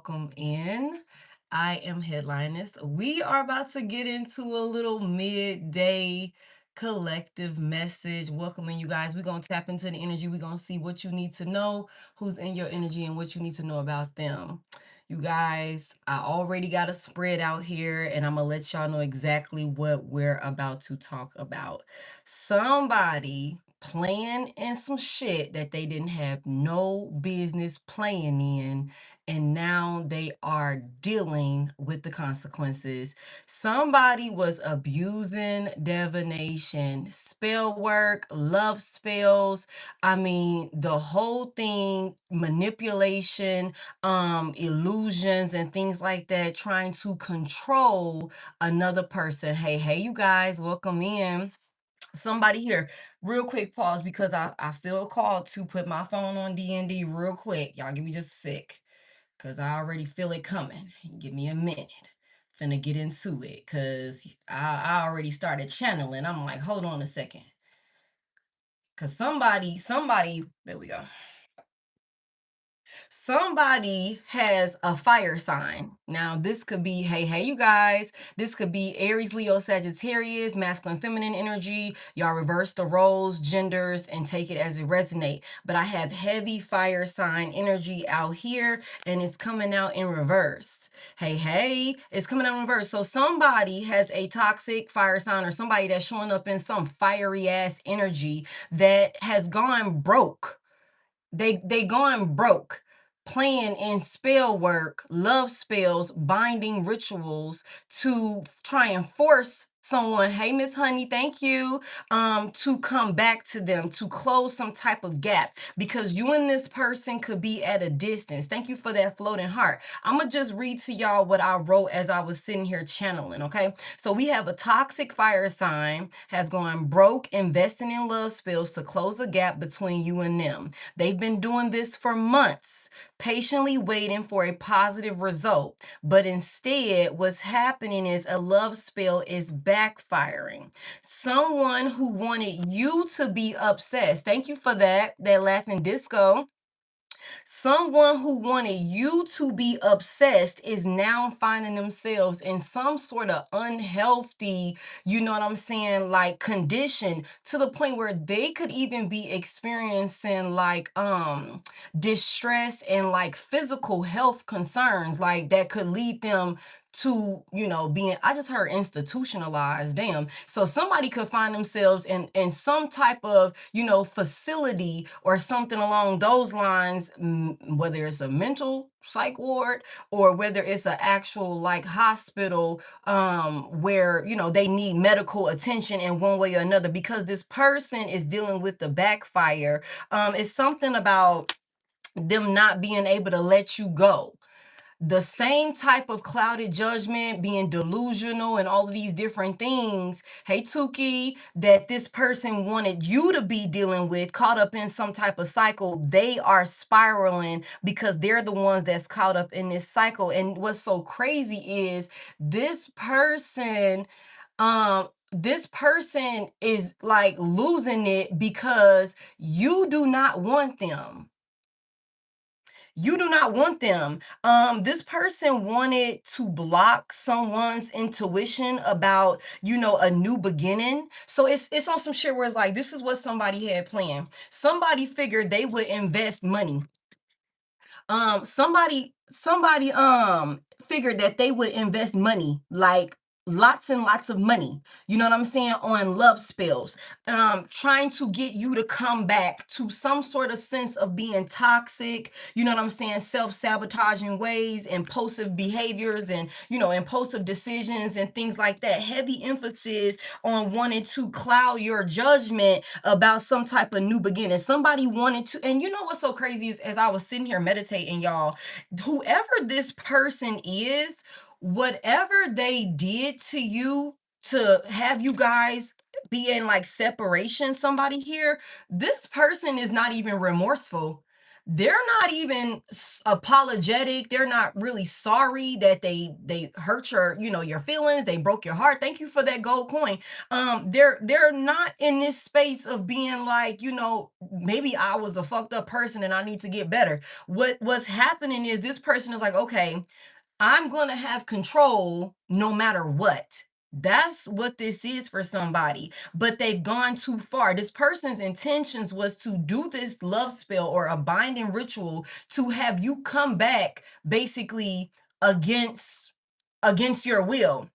welcome in. I am Head.Lioness. We are about to get into a little midday collective message. Welcoming you guys. We're going to tap into the energy. We're going to see what you need to know, who's in your energy, and what you need to know about them. You guys, I already got a spread out here, and I'm going to let y'all know exactly what we're about to talk about. Somebody playing in some shit that they didn't have no business playing in, and now they are dealing with the consequences. Somebody was abusing divination, spell work, love spells. I mean, the whole thing, manipulation, illusions and things like that, trying to control another person. Hey, you guys, welcome in. Somebody here, real quick pause because I feel called to put my phone on D&D real quick. Y'all give me just a sec because I already feel it coming. Give me a minute. Finna get into it because I already started channeling. I'm like, hold on a second. Because somebody, there we go. Somebody has a fire sign. Now, this could be, hey, you guys, this could be Aries, Leo, Sagittarius, masculine, feminine energy. Y'all reverse the roles, genders, and take it as it resonate. But I have heavy fire sign energy out here, and it's coming out in reverse. Hey, it's coming out in reverse. So somebody has a toxic fire sign or somebody that's showing up in some fiery ass energy that has gone broke. They gone broke playing in spell work, love spells, binding rituals to try and force someone, hey Miss Honey, thank you, to come back to them, to close some type of gap, because you and this person could be at a distance. Thank you for that floating heart. I'm gonna just read to y'all what I wrote as I was sitting here channeling. Okay, so we have a toxic fire sign has gone broke investing in love spells to close a gap between you and them. They've been doing this for months, patiently waiting for a positive result. But instead, what's happening is a love spell is backfiring. Someone who wanted you to be obsessed. Thank you for that laughing disco. Someone who wanted you to be obsessed is now finding themselves in some sort of unhealthy, you know what I'm saying, like condition, to the point where they could even be experiencing like distress and like physical health concerns, like that could lead them to, you know, being, I just heard institutionalized, damn. So somebody could find themselves in some type of, you know, facility or something along those lines, whether it's a mental psych ward or whether it's an actual like hospital, where, you know, they need medical attention in one way or another, because this person is dealing with the backfire. It's something about them not being able to let you go. The same type of clouded judgment, being delusional, and all of these different things, hey Tuki, that this person wanted you to be dealing with, caught up in some type of cycle, they are spiraling because they're the ones that's caught up in this cycle. And what's so crazy is this person is like losing it because you do not want them. You do not want them. This person wanted to block someone's intuition about, you know, a new beginning. So it's on some shit where it's like, this is what somebody had planned. Somebody figured they would invest money. Somebody figured that they would invest money, like lots and lots of money, you know what I'm saying, on love spells, trying to get you to come back to some sort of sense of being toxic, you know what I'm saying, self-sabotaging ways, impulsive behaviors, and, you know, impulsive decisions and things like that. Heavy emphasis on wanting to cloud your judgment about some type of new beginning. Somebody wanted to, and you know what's so crazy is, as I was sitting here meditating, y'all, whoever this person is, whatever they did to you to have you guys be in like separation, somebody here, this person is not even remorseful. they're not even apologetic. They're not really sorry that they hurt your, you know, your feelings. They broke your heart. Thank you for that gold coin. They're not in this space of being like, you know, maybe I was a fucked up person and I need to get better. What's happening is this person is like, okay, I'm going to have control no matter what. That's what this is for somebody, but they've gone too far. This person's intentions was to do this love spell or a binding ritual to have you come back basically against your will,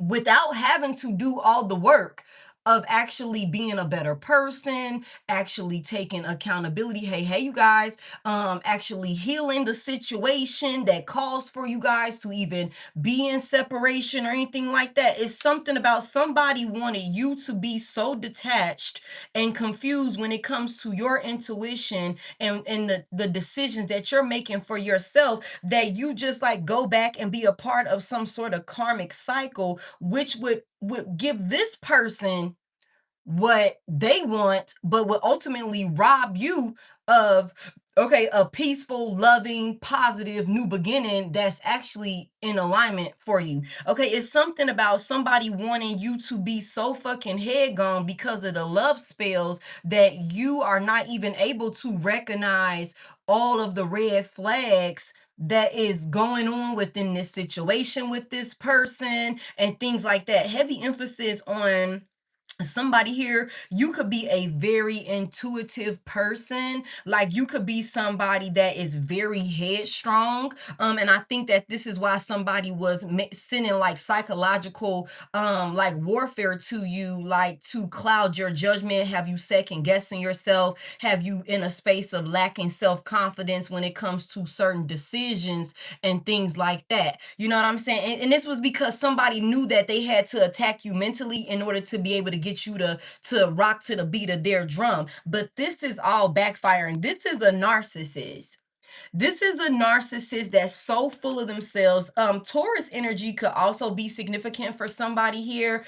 without having to do all the work of actually being a better person, actually taking accountability. Hey, you guys, actually healing the situation that calls for you guys to even be in separation or anything like that. It's something about somebody wanted you to be so detached and confused when it comes to your intuition and the decisions that you're making for yourself, that you just like go back and be a part of some sort of karmic cycle, which would give this person what they want, but will ultimately rob you of, okay, a peaceful, loving, positive new beginning that's actually in alignment for you. Okay, it's something about somebody wanting you to be so fucking head gone because of the love spells that you are not even able to recognize all of the red flags that is going on within this situation with this person and things like that. Heavy emphasis on somebody here. You could be a very intuitive person, like you could be somebody that is very headstrong, and I think that this is why somebody was sending like psychological like warfare to you, like to cloud your judgment, have you second guessing yourself, have you in a space of lacking self-confidence when it comes to certain decisions and things like that. You know what I'm saying? And this was because somebody knew that they had to attack you mentally in order to be able to get you to rock to the beat of their drum. But this is all backfiring. This is a narcissist. This is a narcissist that's so full of themselves. Taurus energy could also be significant for somebody here.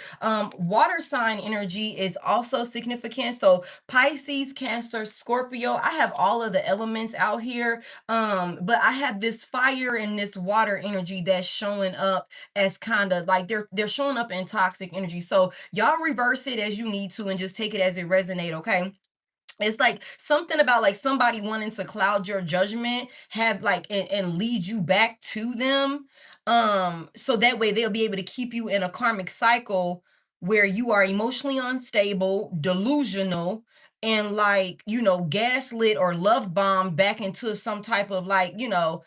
Water sign energy is also significant. So Pisces, Cancer, Scorpio, I have all of the elements out here. But I have this fire and this water energy that's showing up as kind of like they're showing up in toxic energy. So y'all reverse it as you need to and just take it as it resonate, okay? It's like something about like somebody wanting to cloud your judgment, have like and lead you back to them, so that way they'll be able to keep you in a karmic cycle where you are emotionally unstable, delusional, and like, you know, gaslit or love bombed back into some type of like, you know,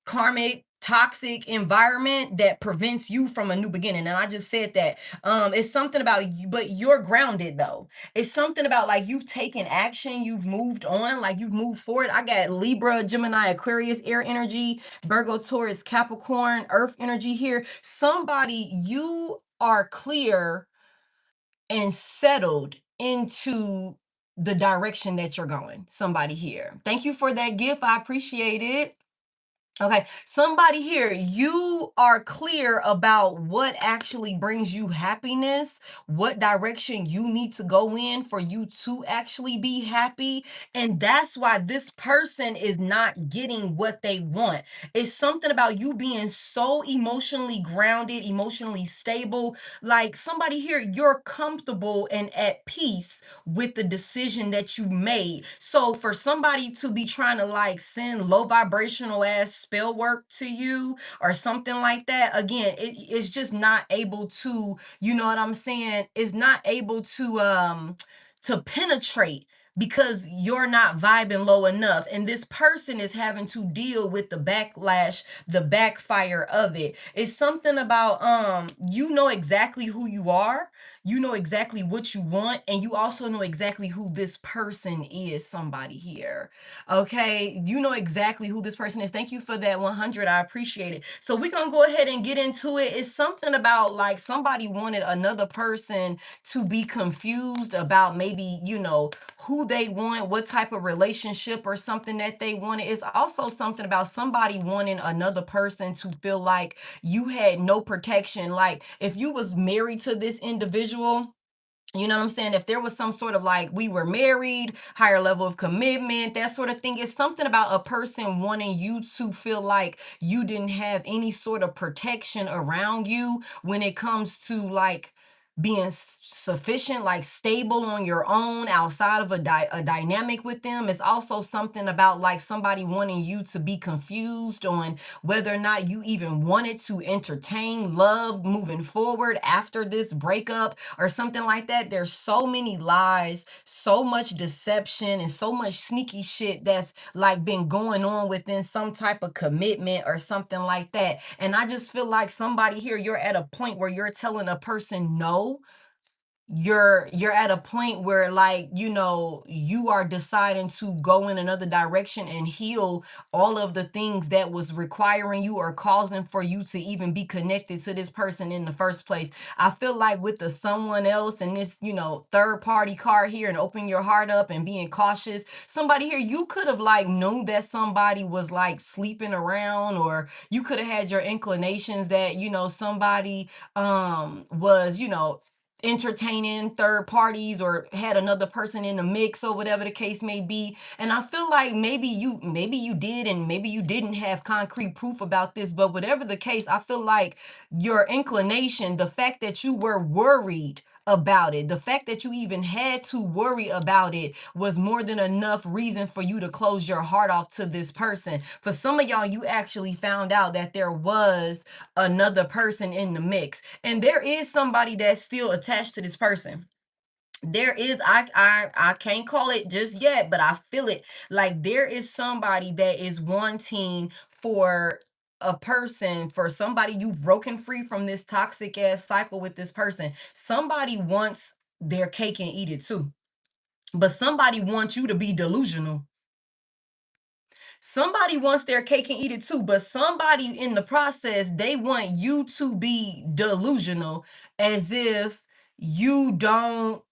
karmic toxic environment that prevents you from a new beginning. And I just said that. It's something about you, but you're grounded though. It's something about like you've taken action, you've moved on, like you've moved forward. I got Libra, Gemini, Aquarius, air energy, Virgo, Taurus, Capricorn, earth energy here. Somebody, you are clear and settled into the direction that you're going. Somebody here, thank you for that gift, I appreciate it. Okay, somebody here, you are clear about what actually brings you happiness, what direction you need to go in for you to actually be happy. And that's why this person is not getting what they want. It's something about you being so emotionally grounded, emotionally stable. Like somebody here, you're comfortable and at peace with the decision that you made. So for somebody to be trying to like send low vibrational ass spell work to you or something like that, again, it's just not able to, you know what I'm saying? It's not able to penetrate because you're not vibing low enough, and this person is having to deal with the backlash, the backfire of it. It's something about you know exactly who you are, you know exactly what you want, and you also know exactly who this person is. Somebody here, okay, you know exactly who this person is. Thank you for that 100, I appreciate it. So we're gonna go ahead and get into it. It's something about like somebody wanted another person to be confused about maybe, you know, who they want, what type of relationship or something that they wanted. It's also something about somebody wanting another person to feel like you had no protection. Like if you was married to this individual, You know what I'm saying? If there was some sort of like we were married, higher level of commitment, that sort of thing, it's something about a person wanting you to feel like you didn't have any sort of protection around you when it comes to like being sufficient, like stable on your own outside of a dynamic with them. It's also something about like somebody wanting you to be confused on whether or not you even wanted to entertain love moving forward after this breakup or something like that. There's so many lies, so much deception, and so much sneaky shit that's like been going on within some type of commitment or something like that. And I just feel like somebody here, you're at a point where you're telling a person no. You're at a point where like you are deciding to go in another direction and heal all of the things that was requiring you or causing for you to even be connected to this person in the first place. I feel like with the someone else and this third party card here and open your heart up and being cautious, somebody here, you could have like known that somebody was like sleeping around, or you could have had your inclinations that somebody was entertaining third parties or had another person in the mix or whatever the case may be. And I feel like maybe you did and maybe you didn't have concrete proof about this, but whatever the case, I feel like your inclination, the fact that you were worried about it, the fact that you even had to worry about it was more than enough reason for you to close your heart off to this person. For some of y'all, you actually found out that there was another person in the mix, and there is somebody that's still attached to this person. There is, I can't call it just yet, but I feel it. Like there is somebody that is wanting for a person, for somebody, you've broken free from this toxic ass cycle with this person. Somebody wants their cake and eat it too. But somebody wants you to be delusional. Somebody wants their cake and eat it too, but somebody in the process, they want you to be delusional, as if you don't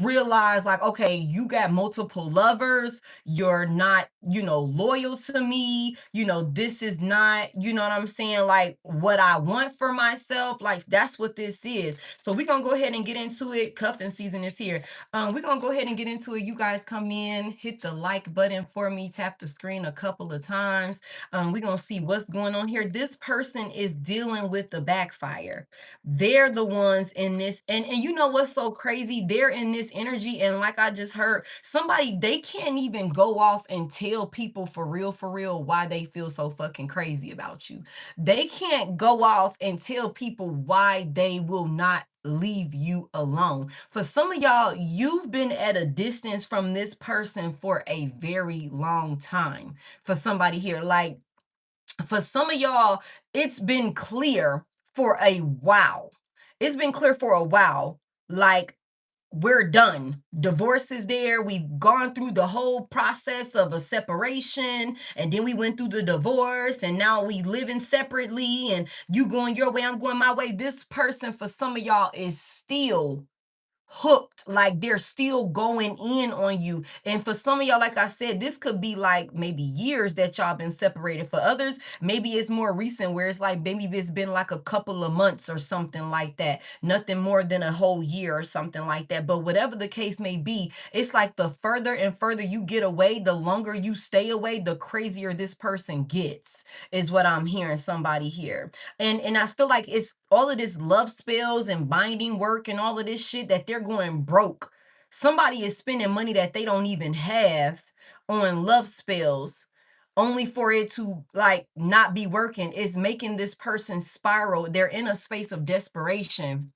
realize like, okay, you got multiple lovers, you're not loyal to me, this is not, what I'm saying, like what I want for myself. Like that's what this is. So we're gonna go ahead and get into it. Cuffing season is here. We're gonna go ahead and get into it. You guys come in, hit the like button for me, tap the screen a couple of times. We're gonna see what's going on here. This person is dealing with the backfire. They're the ones in this, and you know what's so crazy, they're in this energy, and like I just heard somebody, they can't even go off and tell people for real why they feel so fucking crazy about you. They can't go off and tell people why they will not leave you alone. For some of y'all, you've been at a distance from this person for a very long time. For somebody here, like for some of y'all, it's been clear for a while. It's been clear for a while. Like, we're done. Divorce is there. We've gone through the whole process of a separation, and then we went through the divorce, and now we living separately, and you going your way, I'm going my way. This person, for some of y'all, is still hooked. Like they're still going in on you. And for some of y'all, like I said, this could be like maybe years that y'all been separated. For others, maybe it's more recent, where it's like maybe it's been like a couple of months or something like that, nothing more than a whole year or something like that. But whatever the case may be, it's like the further and further you get away, the longer you stay away, the crazier this person gets, is what I'm hearing somebody here. And I feel like it's all of this love spells and binding work and all of this shit that they're going broke. Somebody is spending money that they don't even have on love spells, only for it to like not be working. It's making this person spiral. They're in a space of desperation.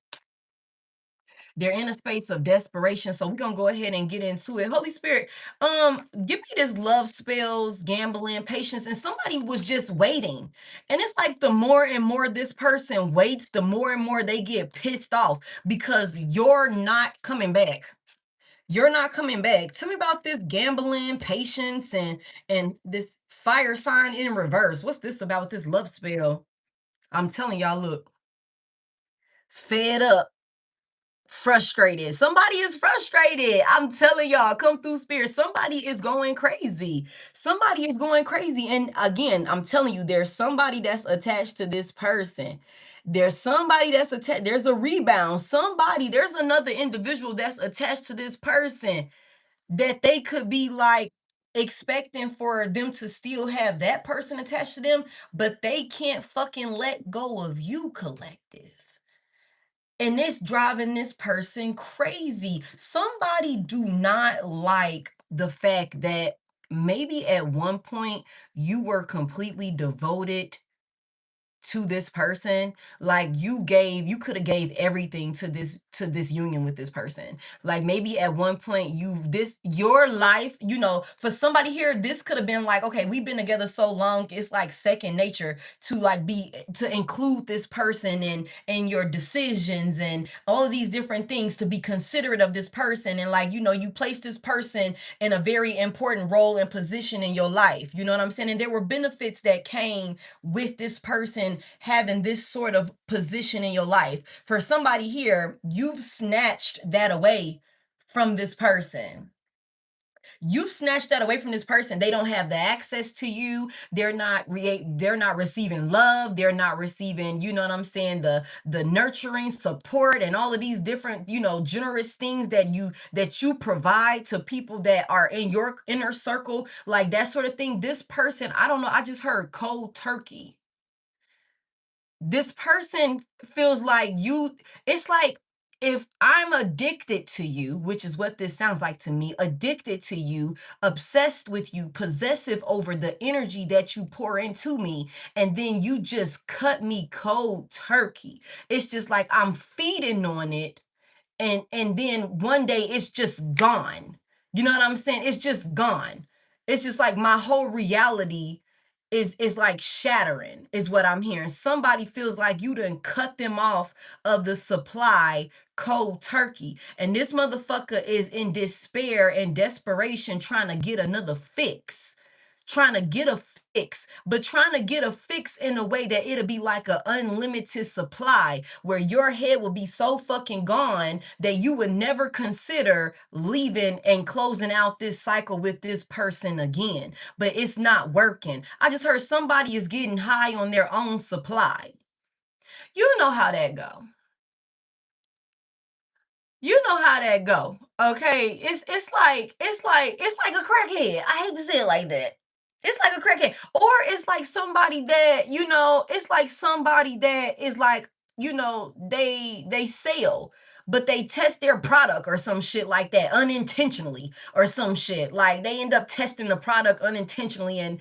They're in a space of desperation. So we're gonna go ahead and get into it. Holy Spirit, give me this love spells, gambling, patience, and somebody was just waiting. And it's like the more and more this person waits, the more and more they get pissed off because you're not coming back. You're not coming back. Tell me about this gambling, patience, and this fire sign in reverse. What's this about with this love spell? I'm telling y'all, look, fed up. Frustrated. Somebody is frustrated. I'm telling y'all, come through spirit. Somebody is going crazy. Somebody is going crazy. And again, I'm telling you, there's somebody that's attached to this person. There's somebody that's attached. There's a rebound. There's another individual that's attached to this person that they could be like expecting for them to still have that person attached to them, but they can't fucking let go of you, collective. And it's driving this person crazy. Somebody do not like the fact that maybe at one point you were completely devoted to this person. Like you could have gave everything to this union with this person. Like maybe at one point your life, for somebody here, this could have been like, okay, we've been together so long, it's like second nature to like to include this person in your decisions and all of these different things, to be considerate of this person, and like, you place this person in a very important role and position in your life. You know what I'm saying? And there were benefits that came with this person having this sort of position in your life. For somebody here, you've snatched that away from this person. You've snatched that away from this person. They don't have the access to you. They're not receiving love. They're not receiving, you know what I'm saying, the nurturing support and all of these different, generous things that you provide to people that are in your inner circle, like that sort of thing. This person, I don't know, I just heard cold turkey. This person feels like it's like, if I'm addicted to you, which is what this sounds like to me, addicted to you, obsessed with you, possessive over the energy that you pour into me, and then you just cut me cold turkey. It's just like I'm feeding on it, and then one day it's just gone. You know what I'm saying? It's just gone. It's just like my whole reality is like shattering, is what I'm hearing. Somebody feels like you done cut them off of the supply cold turkey, and this motherfucker is in despair and desperation, trying to get another fix, trying to get a fix, but trying to get a fix in a way that it'll be like an unlimited supply, where your head will be so fucking gone that you would never consider leaving and closing out this cycle with this person again. But it's not working. I just heard somebody is getting high on their own supply. You know how that go. You know how that go. Okay. It's like a crackhead. I hate to say it like that. It's like a crackhead. Or it's like somebody that, it's like somebody that is like, they sell, but they test their product or some shit like that unintentionally, or some shit. Like they end up testing the product unintentionally, and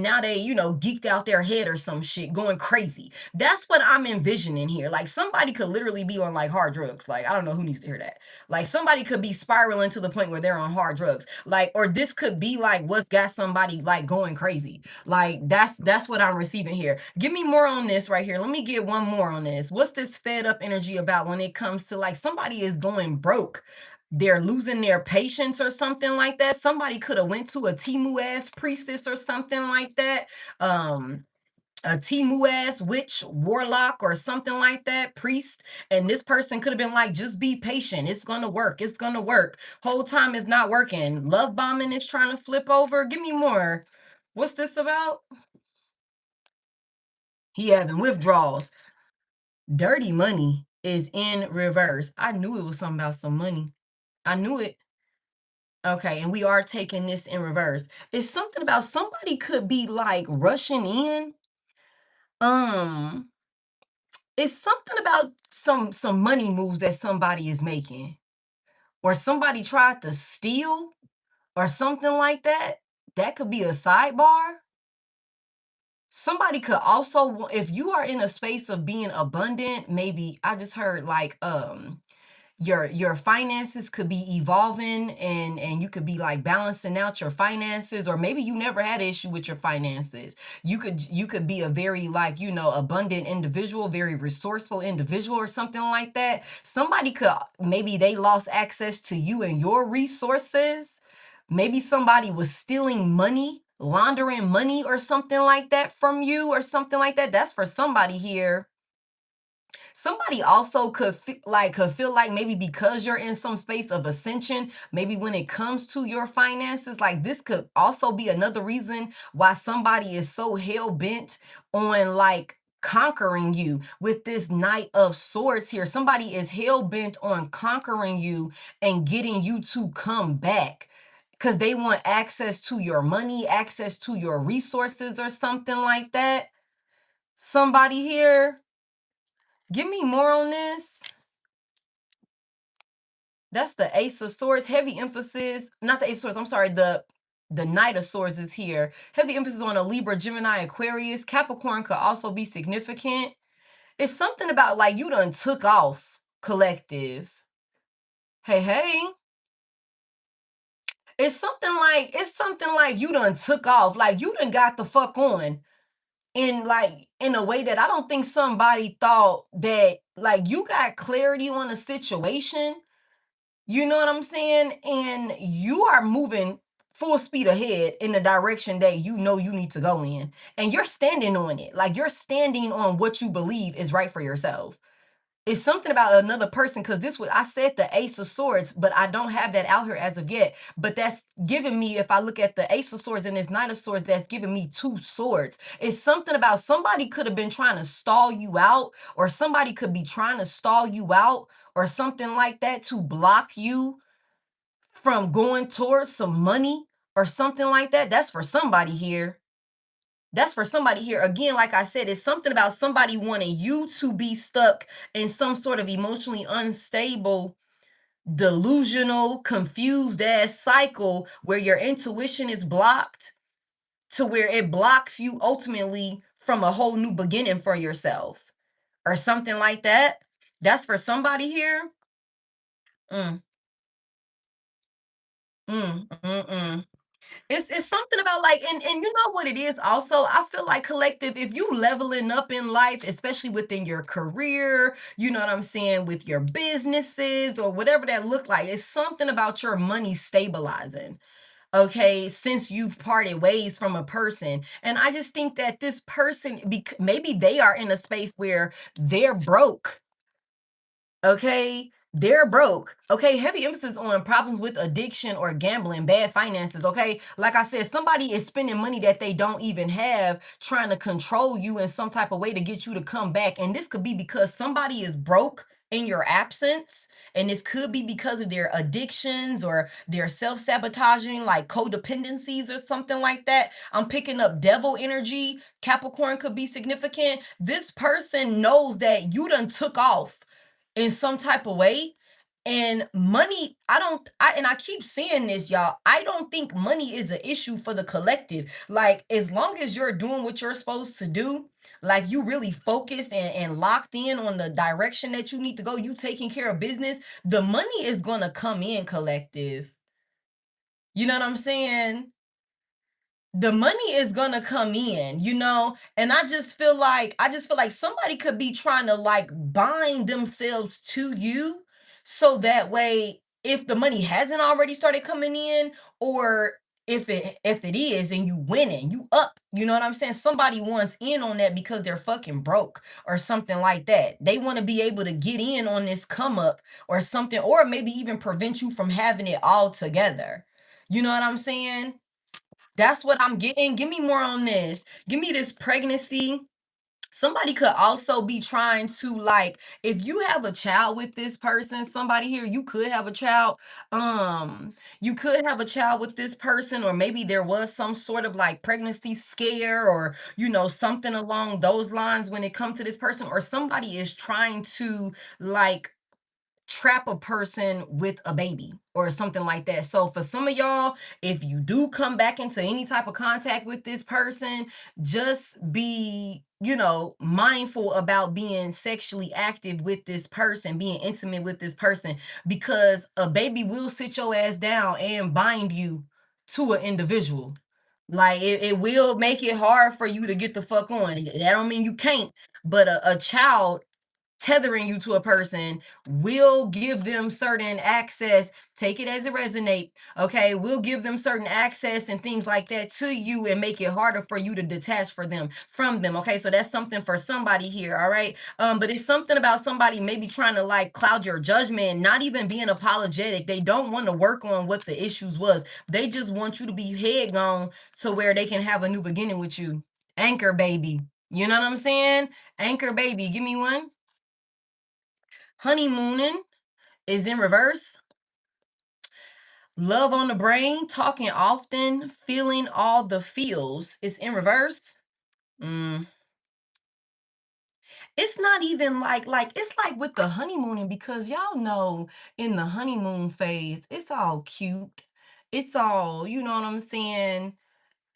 now they, geeked out their head or some shit, going crazy. That's what I'm envisioning here. Like somebody could literally be on like hard drugs. Like I don't know who needs to hear that. Like somebody could be spiraling to the point where they're on hard drugs. Like, or this could be like what's got somebody like going crazy. Like that's what I'm receiving here. Give me more on this right here. Let me get one more on this. What's this fed up energy about when it comes to like somebody is going broke? They're losing their patience or something like that. Somebody could have went to a Timu ass priestess or something like that. A Timu ass witch, warlock, or something like that, priest. And this person could have been like, just be patient. It's gonna work. It's gonna work. Whole time it's not working. Love bombing is trying to flip over. Give me more. What's this about? He having withdrawals. Dirty money is in reverse. I knew it was something about some money. I knew it. Okay, and we are taking this in reverse. It's something about somebody could be like rushing in. Um, it's something about some money moves that somebody is making, or somebody tried to steal, or something like that. That could be a sidebar. Somebody could also if you are in a space of being abundant, maybe I just heard like your finances could be evolving, and you could be like balancing out your finances, or maybe you never had an issue with your finances. You could be a very like, abundant individual, very resourceful individual, or something like that. Somebody could, maybe they lost access to you and your resources. Maybe somebody was stealing money, laundering money or something like that from you, or something like that. That's for somebody here. Somebody also could feel like maybe because you're in some space of ascension, maybe when it comes to your finances, like this could also be another reason why somebody is so hell bent on like conquering you with this Knight of Swords here. Somebody is hell bent on conquering you and getting you to come back because they want access to your money, access to your resources, or something like that. Somebody here, give me more on this. That's the Ace of Swords. Heavy emphasis, not the Ace of Swords, I'm sorry, the Knight of Swords is here. Heavy emphasis on a Libra, Gemini, Aquarius. Capricorn could also be significant. It's something about like you done took off, collective. Hey, hey. It's something like you done took off. Like you done got the fuck on. In a way that I don't think somebody thought that like you got clarity on a situation. You know what I'm saying? And you are moving full speed ahead in the direction that you know you need to go in. And you're standing on it. Like you're standing on what you believe is right for yourself. It's something about another person because this was I said the Ace of Swords, but I don't have that out here as of yet. But that's giving me, if I look at the Ace of Swords and this Knight of Swords, that's giving me two swords. It's something about somebody could have been trying to stall you out, or somebody could be trying to stall you out, or something like that to block you from going towards some money or something like that. That's for somebody here. That's for somebody here. Again, like I said, it's something about somebody wanting you to be stuck in some sort of emotionally unstable, delusional, confused ass cycle where your intuition is blocked to where it blocks you ultimately from a whole new beginning for yourself or something like that. That's for somebody here. Mm, mm. It's something about like and you know what it is also. I feel like collective, if you leveling up in life, especially within your career, you know what I'm saying, with your businesses or whatever that look like, it's something about your money stabilizing. Okay, since you've parted ways from a person. And I just think that this person, maybe they are in a space where they're broke. Okay, they're broke. Okay, heavy emphasis on problems with addiction or gambling, bad finances. Okay, like I said, somebody is spending money that they don't even have, trying to control you in some type of way to get you to come back. And this could be because somebody is broke in your absence, and this could be because of their addictions or their self-sabotaging, like codependencies or something like that. I'm picking up devil energy. Capricorn could be significant. This person knows that you done took off in some type of way. And money, I keep saying this, y'all. I don't think money is an issue for the collective. Like, as long as you're doing what you're supposed to do, like you really focused and locked in on the direction that you need to go, you taking care of business, the money is gonna come in, collective. You know what I'm saying? The money is gonna come in, you know. And I just feel like somebody could be trying to like bind themselves to you so that way if the money hasn't already started coming in, or if it is and you winning, you up, you know what I'm saying, somebody wants in on that because they're fucking broke or something like that. They want to be able to get in on this come up or something, or maybe even prevent you from having it all together. You know what I'm saying? That's what I'm getting. Give me more on this. Give me this pregnancy. Somebody could also be trying to like, if you have a child with this person, somebody here, you could have a child. You could have a child with this person, or maybe there was some sort of like pregnancy scare, or something along those lines when it comes to this person, or somebody is trying to like trap a person with a baby or something like that. So for some of y'all, if you do come back into any type of contact with this person, just be, mindful about being sexually active with this person, being intimate with this person, because a baby will sit your ass down and bind you to an individual. Like it will make it hard for you to get the fuck on. That don't mean you can't, but a child tethering you to a person, will give them certain access. Take it as it resonate, okay? We'll give them certain access and things like that to you and make it harder for you to detach from them, okay? So that's something for somebody here, all right? But it's something about somebody maybe trying to like cloud your judgment, not even being apologetic. They don't want to work on what the issues was. They just want you to be head gone to where they can have a new beginning with you. Anchor baby. You know what I'm saying? Anchor baby. Give me one. Honeymooning is in reverse. Love on the brain, talking often, feeling all the feels is in reverse. It's not even like it's like with the honeymooning, because y'all know in the honeymoon phase, it's all cute. It's all, you know what I'm saying?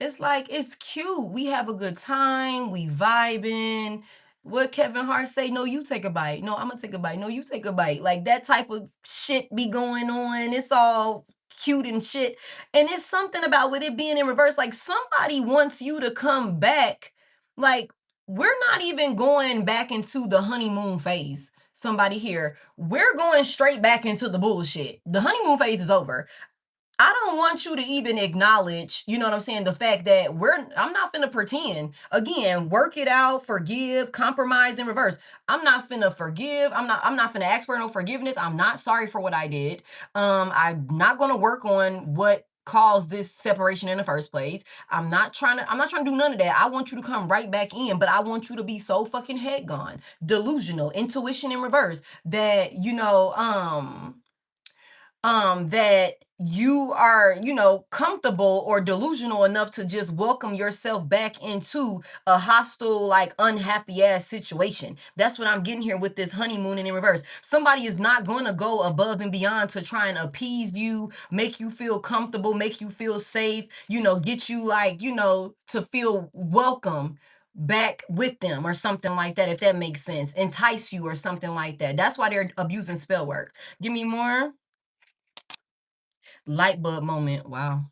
It's like, it's cute. We have a good time. We vibing. What Kevin Hart say? No, you take a bite. No, I'm gonna take a bite. No, you take a bite. Like that type of shit be going on. It's all cute and shit. And it's something about with it being in reverse. Like somebody wants you to come back. Like we're not even going back into the honeymoon phase. Somebody here, we're going straight back into the bullshit. The honeymoon phase is over. I don't want you to even acknowledge, you know what I'm saying, the fact that I'm not finna pretend. Again, work it out, forgive, compromise, in reverse. I'm not finna forgive. I'm not finna ask for no forgiveness. I'm not sorry for what I did. I'm not gonna work on what caused this separation in the first place. I'm not trying to do none of that. I want you to come right back in, but I want you to be so fucking head gone, delusional, intuition in reverse, that that you are, comfortable or delusional enough to just welcome yourself back into a hostile, like unhappy ass situation. That's what I'm getting here with this honeymooning in reverse. Somebody is not going to go above and beyond to try and appease you, make you feel comfortable, make you feel safe, get you like, to feel welcome back with them or something like that, if that makes sense. Entice you or something like that. That's why they're abusing spell work. Give me more. Light bulb moment. Wow.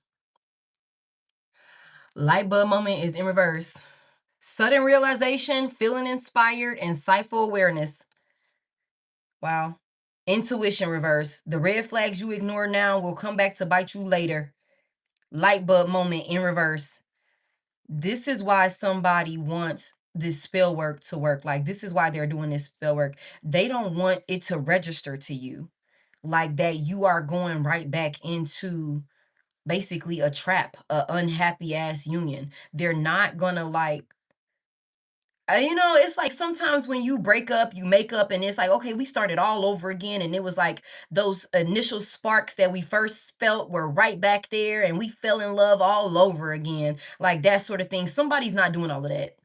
Light bulb moment is in reverse. Sudden realization, feeling inspired, insightful awareness. Wow. Intuition reverse. The red flags you ignore now will come back to bite you later. Light bulb moment in reverse. This is why somebody wants this spell work to work. Like, this is why they're doing this spell work. They don't want it to register to you like that you are going right back into basically a trap, a unhappy ass union. They're not gonna like, it's like sometimes when you break up, you make up, and it's like, okay, we started all over again. And it was like those initial sparks that we first felt were right back there, and we fell in love all over again. Like that sort of thing. Somebody's not doing all of that.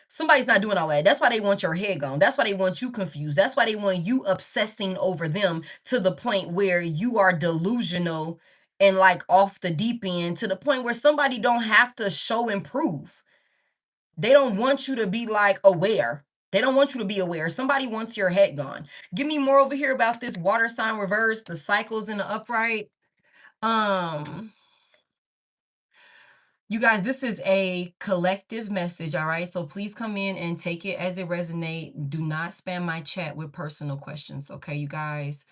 Somebody's not doing all that. That's why they want your head gone. That's why they want you confused. That's why they want you obsessing over them to the point where you are delusional and like off the deep end, to the point where somebody don't have to show and prove. They don't want you to be like aware. They don't want you to be aware. Somebody wants your head gone. Give me more over here about this water sign reverse, the cycles in the upright. You guys, this is a collective message, all right? So please come in and take it as it resonates. Do not spam my chat with personal questions, okay, you guys?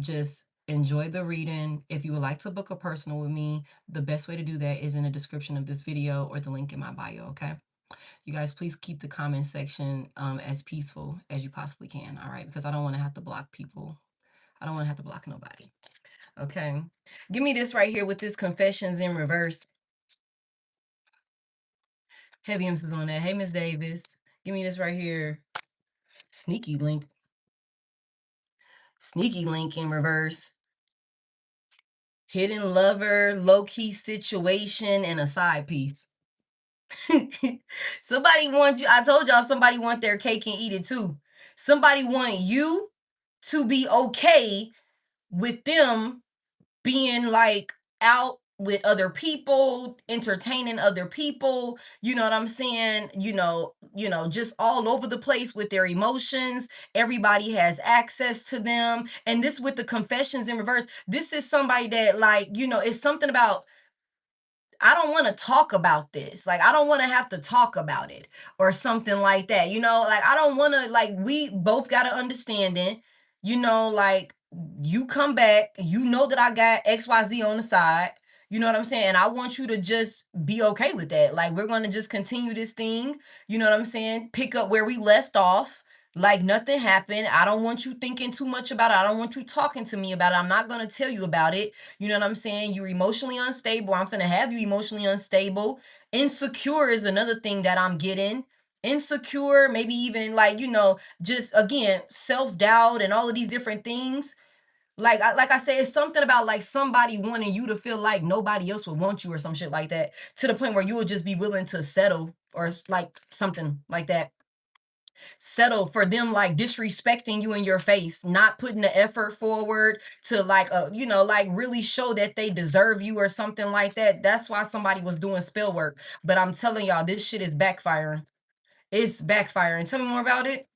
Just enjoy the reading. If you would like to book a personal with me, the best way to do that is in the description of this video or the link in my bio, okay? You guys, please keep the comment section as peaceful as you possibly can, all right? Because I don't want to have to block people. I don't want to have to block nobody, okay? Give me this right here with this confessions in reverse. Heavy emphasis on that. Hey, Miss Davis, give me this right here. Sneaky link. Sneaky link in reverse. Hidden lover, low-key situation, and a side piece. Somebody wants you. I told y'all somebody want their cake and eat it too. Somebody want you to be okay with them being like out with other people, entertaining other people, you know what I'm saying? Just all over the place with their emotions. Everybody has access to them. And this with the confessions in reverse, this is somebody that like, it's something about I don't want to talk about this. Like, I don't want to have to talk about it or something like that. You know, like, I don't want to, like, we both got to understanding, you know, like, you come back, you know that I got XYZ on the side. You know what I'm saying? And I want you to just be okay with that. Like, we're going to just continue this thing. You know what I'm saying? Pick up where we left off. Like nothing happened. I don't want you thinking too much about it. I don't want you talking to me about it. I'm not going to tell you about it. You know what I'm saying? You're emotionally unstable. I'm finna have you emotionally unstable. Insecure is another thing that I'm getting. Insecure, maybe even like, you know, just again, self-doubt and all of these different things. Like I said, it's something about like somebody wanting you to feel like nobody else would want you or some shit like that, to the point where you would just be willing to settle or like something like that. Settle for them like disrespecting you in your face, not putting the effort forward to like you know, like really show that they deserve you or something like that. That's why somebody was doing spell work. But I'm telling y'all, this shit is backfiring. It's backfiring. Tell me more about it.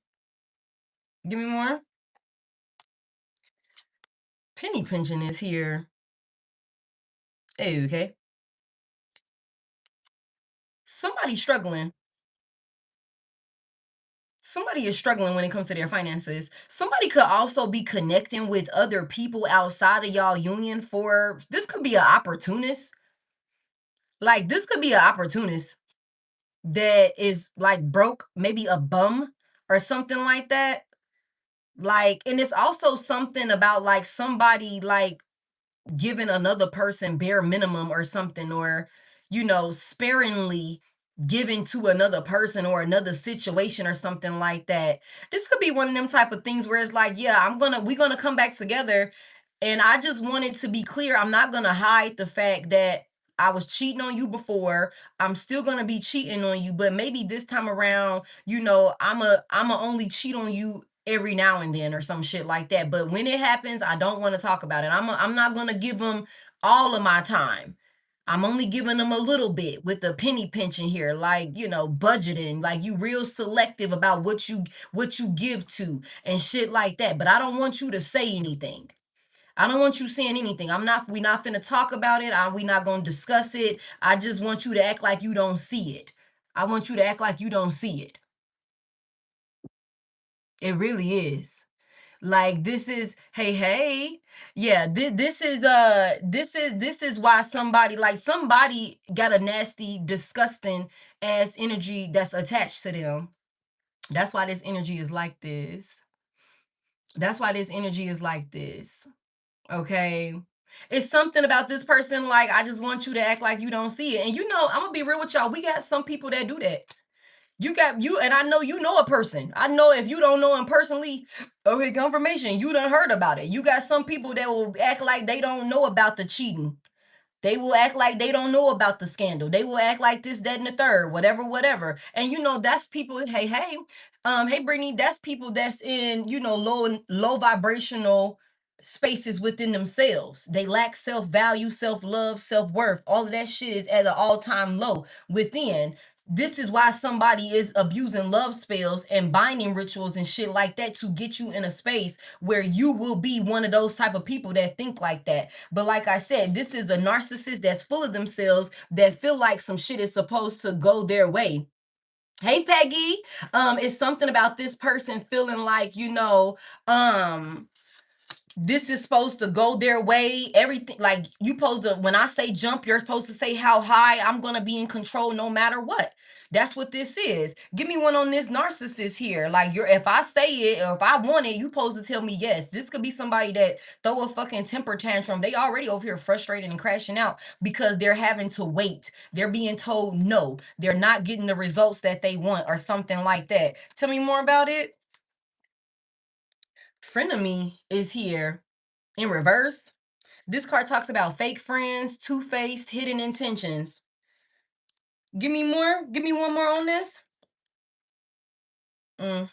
Give me more. Penny pinching is here. Okay. Somebody struggling. Somebody is struggling when it comes to their finances. Somebody could also be connecting with other people outside of y'all union. For this could be an opportunist. Like this could be an opportunist that is like broke, maybe a bum or something like that. Like, and it's also something about like somebody like giving another person bare minimum or something, or you know, sparingly giving to another person or another situation or something like that. This could be one of them type of things where it's like, yeah, we're gonna come back together. And I just wanted to be clear, I'm not gonna hide the fact that I was cheating on you before. I'm still gonna be cheating on you, but maybe this time around, you know, I'm a only cheat on you every now and then or some shit like that. But when it happens, I don't want to talk about it. I'm not going to give them all of my time. I'm only giving them a little bit with the penny pinching here, like, you know, budgeting, like you real selective about what you give to and shit like that. But I don't want you to say anything. I don't want you saying anything. We not finna talk about it. We not gonna discuss it. I just want you to act like you don't see it. I want you to act like you don't see it. It really is. Like this is hey yeah, this is why somebody got a nasty disgusting ass energy that's attached to them. That's why this energy is like this. That's why this energy is like this. Okay, it's something about this person, like I just want you to act like you don't see it. And you know, I'm gonna be real with y'all, we got some people that do that. You got you, and I know you know a person. I know if you don't know him personally, okay, confirmation, you done heard about it. You got some people that will act like they don't know about the cheating. They will act like they don't know about the scandal. They will act like this, that, and the third, whatever, whatever. And you know, that's people, hey, Brittany, that's people that's in, you know, low vibrational spaces within themselves. They lack self-value, self-love, self-worth. All of that shit is at an all-time low within. This is why somebody is abusing love spells and binding rituals and shit like that to get you in a space where you will be one of those type of people that think like that. But like I said, this is a narcissist that's full of themselves that feel like some shit is supposed to go their way. Hey Peggy, it's something about this person feeling like, you know, this is supposed to go their way. Everything, like you supposed to, when I say jump, you're supposed to say how high. I'm gonna be in control no matter what. That's what this is. Give me one on this narcissist here. Like if I say it or if I want it, you supposed to tell me yes. This could be somebody that throw a fucking temper tantrum. They already over here frustrated and crashing out because they're having to wait. They're being told no. They're not getting the results that they want or something like that. Tell me more about it. Frenemy is here in reverse. This card talks about fake friends, two-faced, hidden intentions. Give me more. Give me one more on this. And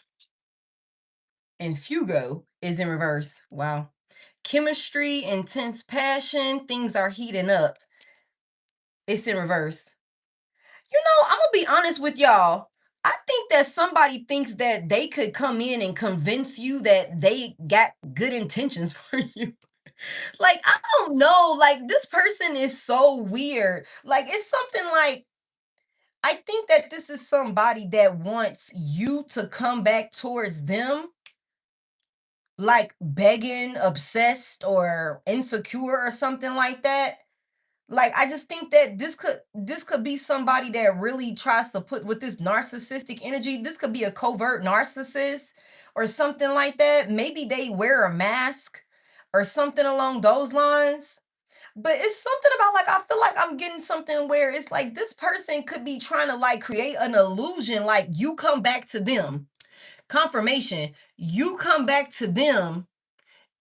Fugo is in reverse. Wow. Chemistry, intense passion, things are heating up. It's in reverse. You know, I'm going to be honest with y'all. I think that somebody thinks that they could come in and convince you that they got good intentions for you. Like, I don't know, like, this person is so weird. Like, it's something like, I think that this is somebody that wants you to come back towards them, like begging, obsessed, or insecure or something like that. Like, I just think that this could be somebody that really tries to put with this narcissistic energy. This could be a covert narcissist or something like that. Maybe they wear a mask or something along those lines. But it's something about, like, I feel like I'm getting something where it's like this person could be trying to like create an illusion, like you come back to them. Confirmation, you come back to them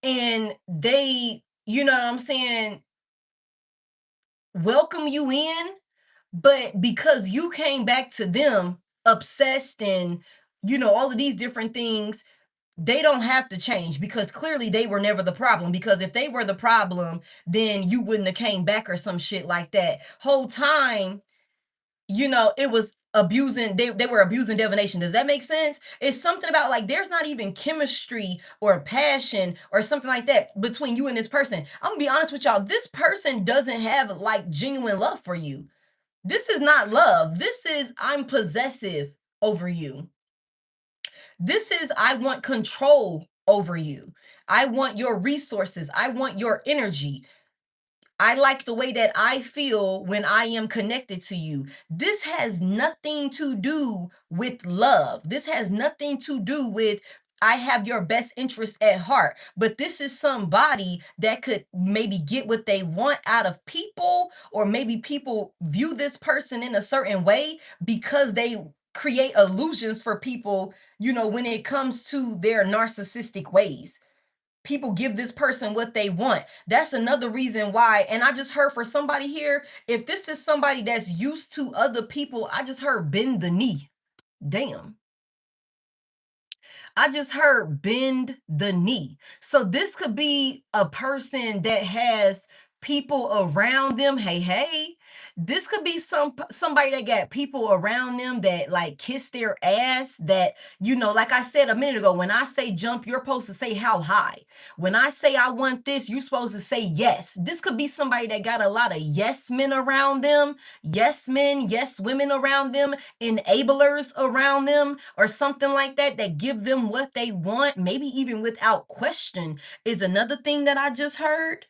and they, you know what I'm saying, welcome you in, but because you came back to them obsessed and, all of these different things, they don't have to change because clearly they were never the problem. Because if they were the problem, then you wouldn't have came back or some shit like that. Whole time, it was abusing, they were abusing divination. Does that make sense? It's something about like there's not even chemistry or passion or something like that between you and this person. I'm gonna be honest with y'all, this person doesn't have like genuine love for you. This is not love. This is I'm possessive over you. This is I want control over you. I want your resources. I want your energy. I like the way that I feel when I am connected to you. This has nothing to do with love. This has nothing to do with I have your best interest at heart. But this is somebody that could maybe get what they want out of people, or maybe people view this person in a certain way because they create illusions for people, when it comes to their narcissistic ways. People give this person what they want. That's another reason why. And I just heard for somebody here, if this is somebody that's used to other people, I just heard bend the knee. Damn. I just heard bend the knee. So this could be a person that has people around them. Hey, hey. This could be somebody that got people around them that like kiss their ass, that, like I said a minute ago, when I say jump, you're supposed to say how high. When I say I want this, you're supposed to say yes. This could be somebody that got a lot of yes men around them, yes men, yes women around them, enablers around them, or something like that, that give them what they want, maybe even without question, is another thing that I just heard.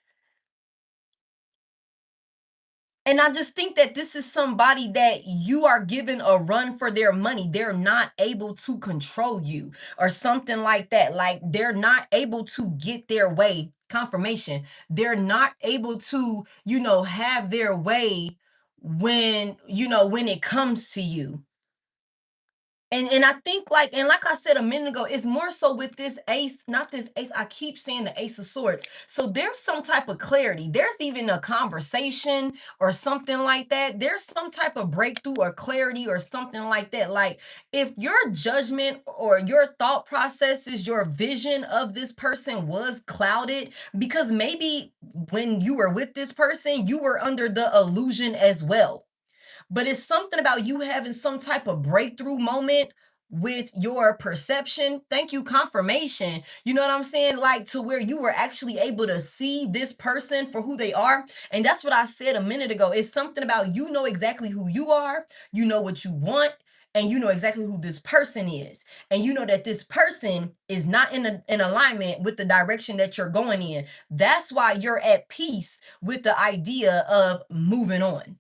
And I just think that this is somebody that you are giving a run for their money. They're not able to control you or something like that. Like they're not able to get their way. Confirmation. They're not able to, have their way when it comes to you. And I think like I said a minute ago, it's more so with this ace, not this ace. I keep saying the Ace of Swords. So there's some type of clarity. There's even a conversation or something like that. There's some type of breakthrough or clarity or something like that. Like if your judgment or your thought processes, your vision of this person was clouded, because maybe when you were with this person, you were under the illusion as well. But it's something about you having some type of breakthrough moment with your perception. Thank you, confirmation. You know what I'm saying? Like to where you were actually able to see this person for who they are. And that's what I said a minute ago. It's something about you know exactly who you are, you know what you want, and you know exactly who this person is. And you know that this person is not in alignment with the direction that you're going in. That's why you're at peace with the idea of moving on.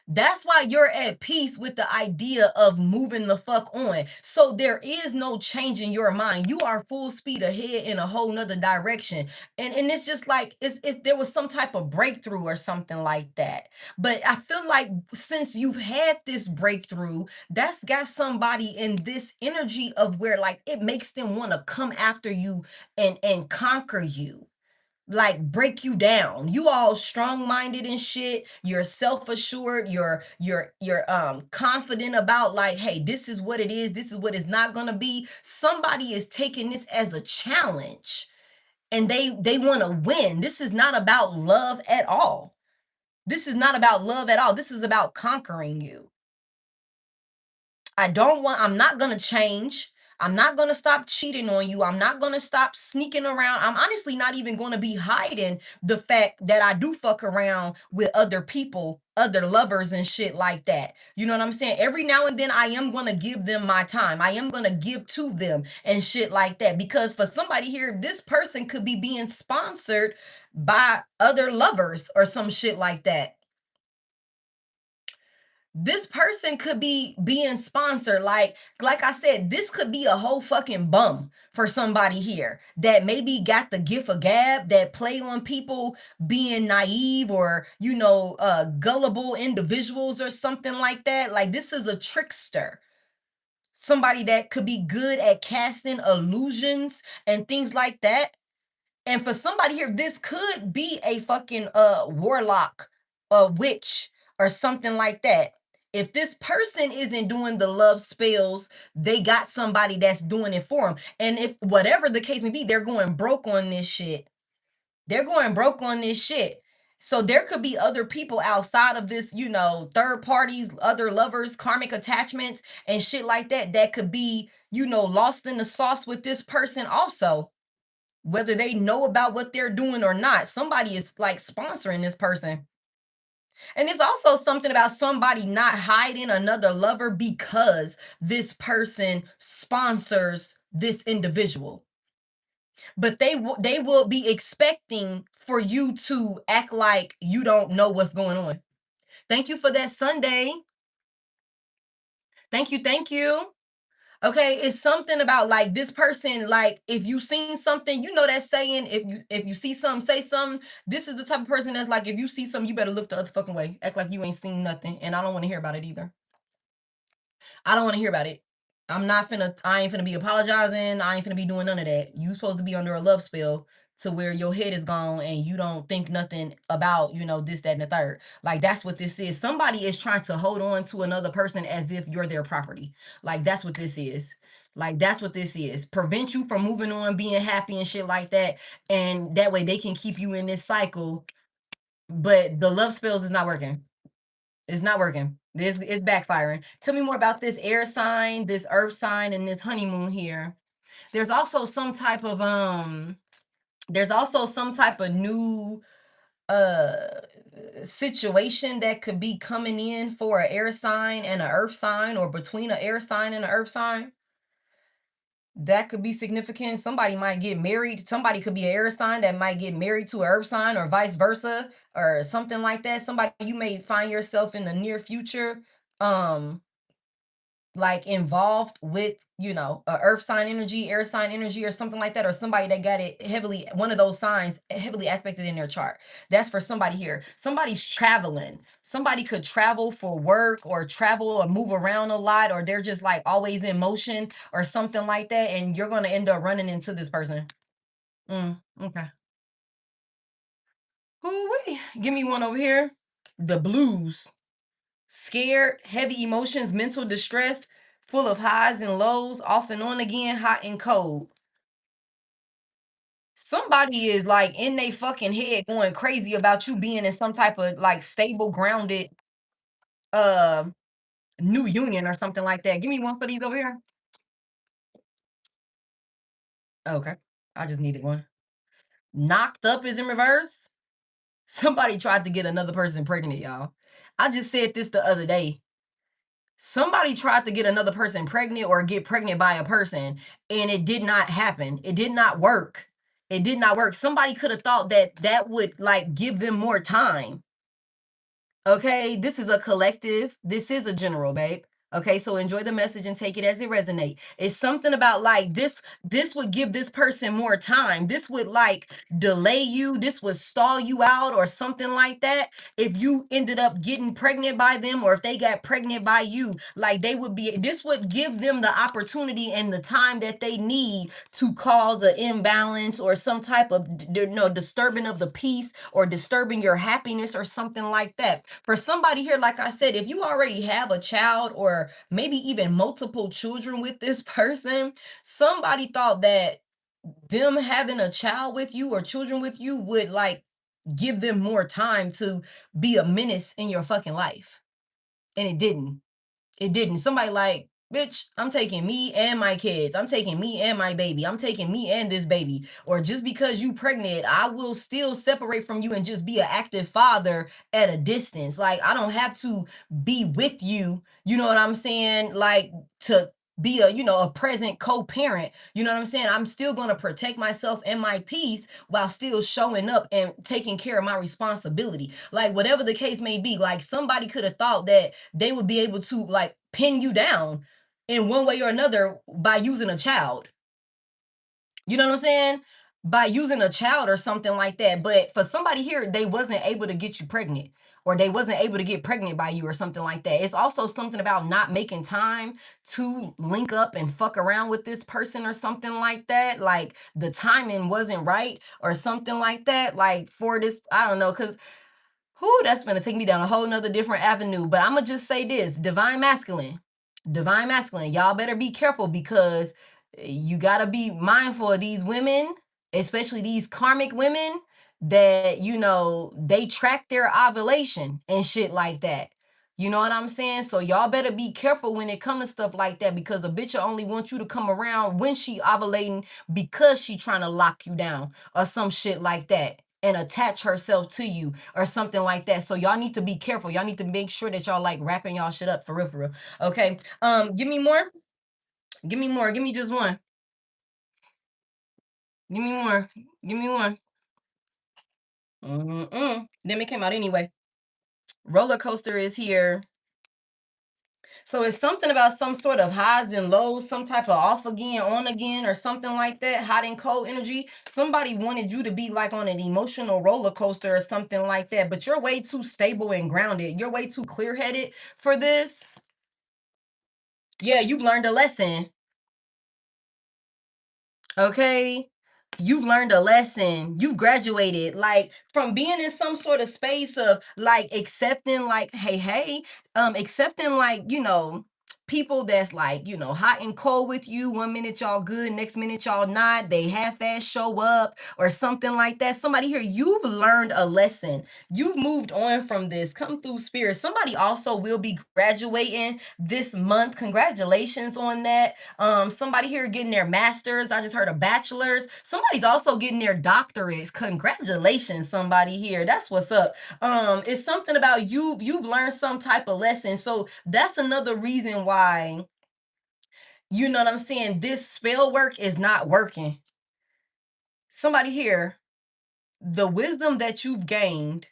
That's why you're at peace with the idea of moving the fuck on. So there is no change in your mind. You are full speed ahead in a whole nother direction. And it's just like it's there was some type of breakthrough or something like that. But I feel like since you've had this breakthrough, that's got somebody in this energy of where like it makes them want to come after you and conquer you, like break you down. You all strong-minded and shit. You're self-assured. You're confident about like, hey, this is what it is. This is what it's not gonna be. Somebody is taking this as a challenge and they want to win. This is not about love at all. This is not about love at all. This is about conquering you. I'm not gonna change. I'm not going to stop cheating on you. I'm not going to stop sneaking around. I'm honestly not even going to be hiding the fact that I do fuck around with other people, other lovers and shit like that. You know what I'm saying? Every now and then I am going to give them my time. I am going to give to them and shit like that. Because for somebody here, this person could be being sponsored by other lovers or some shit like that. This person could be being sponsored. Like I said, this could be a whole fucking bum for somebody here that maybe got the gift of gab, that play on people being naive or, gullible individuals or something like that. Like, this is a trickster. Somebody that could be good at casting illusions and things like that. And for somebody here, this could be a fucking warlock, a witch, or something like that. If this person isn't doing the love spells, they got somebody that's doing it for them. And if whatever the case may be, they're going broke on this shit. They're going broke on this shit. So there could be other people outside of this, third parties, other lovers, karmic attachments, and shit like that, that could be, lost in the sauce with this person also. Whether they know about what they're doing or not, somebody is like sponsoring this person. And it's also something about somebody not hiding another lover because this person sponsors this individual. But they will be expecting for you to act like you don't know what's going on. Thank you for that Sunday. Thank you. Thank you. Okay, it's something about like this person, like if you seen something, that saying, if you see something, say something. This is the type of person that's like, if you see something, you better look the other fucking way. Act like you ain't seen nothing. And I don't want to hear about it either. I don't want to hear about it. I ain't finna be apologizing. I ain't finna be doing none of that. You supposed to be under a love spell to where your head is gone and you don't think nothing about, this, that, and the third. Like, that's what this is. Somebody is trying to hold on to another person as if you're their property. Like, that's what this is. Like, that's what this is. Prevent you from moving on, being happy and shit like that. And that way they can keep you in this cycle. But the love spells is not working. It's not working. It's backfiring. Tell me more about this air sign, this earth sign, and this honeymoon here. There's also some type of new situation that could be coming in for an air sign and an earth sign, or between an air sign and an earth sign. That could be significant. Somebody might get married. Somebody could be an air sign that might get married to an earth sign, or vice versa, or something like that. Somebody, you may find yourself in the near future, like involved with, a earth sign energy, air sign energy, or something like that, or somebody that got it heavily, one of those signs heavily aspected in their chart. That's for somebody here. Somebody's traveling. Somebody could travel for work, or travel or move around a lot, or they're just like always in motion or something like that, and you're going to end up running into this person. Okay. Ooh-wee. Give me one over here. The blues. Scared, heavy emotions, mental distress, full of highs and lows, off and on again, hot and cold. Somebody is like in their fucking head going crazy about you being in some type of like stable, grounded uh new union or something like that. Give me one for these over here. Okay. I just needed one. Knocked up is in reverse. Somebody tried to get another person pregnant, y'all. I just said this the other day. Somebody tried to get another person pregnant or get pregnant by a person, and it did not happen. It did not work. It did not work. Somebody could have thought that that would like give them more time. Okay, this is a collective. This is a general, babe. Okay, so enjoy the message and take it as it resonates. It's something about like this would give this person more time. This would like delay you. This would stall you out or something like that. If you ended up getting pregnant by them, or if they got pregnant by you, like this would give them the opportunity and the time that they need to cause an imbalance or some type of disturbing of the peace, or disturbing your happiness or something like that. For somebody here, like I said, if you already have a child or maybe even multiple children with this person, somebody thought that them having a child with you or children with you would like give them more time to be a menace in your fucking life. And it didn't. It didn't. Somebody like, bitch, I'm taking me and my kids. I'm taking me and my baby. I'm taking me and this baby. Or just because you pregnant, I will still separate from you and just be an active father at a distance. Like, I don't have to be with you, you know what I'm saying? Like, to be a, you know, a present co-parent, you know what I'm saying? I'm still going to protect myself and my peace while still showing up and taking care of my responsibility. Like, whatever the case may be, like, somebody could have thought that they would be able to, like, pin you down in one way or another by using a child. You know what I'm saying? By using a child or something like that. But for somebody here, they wasn't able to get you pregnant, or they wasn't able to get pregnant by you or something like that. It's also something about not making time to link up and fuck around with this person or something like that. Like, the timing wasn't right or something like that. Like, for this, I don't know, because who, that's gonna take me down a whole nother different avenue. But I'm gonna just say this: divine masculine, y'all better be careful, because you gotta be mindful of these women, especially these karmic women, that, you know, they track their ovulation and shit like that. You know what I'm saying? So y'all better be careful when it comes to stuff like that, because a bitch will only want you to come around when she ovulating because she trying to lock you down or some shit like that, and attach herself to you or something like that. So y'all need to be careful. Y'all need to make sure that y'all like wrapping y'all shit up for real, for real. Okay. Give me more. Give me more. Give me just one. Give me more. Give me one. Then it came out anyway. Roller coaster is here. So it's something about some sort of highs and lows, some type of off again, on again, or something like that, hot and cold energy. Somebody wanted you to be like on an emotional roller coaster or something like that, but you're way too stable and grounded. You're way too clear-headed for this. Yeah, you've learned a lesson. Okay, you've learned a lesson. You've graduated, like, from being in some sort of space of like accepting, like, hey, accepting, like, you know, people that's like, you know, hot and cold with you. One minute y'all good, next minute y'all not. They half-ass show up or something like that. Somebody here, you've learned a lesson. You've moved on from this. Come through, spirit. Somebody also will be graduating this month. Congratulations on that. Somebody here getting their masters. I just heard a bachelor's. Somebody's also getting their doctorates. Congratulations, somebody here. That's what's up. It's something about you've learned some type of lesson. So that's another reason why, you know what I'm saying, this spell work is not working. Somebody here, the wisdom that you've gained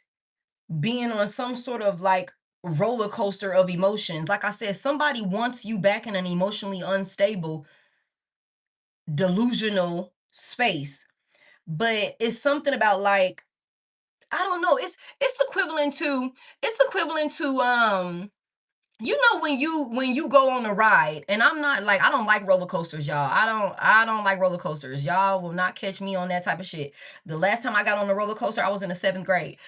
being on some sort of like roller coaster of emotions. Like I said, somebody wants you back in an emotionally unstable, delusional space. But it's something about, like, I don't know, it's equivalent to you know, when you go on a ride, and I'm not like, I don't like roller coasters, y'all. I don't like roller coasters. Y'all will not catch me on that type of shit. The last time I got on a roller coaster, I was in the 7th grade.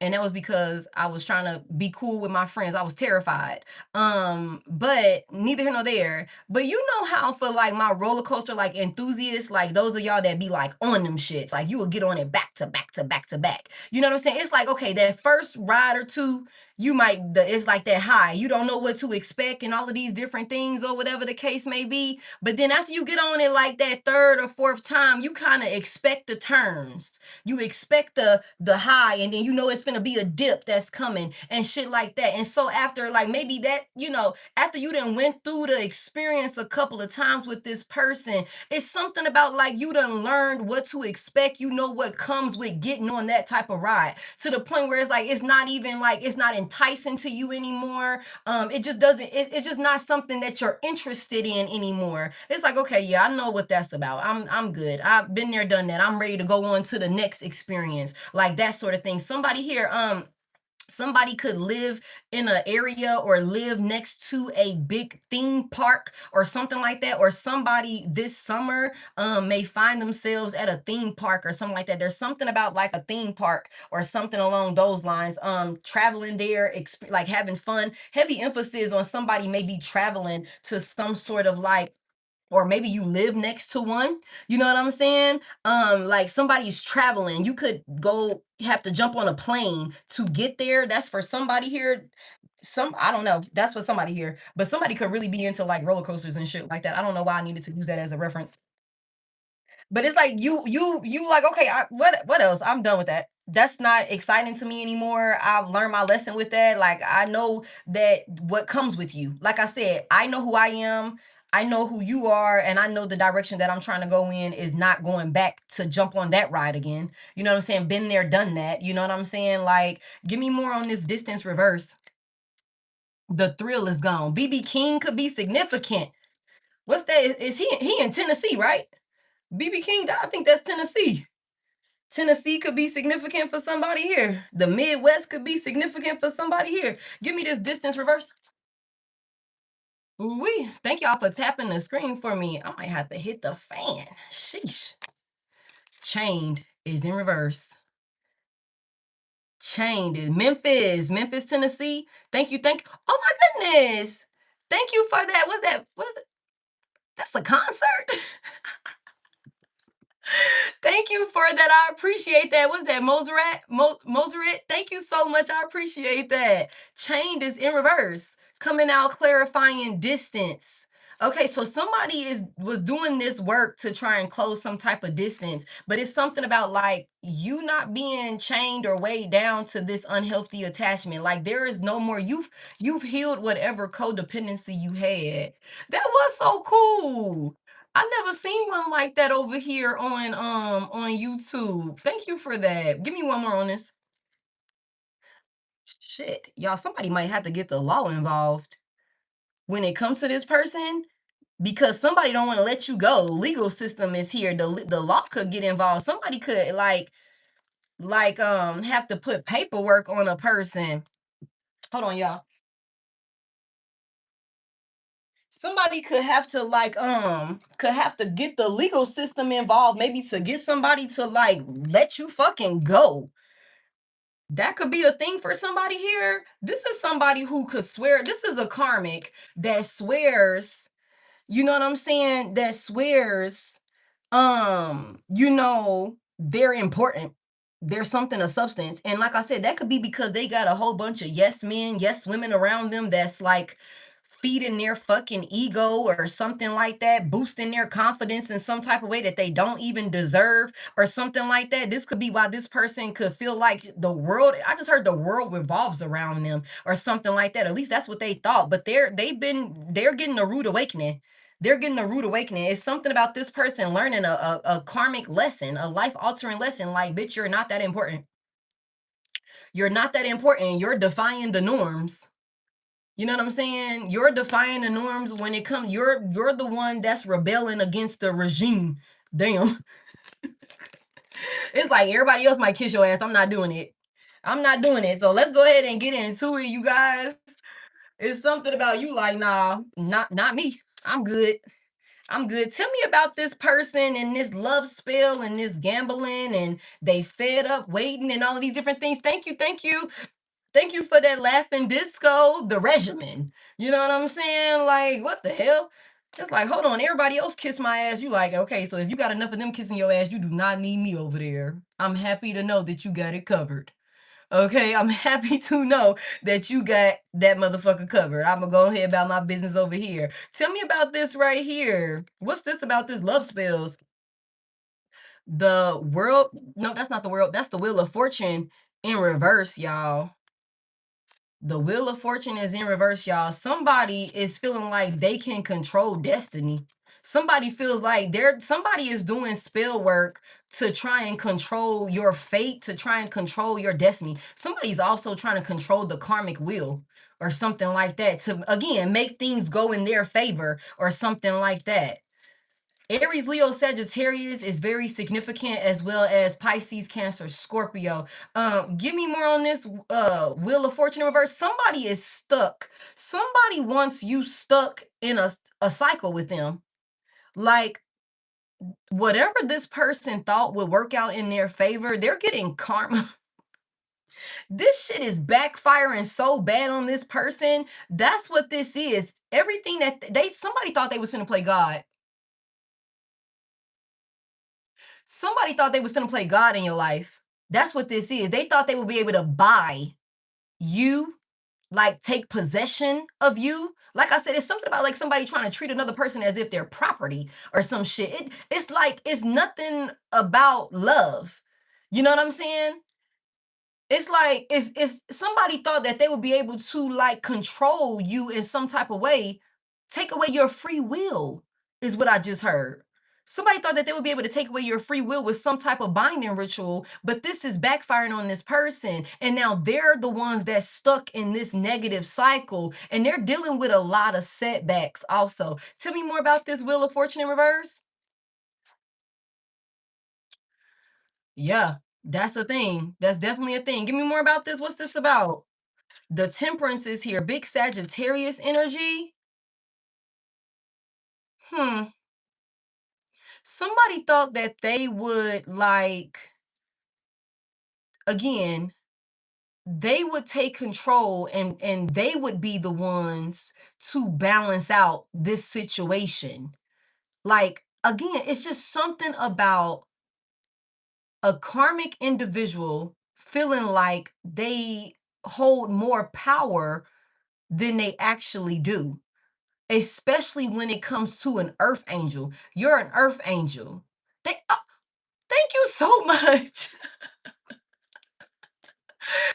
And that was because I was trying to be cool with my friends. I was terrified. But neither here nor there. But you know how, for like my roller coaster like enthusiasts, like those of y'all that be like on them shits, like you will get on it back to back to back to back. You know what I'm saying? It's like, okay, that first ride or two, you might, it's like that high. You don't know what to expect and all of these different things or whatever the case may be. But then after you get on it like that 3rd or 4th time, you kind of expect the turns. You expect the high, and then you know it's gonna be a dip that's coming and shit like that. And so after, like, maybe that, you know, after you done went through the experience a couple of times with this person, it's something about like you done learned what to expect. You know what comes with getting on that type of ride, to the point where it's like it's not even like, it's not enticing to you anymore. It just doesn't, it's just not something that you're interested in anymore. It's like, okay, yeah, I know what that's about. I'm good. I've been there, done that. I'm ready to go on to the next experience, like that sort of thing. Somebody here, somebody could live in an area or live next to a big theme park or something like that, or somebody this summer may find themselves at a theme park or something like that. There's something about like a theme park or something along those lines, traveling there, like having fun. Heavy emphasis on somebody may be traveling to some sort of like, or maybe you live next to one, you know what I'm saying? Like somebody's traveling, you could go have to jump on a plane to get there. That's for somebody here. I don't know. That's what somebody here, but somebody could really be into like roller coasters and shit like that. I don't know why I needed to use that as a reference. But it's like you like, okay, what else? I'm done with that. That's not exciting to me anymore. I've learned my lesson with that. Like I know that what comes with you. Like I said, I know who I am. I know who you are, and I know the direction that I'm trying to go in is not going back to jump on that ride again. You know what I'm saying? Been there, done that. You know what I'm saying? Like, give me more on this distance reverse. The thrill is gone. BB King could be significant. What's that? Is he in Tennessee, right? BB King, I think that's Tennessee. Tennessee could be significant for somebody here. The Midwest could be significant for somebody here. Give me this distance reverse. Ooh-wee. Thank y'all for tapping the screen for me. I might have to hit the fan. Sheesh. Chained is in reverse. Chained is Memphis, Tennessee. Thank you. Oh my goodness. Thank you for that. What's that? That's a concert? Thank you for that. I appreciate that. What's that? Moserat? Thank you so much. I appreciate that. Chained is in reverse. Coming out clarifying distance. Okay, so somebody was doing this work to try and close some type of distance, but it's something about like you not being chained or weighed down to this unhealthy attachment. Like there is no more. You've healed whatever codependency you had. That was so cool. I never seen one like that over here on YouTube. Thank you for that. Give me one more on this. Shit, y'all, somebody might have to get the law involved when it comes to this person because somebody don't want to let you go. The legal system is here. The law could get involved. Somebody could have to put paperwork on a person. Hold on, y'all. Somebody could have to get the legal system involved, maybe to get somebody to like let you fucking go. That could be a thing for somebody here. This is somebody who could swear. This is a karmic that swears, you know what I'm saying? That swears, they're important. There's something of substance. And like I said, that could be because they got a whole bunch of yes men, yes women around them that's like feeding their fucking ego or something like that, boosting their confidence in some type of way that they don't even deserve or something like that. This could be why this person could feel like I just heard the world revolves around them or something like that. At least that's what they thought. But they're getting a rude awakening. They're getting a rude awakening. It's something about this person learning a karmic lesson, a life altering lesson. Like, bitch, you're not that important. You're not that important. You're defying the norms. You know what I'm saying? You're defying the norms when it comes. You're the one that's rebelling against the regime. Damn. It's like everybody else might kiss your ass. I'm not doing it. I'm not doing it. So let's go ahead and get into it, you guys. It's something about you like, nah, not me. I'm good. I'm good. Tell me about this person and this love spell and this gambling and they fed up waiting and all of these different things. Thank you. Thank you. Thank you for that laughing disco, the regimen. You know what I'm saying? Like, what the hell? It's like, hold on, everybody else kiss my ass. You like, okay, so if you got enough of them kissing your ass, you do not need me over there. I'm happy to know that you got it covered. Okay, I'm happy to know that you got that motherfucker covered. I'm gonna go ahead about my business over here. Tell me about this right here. What's this about this love spells? The world, no, that's not the world. That's the Wheel of Fortune in reverse, y'all. The Wheel of Fortune is in reverse, y'all. Somebody is feeling like they can control destiny. Somebody feels like somebody is doing spell work to try and control your fate, to try and control your destiny. Somebody's also trying to control the karmic wheel or something like that to again make things go in their favor or something like that. Aries, Leo, Sagittarius is very significant, as well as Pisces, Cancer, Scorpio. Give me more on this Wheel of Fortune in reverse. Somebody is stuck. Somebody wants you stuck in a cycle with them. Like whatever this person thought would work out in their favor, they're getting karma. This shit is backfiring so bad on this person. That's what this is. Everything that somebody thought they was gonna play God. Somebody thought they was gonna play God in your life. That's what this is. They thought they would be able to buy you like take possession of you. Like I said, it's something about like somebody trying to treat another person as if they're property or some shit. It's like it's nothing about love. You know what I'm saying? It's like it's somebody thought that they would be able to like control you in some type of way, take away your free will, is what I just heard. Somebody thought that they would be able to take away your free will with some type of binding ritual, but this is backfiring on this person. And now they're the ones that's stuck in this negative cycle, and they're dealing with a lot of setbacks also. Tell me more about this Wheel of Fortune in reverse. Yeah, that's a thing. That's definitely a thing. Give me more about this. What's this about? The Temperance is here. Big Sagittarius energy. Hmm. Somebody thought that they would like, again, they would take control and they would be the ones to balance out this situation. Like, again, it's just something about a karmic individual feeling like they hold more power than they actually do, especially when it comes to an earth angel. You're an earth angel. Thank you so much.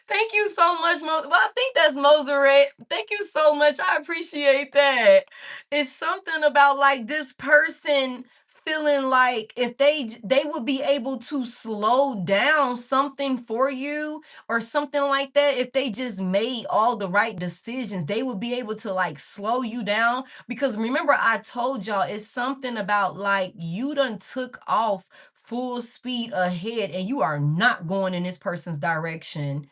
Thank you so much, Well, I think that's Mozart. Thank you so much. I appreciate that. It's something about like this person feeling like if they would be able to slow down something for you or something like that, if they just made all the right decisions, they would be able to like slow you down. Because remember, I told y'all it's something about like you done took off full speed ahead and you are not going in this person's direction.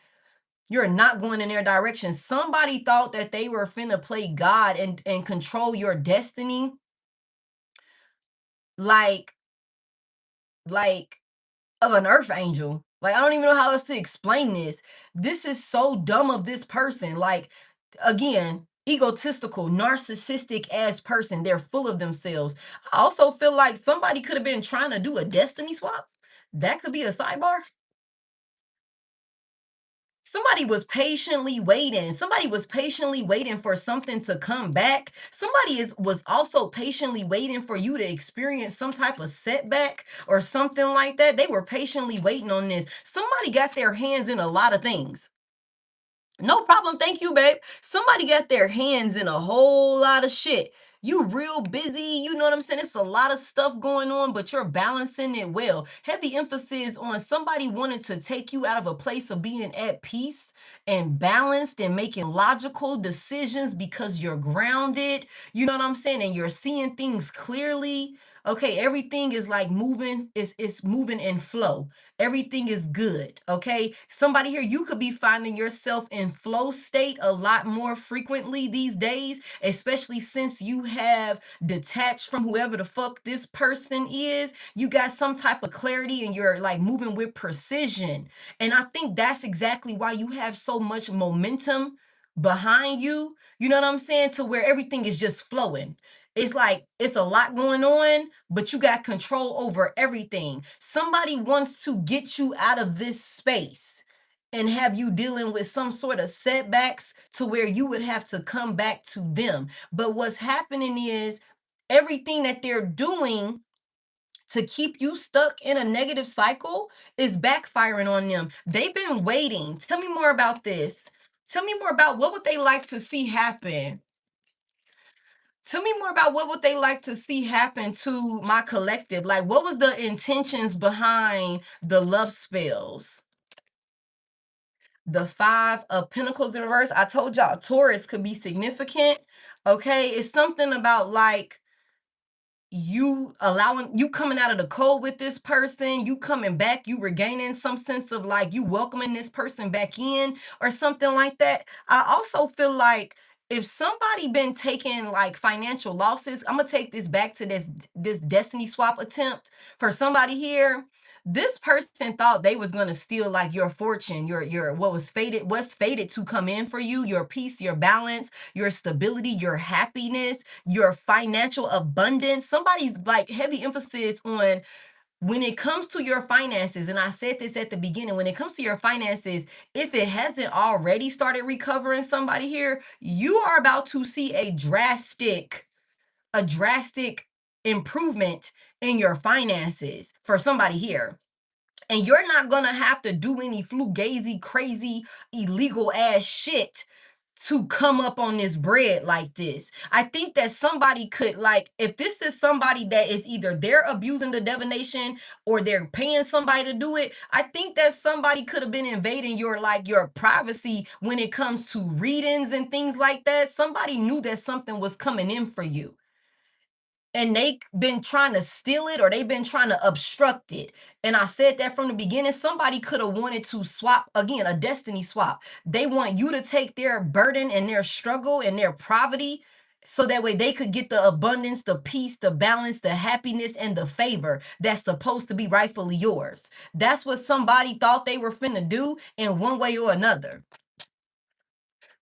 You're not going in their direction. Somebody thought that they were finna play God and control your destiny. Like, like of an earth angel. Like, I don't even know how else to explain this. This is so dumb of this person. Like, again, egotistical, narcissistic ass person. They're full of themselves. I also feel like somebody could have been trying to do a destiny swap. That could be a sidebar. Somebody was patiently waiting. Somebody was patiently waiting for something to come back. Somebody was also patiently waiting for you to experience some type of setback or something like that. They were patiently waiting on this. Somebody got their hands in a lot of things. No problem. Thank you, babe. Somebody got their hands in a whole lot of shit. You real busy, you know what I'm saying? It's a lot of stuff going on, but you're balancing it well. Heavy emphasis on somebody wanting to take you out of a place of being at peace and balanced and making logical decisions because you're grounded, you know what I'm saying? And you're seeing things clearly. Okay, everything is like moving, it's moving in flow. Everything is good. Okay, somebody here, you could be finding yourself in flow state a lot more frequently these days, especially since you have detached from whoever the fuck this person is. You got some type of clarity and you're like moving with precision. And I think that's exactly why you have so much momentum behind you. You know what I'm saying? To where everything is just flowing. It's like it's a lot going on, but you got control over everything. Somebody wants to get you out of this space and have you dealing with some sort of setbacks to where you would have to come back to them. But what's happening is everything that they're doing to keep you stuck in a negative cycle is backfiring on them. They've been waiting. Tell me more about this. Tell me more about what would they like to see happen. Tell me more about what would they like to see happen to my collective? Like, what was the intentions behind the love spells? The Five of Pentacles in reverse. I told y'all Taurus could be significant. Okay, it's something about like you coming out of the cold with this person, you coming back, you regaining some sense of like you welcoming this person back in or something like that. I also feel like if somebody been taking like financial losses, I'm gonna take this back to this destiny swap attempt for somebody here. This person thought they was gonna steal like your fortune, your what's fated to come in for you, your peace, your balance, your stability, your happiness, your financial abundance. Somebody's like heavy emphasis on when it comes to your finances, and I said this at the beginning, when it comes to your finances, if it hasn't already started recovering, somebody here, you are about to see a drastic improvement in your finances for somebody here. And you're not gonna have to do any fugazi, crazy, illegal ass shit to come up on this bread like this. I think that somebody could, like, if this is somebody that is either they're abusing the divination or they're paying somebody to do it, I think that somebody could have been invading your, like, your privacy when it comes to readings and things like that. Somebody knew that something was coming in for you, and they been trying to steal it, or they've been trying to obstruct it. And I said that from the beginning. Somebody could have wanted to swap, again, a destiny swap. They want you to take their burden and their struggle and their poverty, so that way they could get the abundance, the peace, the balance, the happiness, and the favor that's supposed to be rightfully yours. That's what somebody thought they were finna do in one way or another.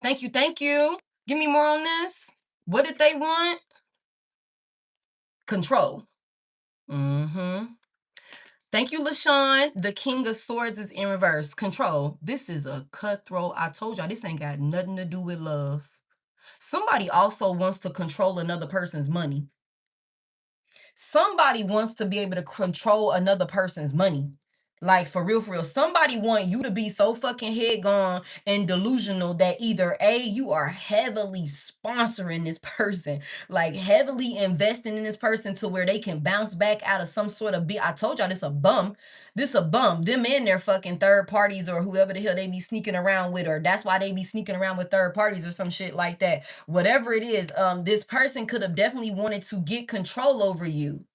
Thank you, thank you. Give me more on this. What did they want? Control. Thank you, LaShawn. The King of Swords is in reverse. Control. This is a cutthroat. I told y'all this ain't got nothing to do with love. Somebody also wants to control another person's money. Somebody wants to be able to control another person's money. Like, for real, for real. Somebody want you to be so fucking head gone and delusional that either A, you are heavily sponsoring this person, like heavily investing in this person to where they can bounce back out of some sort of I told y'all this a bum. This a bum. Them and their fucking third parties or whoever the hell they be sneaking around with, or that's why they be sneaking around with third parties or some shit like that. Whatever it is, this person could have definitely wanted to get control over you.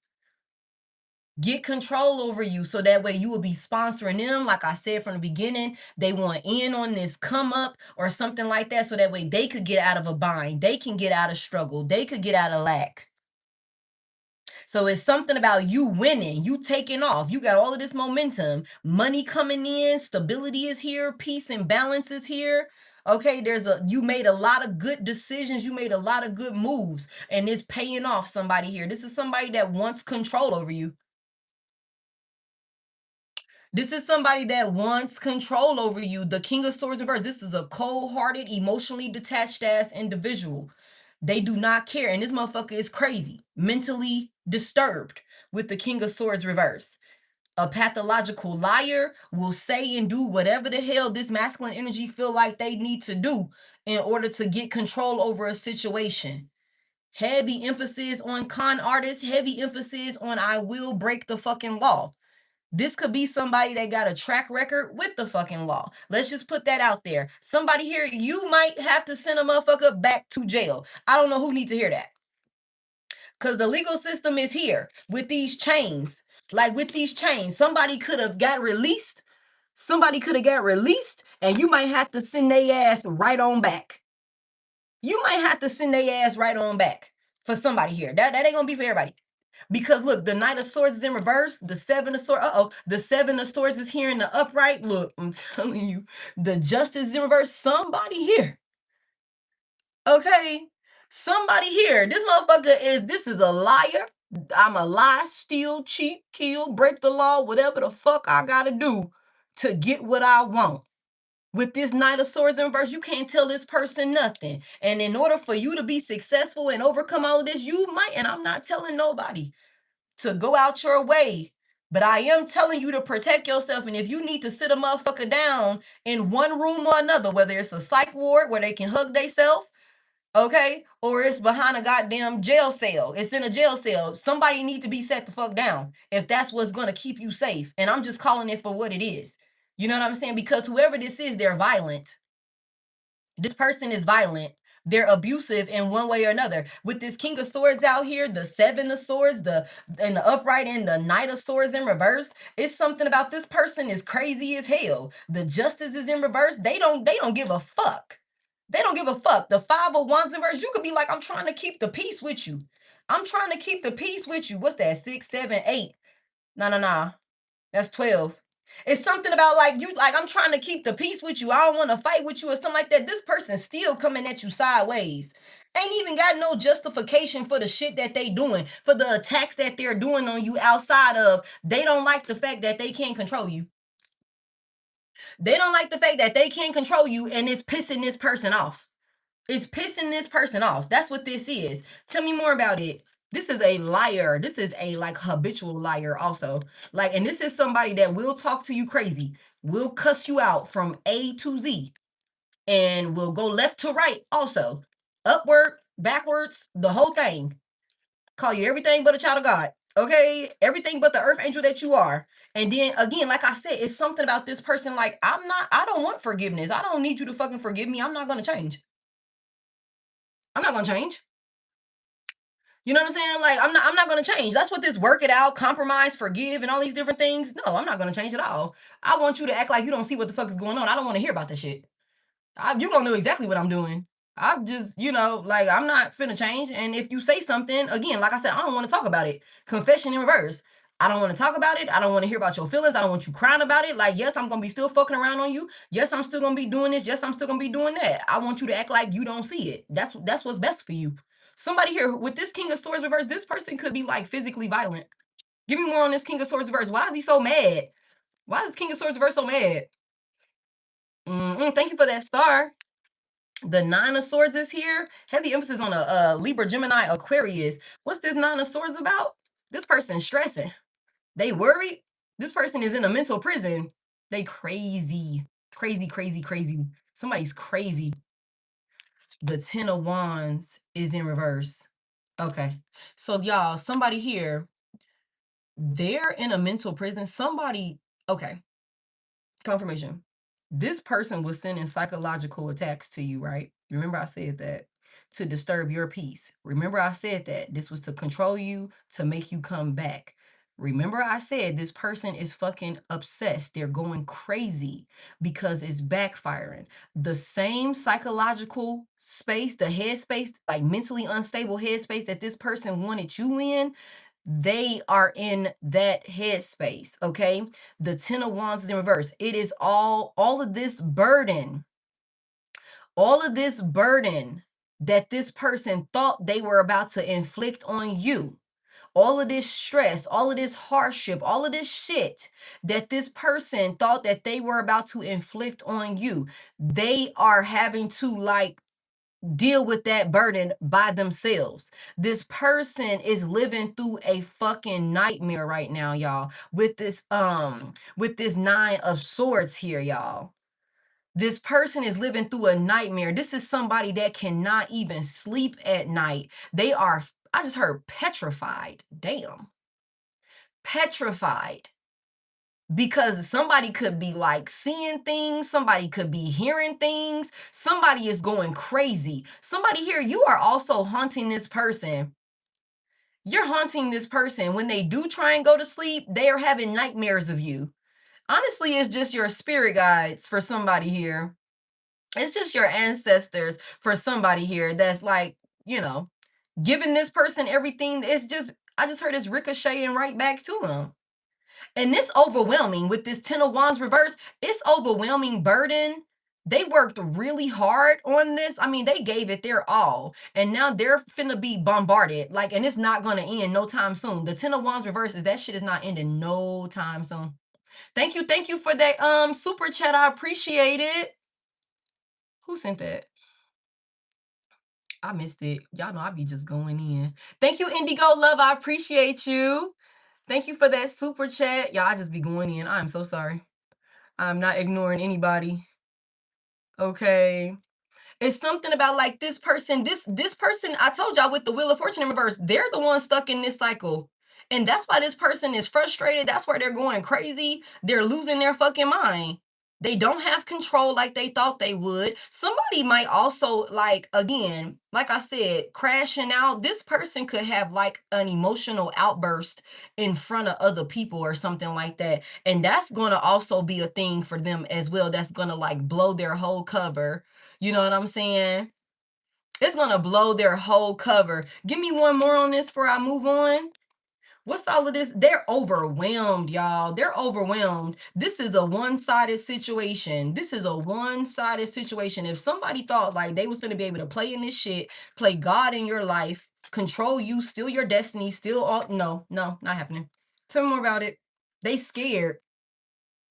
Get control over you, so that way you will be sponsoring them. Like I said from the beginning, they want in on this come up or something like that, so that way they could get out of a bind, they can get out of struggle, they could get out of lack. So it's something about you winning, you taking off, you got all of this momentum, money coming in, stability is here, peace and balance is here. Okay, you made a lot of good decisions, you made a lot of good moves, and it's paying off. Somebody here, this is somebody that wants control over you. This is somebody that wants control over you. The King of Swords reverse. This is a cold-hearted, emotionally detached ass individual. They do not care. And this motherfucker is crazy, mentally disturbed with the King of Swords reverse. A pathological liar will say and do whatever the hell this masculine energy feel like they need to do in order to get control over a situation. Heavy emphasis on con artists, heavy emphasis on I will break the fucking law. This could be somebody that got a track record with the fucking law. Let's just put that out there. Somebody here, you might have to send a motherfucker back to jail. I don't know who needs to hear that. Because the legal system is here with these chains. Like, with these chains, somebody could have got released. Somebody could have got released, and you might have to send their ass right on back. You might have to send their ass right on back for somebody here. That ain't gonna be for everybody. Because look, the Knight of Swords is in reverse. The Seven of Swords. The Seven of Swords is here in the upright. Look, I'm telling you, the Justice is in reverse. Somebody here. Okay, somebody here. This is a liar. I'm a lie, steal, cheat, kill, break the law, whatever the fuck I gotta do to get what I want. With this Knight of Swords in reverse, you can't tell this person nothing. And in order for you to be successful and overcome all of this, you might, and I'm not telling nobody to go out your way, but I am telling you to protect yourself. And if you need to sit a motherfucker down in one room or another, whether it's a psych ward where they can hug themselves, okay, or it's behind a goddamn jail cell, it's in a jail cell, somebody need to be set the fuck down if that's what's going to keep you safe. And I'm just calling it for what it is. You know what I'm saying? Because whoever this is, they're violent. This person is violent. They're abusive in one way or another. With this King of Swords out here, the Seven of Swords, and the upright, and the Knight of Swords in reverse, it's something about this person is crazy as hell. The Justice is in reverse. They don't give a fuck. They don't give a fuck. The Five of Wands in reverse, you could be like, I'm trying to keep the peace with you. I'm trying to keep the peace with you. What's that? 6, 7, 8. No. That's 12. It's something about like you, like, I'm trying to keep the peace with you. I don't want to fight with you or something like that. This person's still coming at you sideways. Ain't even got no justification for the shit that they doing, for the attacks that they're doing on you outside of, they don't like the fact that they can't control you. They don't like the fact that they can't control you, and it's pissing this person off. It's pissing this person off. That's what this is. Tell me more about it. This is a liar. This is a like habitual liar also. Like, and this is somebody that will talk to you crazy, will cuss you out from A to Z, and will go left to right also. Upward, backwards, the whole thing. Call you everything but a child of God. Okay? Everything but the earth angel that you are. And then again, like I said, it's something about this person like, I don't want forgiveness. I don't need you to fucking forgive me. I'm not going to change. I'm not going to change. You know what I'm saying? Like, I'm not going to change. That's what this work it out, compromise, forgive, and all these different things. No, I'm not going to change at all. I want you to act like you don't see what the fuck is going on. I don't want to hear about this shit. You're going to know exactly what I'm doing. I'm just, like, I'm not finna change. And if you say something, again, like I said, I don't want to talk about it. Confession in reverse. I don't want to talk about it. I don't want to hear about your feelings. I don't want you crying about it. Like, yes, I'm going to be still fucking around on you. Yes, I'm still going to be doing this. Yes, I'm still going to be doing that. I want you to act like you don't see it. That's what's best for you. Somebody here with this King of Swords reverse, this person could be like physically violent. Give me more on this King of Swords reverse. Why is he so mad? Why is King of Swords reverse so mad? Thank you for that star. The Nine of Swords is here. Heavy emphasis on a Libra, Gemini, Aquarius. What's this Nine of Swords about? This person's stressing. They worried. This person is in a mental prison. They crazy. Crazy, crazy, crazy. Somebody's crazy. The Ten of Wands is in reverse. Okay. So y'all, somebody here, they're in a mental prison. Somebody, okay. Confirmation. This person was sending psychological attacks to you, right? Remember I said that, to disturb your peace. Remember I said that this was to control you, to make you come back. Remember I said this person is fucking obsessed. They're going crazy because it's backfiring. The same psychological space, the headspace, like mentally unstable headspace that this person wanted you in, they are in that headspace, okay? The Ten of Wands is in reverse. It is all of this burden, that this person thought they were about to inflict on you. All of this stress, all of this hardship, all of this shit that this person thought that they were about to inflict on you. They are having to like deal with that burden by themselves. This person is living through a fucking nightmare right now, y'all, with this Nine of Swords here, y'all. This person is living through a nightmare. This is somebody that cannot even sleep at night. They are, I just heard petrified. Damn. Petrified. Because somebody could be like seeing things, somebody could be hearing things, somebody is going crazy. Somebody here, you are also haunting this person. You're haunting this person. When they do try and go to sleep, they are having nightmares of you. Honestly, it's just your spirit guides for somebody here. It's just your ancestors for somebody here that's like, giving this person everything. It's just, I just heard it's ricocheting right back to them. And this overwhelming with this Ten of Wands reverse, it's overwhelming burden. They worked really hard on this. I mean, they gave it their all. And now they're finna be bombarded. Like, and it's not gonna end no time soon. The Ten of Wands reverse is that shit is not ending no time soon. Thank you for that super chat. I appreciate it. Who sent that? I missed it. Y'all know I be just going in. Thank you, Indigo Love. I appreciate you. Thank you for that super chat. Y'all, I just be going in. I'm so sorry. I'm not ignoring anybody. Okay. It's something about like this person, this person, I told y'all with the Wheel of Fortune in reverse, they're the ones stuck in this cycle. And that's why this person is frustrated. That's why they're going crazy. They're losing their fucking mind. They don't have control like they thought they would. Somebody might also, like, again, like I said, crashing out. This person could have like an emotional outburst in front of other people or something like that. And that's going to also be a thing for them as well. That's going to like blow their whole cover. You know what I'm saying? It's going to blow their whole cover. Give me one more on this before I move on. What's all of this? They're overwhelmed, y'all. They're overwhelmed. This is a one-sided situation. This is a one-sided situation. If somebody thought like they was going to be able to play in this shit, play God in your life, control you, steal your destiny, steal all, no, not happening. Tell me more about it. They scared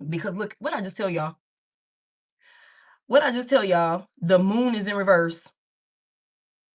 because look, what I just tell y'all. What I just tell y'all, the moon is in reverse.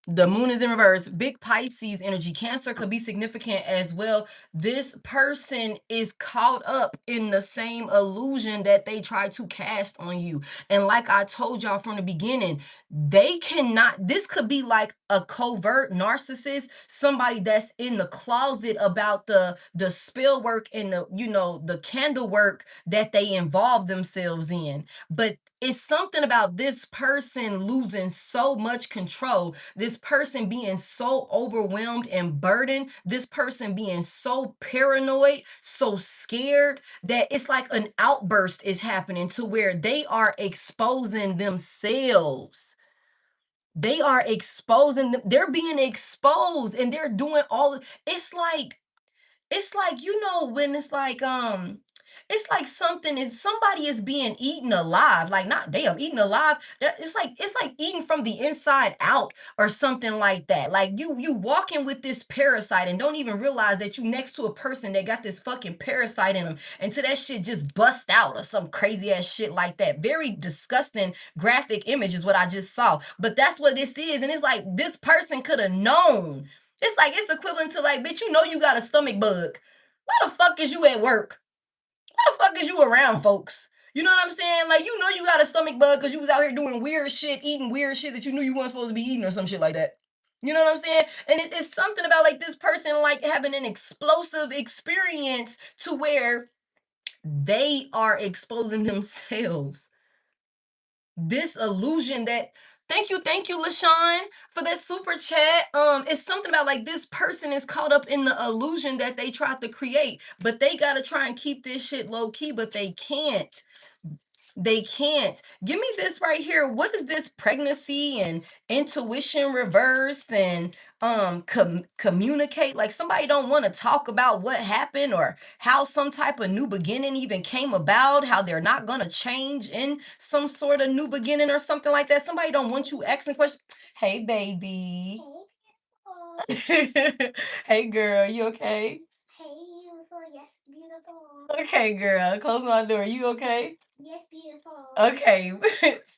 The moon is in reverse. Big Pisces energy. Cancer could be significant as well. This person is caught up in the same illusion that they try to cast on you. And like I told y'all from the beginning, they cannot, this could be like a covert narcissist, somebody that's in the closet about the spell work and the, you know, the candle work that they involve themselves in. But it's something about this person losing so much control, this person being so overwhelmed and burdened, this person being so paranoid, so scared that it's like an outburst is happening to where they are exposing themselves. They are exposing them. They're being exposed and they're doing all. It's like, you know, when it's like somebody is being eaten alive, like not damn eaten alive. It's like eating from the inside out or something like that. Like you walking with this parasite and don't even realize that you next to a person that got this fucking parasite in them until that shit just bust out or some crazy ass shit like that. Very disgusting graphic image is what I just saw. But that's what this is. And it's like this person could have known. It's like it's equivalent to like, bitch, you know you got a stomach bug. Why the fuck is you at work? Why the fuck is you around folks? You know what I'm saying? Like, you know you got a stomach bug because you was out here doing weird shit, eating weird shit that you knew you weren't supposed to be eating or some shit like that. You know what I'm saying? And it's something about like this person like having an explosive experience to where they are exposing themselves. This illusion that thank you, LaShawn, for that super chat. It's something about like this person is caught up in the illusion that they tried to create, but they gotta try and keep this shit low key, but they can't. They can't. Give me this right here. What is this pregnancy and intuition reverse and communicate? Like somebody don't want to talk about what happened or how some type of new beginning even came about, how they're not going to change in some sort of new beginning or something like that. Somebody don't want you asking questions. Hey, baby. Hey, girl, you okay? Hey, beautiful. Yes, beautiful. Okay, girl, close my door. You okay? Yes, beautiful. Okay.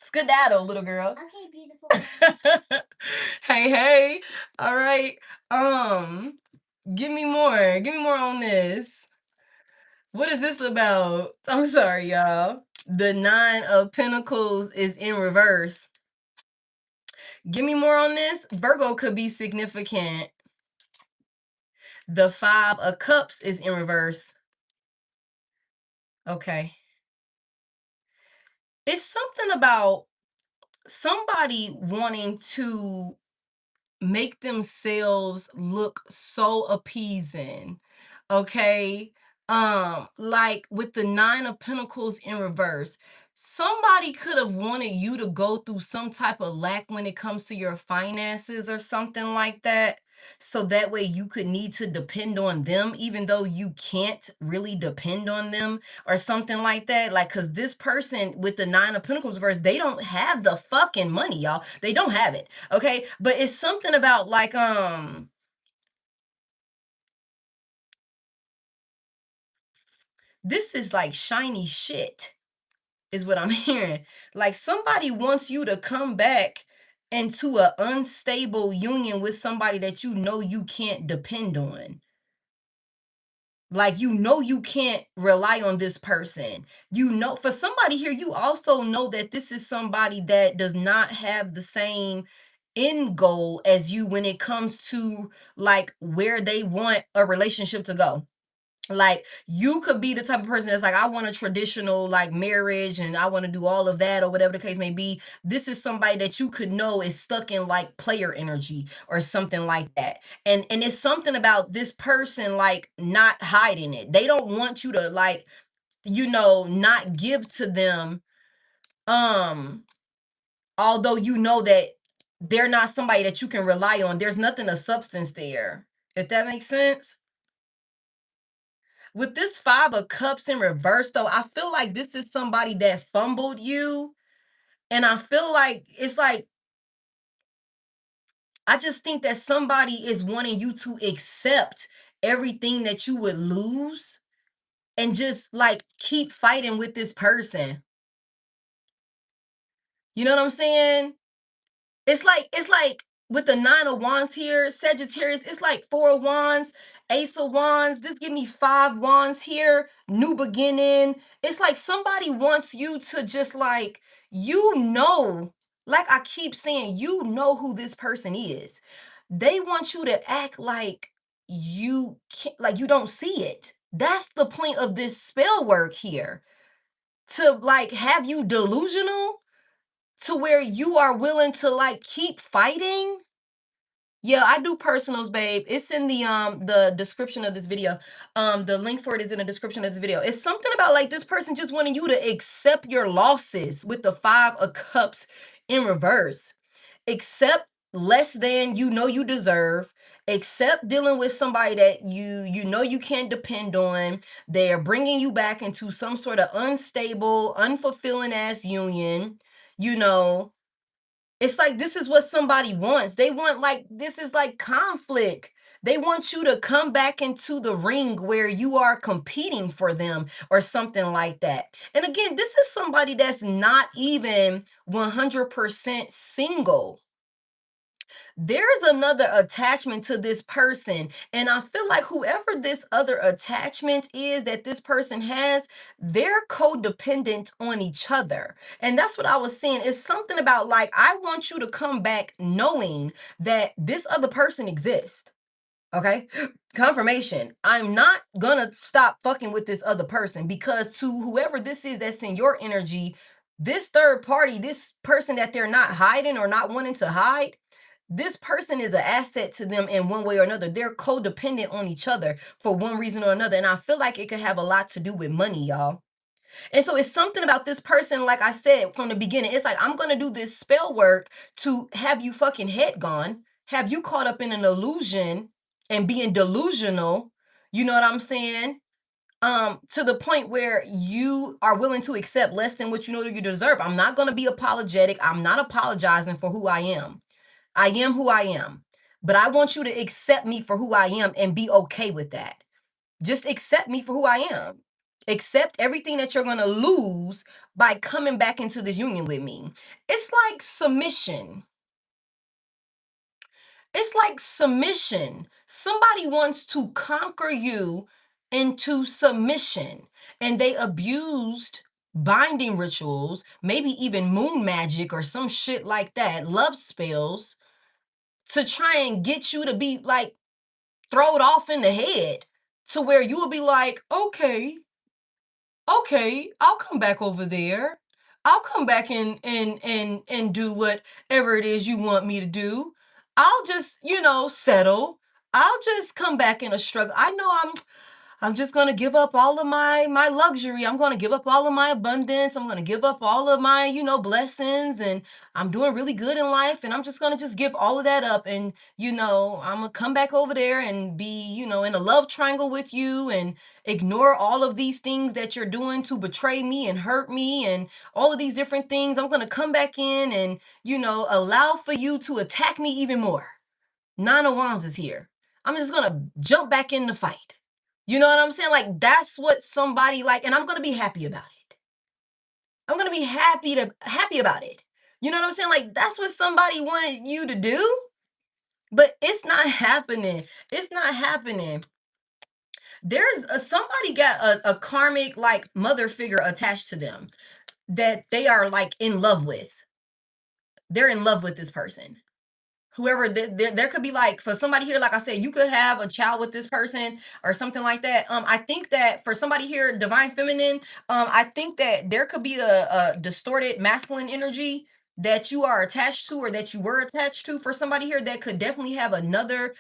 Skedaddle, little girl. Okay, beautiful. Hey, hey. All right. Give me more. Give me more on this. What is this about? I'm sorry, y'all. The 9 of Pentacles is in reverse. Give me more on this. Virgo could be significant. The 5 of Cups is in reverse. Okay. It's something about somebody wanting to make themselves look so appeasing. Okay? Like with the 9 of Pentacles in reverse, somebody could have wanted you to go through some type of lack when it comes to your finances or something like that. So that way you could need to depend on them, even though you can't really depend on them or something like that. Like, cause this person with the 9 of Pentacles reverse, they don't have the fucking money, y'all. They don't have it. Okay. But it's something about like, this is like shiny shit, is what I'm hearing. Like somebody wants you to come back into an unstable union with somebody that you know you can't depend on. Like, you know, you can't rely on this person. You know, for somebody here, you also know that this is somebody that does not have the same end goal as you when it comes to like where they want a relationship to go. Like you could be the type of person that's like, I want a traditional like marriage and I want to do all of that or whatever the case may be. This is somebody that you could know is stuck in like player energy or something like that. And it's something about this person like not hiding it. They don't want you to like, you know, not give to them. Although you know that they're not somebody that you can rely on. There's nothing of substance there. If that makes sense. With this Five of Cups in reverse, though, I feel like this is somebody that fumbled you. And I feel like it's like, I just think that somebody is wanting you to accept everything that you would lose and just like keep fighting with this person. You know what I'm saying? It's like with the Nine of Wands here, Sagittarius, it's like Four of Wands, Ace of Wands. This give me Five Wands here, new beginning. It's like somebody wants you to just like, like I keep saying, you know who this person is. They want you to act like you can't, like you don't see it. That's the point of this spell work here. To like have you delusional to where you are willing to like keep fighting. Yeah, I do personals, babe. It's in the description of this video. The link for it is in the description of this video. It's something about like this person just wanting you to accept your losses with the Five of Cups in reverse. Accept less than you know you deserve. Accept dealing with somebody that you know you can't depend on. They're bringing you back into some sort of unstable, unfulfilling ass union. You know, it's like this is what somebody wants. They want like this is like conflict. They want you to come back into the ring where you are competing for them or something like that. And again, this is somebody that's not even 100% single. There's another attachment to this person. And I feel like whoever this other attachment is that this person has, they're codependent on each other. And that's what I was saying. It's something about like, I want you to come back knowing that this other person exists. Okay. Confirmation. I'm not gonna stop fucking with this other person because to whoever this is that's in your energy, this third party, this person that they're not hiding or not wanting to hide, this person is an asset to them in one way or another. They're codependent on each other for one reason or another. And I feel like it could have a lot to do with money, y'all. And so it's something about this person, like I said from the beginning, it's like, I'm going to do this spell work to have you fucking head gone, have you caught up in an illusion and being delusional. You know what I'm saying? To the point where you are willing to accept less than what you know you deserve. I'm not going to be apologetic. I'm not apologizing for who I am. I am who I am, but I want you to accept me for who I am and be okay with that. Just accept me for who I am. Accept everything that you're going to lose by coming back into this union with me. It's like submission. It's like submission. Somebody wants to conquer you into submission, and they abused binding rituals, maybe even moon magic or some shit like that, love spells, to try and get you to be like thrown off in the head to where you'll be like, okay, I'll come back over there. I'll come back and do whatever it is you want me to do. I'll just, settle. I'll just come back in a struggle. I know I'm just going to give up all of my luxury. I'm going to give up all of my abundance. I'm going to give up all of my, blessings, and I'm doing really good in life, and I'm just going to just give all of that up, and I'm going to come back over there and be, in a love triangle with you and ignore all of these things that you're doing to betray me and hurt me and all of these different things. I'm going to come back in and, allow for you to attack me even more. Nine of Wands is here. I'm just going to jump back in the fight. You know what I'm saying? Like, that's what somebody like, and I'm going to be happy about it. I'm going to be happy about it. You know what I'm saying? Like, that's what somebody wanted you to do, but it's not happening. It's not happening. There's somebody got a karmic like mother figure attached to them that they are like in love with. They're in love with this person. Whoever there could be like for somebody here, like I said, you could have a child with this person or something like that. I think that for somebody here, divine feminine, I think that there could be a distorted masculine energy that you are attached to or that you were attached to for somebody here that could definitely have another,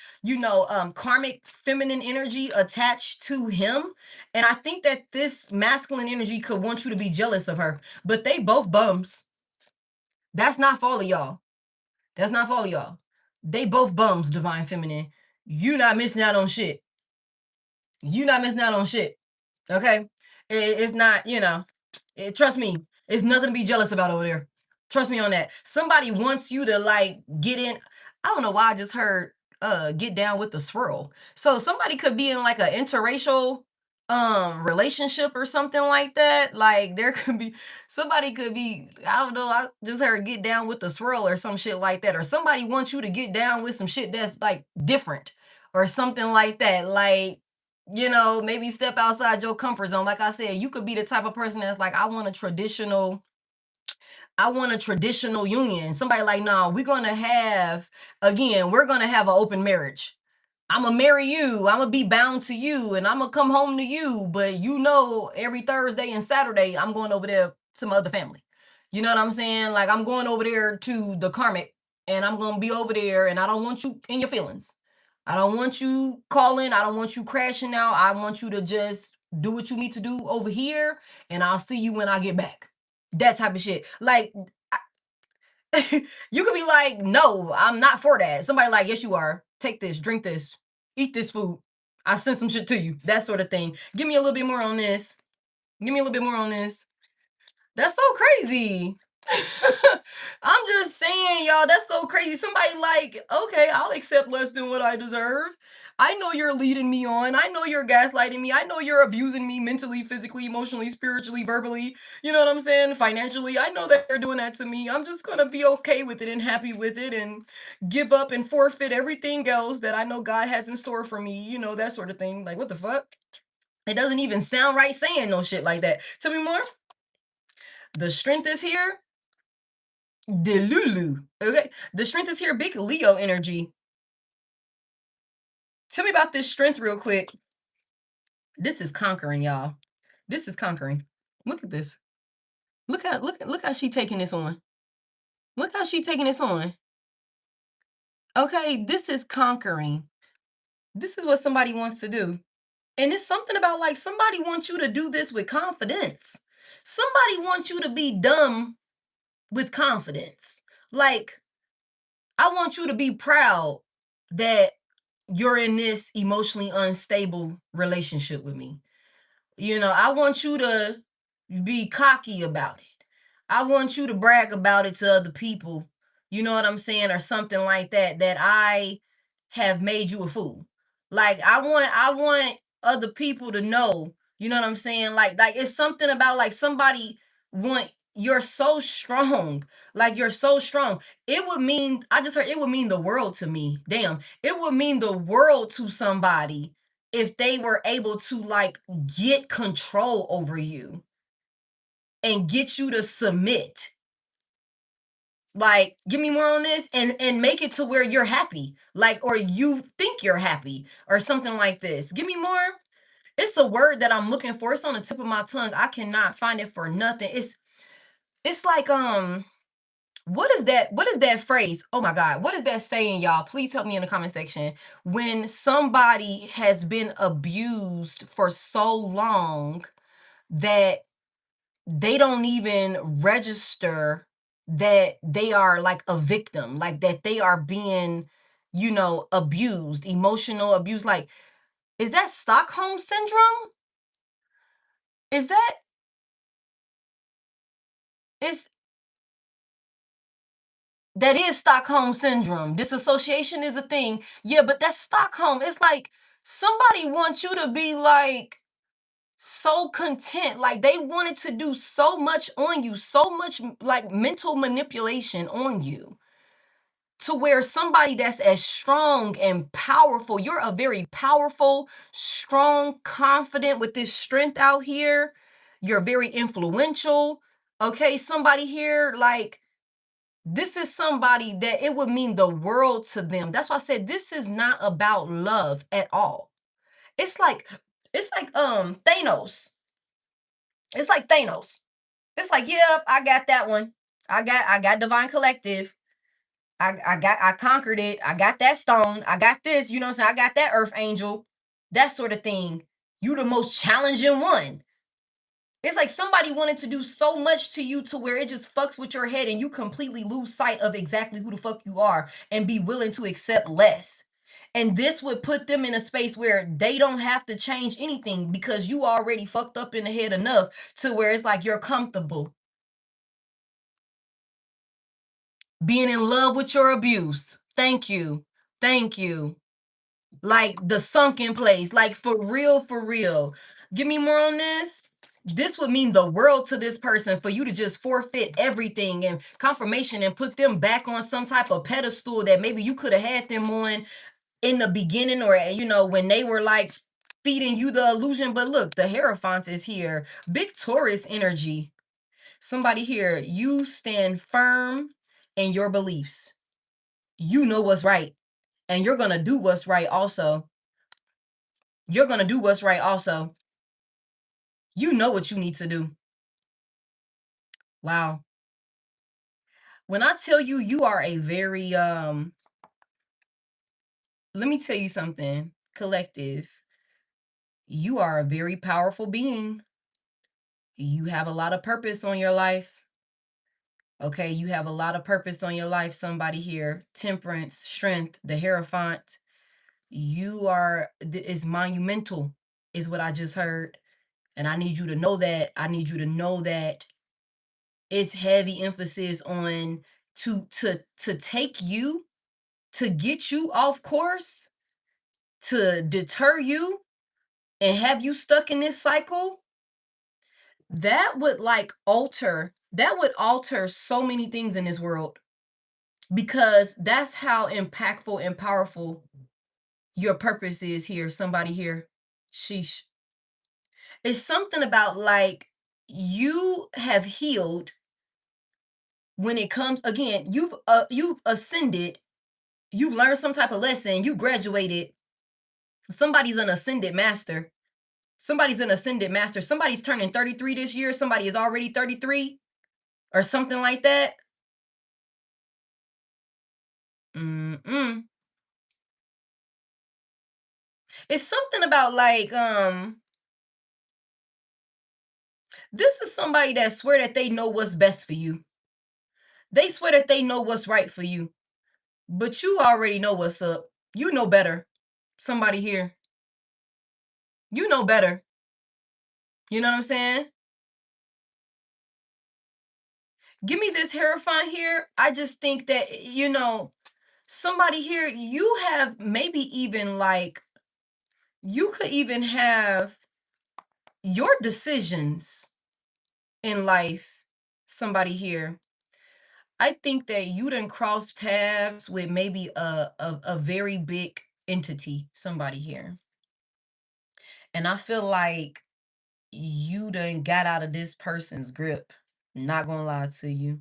karmic feminine energy attached to him. And I think that this masculine energy could want you to be jealous of her, but they both bums. That's not for all of y'all. That's not for all of y'all. They both bums, divine feminine. You not missing out on shit. You not missing out on shit. Okay? It's not, trust me, it's nothing to be jealous about over there. Trust me on that. Somebody wants you to like get in. I don't know why I just heard get down with the swirl. So somebody could be in like an interracial relationship or something like that. Like there could be somebody could be, I don't know, I just heard get down with the swirl or some shit like that. Or somebody wants you to get down with some shit that's like different or something like that. Like, maybe step outside your comfort zone. Like I said, you could be the type of person that's like, I want a traditional union. Somebody like, no, we're gonna have an open marriage. I'm gonna marry you. I'm gonna be bound to you, and I'm gonna come home to you. But every Thursday and Saturday, I'm going over there to my other family. You know what I'm saying? Like I'm going over there to the karmic, and I'm gonna be over there, and I don't want you in your feelings. I don't want you calling. I don't want you crashing out. I want you to just do what you need to do over here, and I'll see you when I get back. That type of shit. Like, you could be like, no, I'm not for that. Somebody like, yes, you are. Take this, drink this, eat this food. I sent some shit to you. That sort of thing. Give me a little bit more on this. Give me a little bit more on this. That's so crazy. I'm just saying, y'all, that's so crazy. Somebody like, okay, I'll accept less than what I deserve. I know you're leading me on. I know you're gaslighting me. I know you're abusing me mentally, physically, emotionally, spiritually, verbally. You know what I'm saying? Financially. I know that you're doing that to me. I'm just going to be okay with it and happy with it and give up and forfeit everything else that I know God has in store for me. That sort of thing. Like, what the fuck? It doesn't even sound right saying no shit like that. Tell me more. The strength is here. Delulu. Okay. The strength is here. Big Leo energy. Tell me about this strength real quick. This is conquering, y'all. This is conquering. Look at this. Look how she taking this on. Look how she taking this on. Okay, this is conquering. This is what somebody wants to do. And it's something about like somebody wants you to do this with confidence. Somebody wants you to be dumb with confidence. Like, I want you to be proud that you're in this emotionally unstable relationship with me. I want you to be cocky about it. I want you to brag about it to other people. You know what I'm saying? Or something like that, that I have made you a fool. Like I want other people to know, you know what I'm saying? Like it's something about like somebody want you're so strong. Like you're so strong. It would mean I just heard it would mean the world to me. Damn. It would mean the world to somebody if they were able to like get control over you and get you to submit. Like, give me more on this and make it to where you're happy. Like, or you think you're happy or something like this. Give me more. It's a word that I'm looking for. It's on the tip of my tongue. I cannot find it for nothing. It's like what is that phrase? Oh my God. What is that saying, y'all? Please help me in the comment section. When somebody has been abused for so long that they don't even register that they are like a victim, like that they are being, abused, emotional abuse. Like, is that Stockholm syndrome? Is that is that is Stockholm syndrome. Disassociation is a thing. Yeah, but that's Stockholm. It's like somebody wants you to be like so content. Like they wanted to do so much on you, so much like mental manipulation on you to where somebody that's as strong and powerful, you're a very powerful, strong, confident with this strength out here. You're very influential. Okay, somebody here, like, this is somebody that it would mean the world to them. That's why I said this is not about love at all. It's like, Thanos. It's like Thanos. It's like, yep, I got that one. I got Divine Collective. I conquered it. I got that stone. I got this, you know what I'm saying? I got that earth angel. That sort of thing. You the most challenging one. It's like somebody wanted to do so much to you to where it just fucks with your head and you completely lose sight of exactly who the fuck you are and be willing to accept less. And this would put them in a space where they don't have to change anything because you already fucked up in the head enough to where it's like you're comfortable being in love with your abuse. Thank you. Thank you. Like the sunken place, like for real, for real. Give me more on this. This would mean the world to this person for you to just forfeit everything and confirmation and put them back on some type of pedestal that maybe you could have had them on in the beginning, or when they were like feeding you the illusion. But look, the Hierophant is here. Big Taurus energy. Somebody here, you stand firm in your beliefs. You know what's right, and you're gonna do what's right also. You're gonna do what's right also. You know what you need to do. Wow. When I tell you, you are a very let me tell you something, collective. You are a very powerful being. You have a lot of purpose on your life. Okay, you have a lot of purpose on your life. Somebody here, temperance, strength, the Hierophant. You are is monumental, is what I just heard. And I need you to know that. I need you to know that it's heavy emphasis on to take you, to get you off course, to deter you and have you stuck in this cycle. That would alter so many things in this world, because that's how impactful and powerful your purpose is here. Somebody here, sheesh. It's something about like you have healed when it comes, again, you've ascended, you've learned some type of lesson, you graduated. Somebody's an ascended master. Somebody's an ascended master. Somebody's turning 33 this year. Somebody is already 33 or something like that. It's something about like this is somebody that swear that they know what's best for you. They swear that they know what's right for you, but you already know what's up. You know better. Somebody here, you know better. You know what I'm saying? Give me this Hierophant here. I just think that, somebody here, you have maybe even like, you could even have your decisions in life. Somebody here, I think that you done cross paths with maybe a very big entity. Somebody here, and I feel like you done got out of this person's grip. Not gonna lie to you.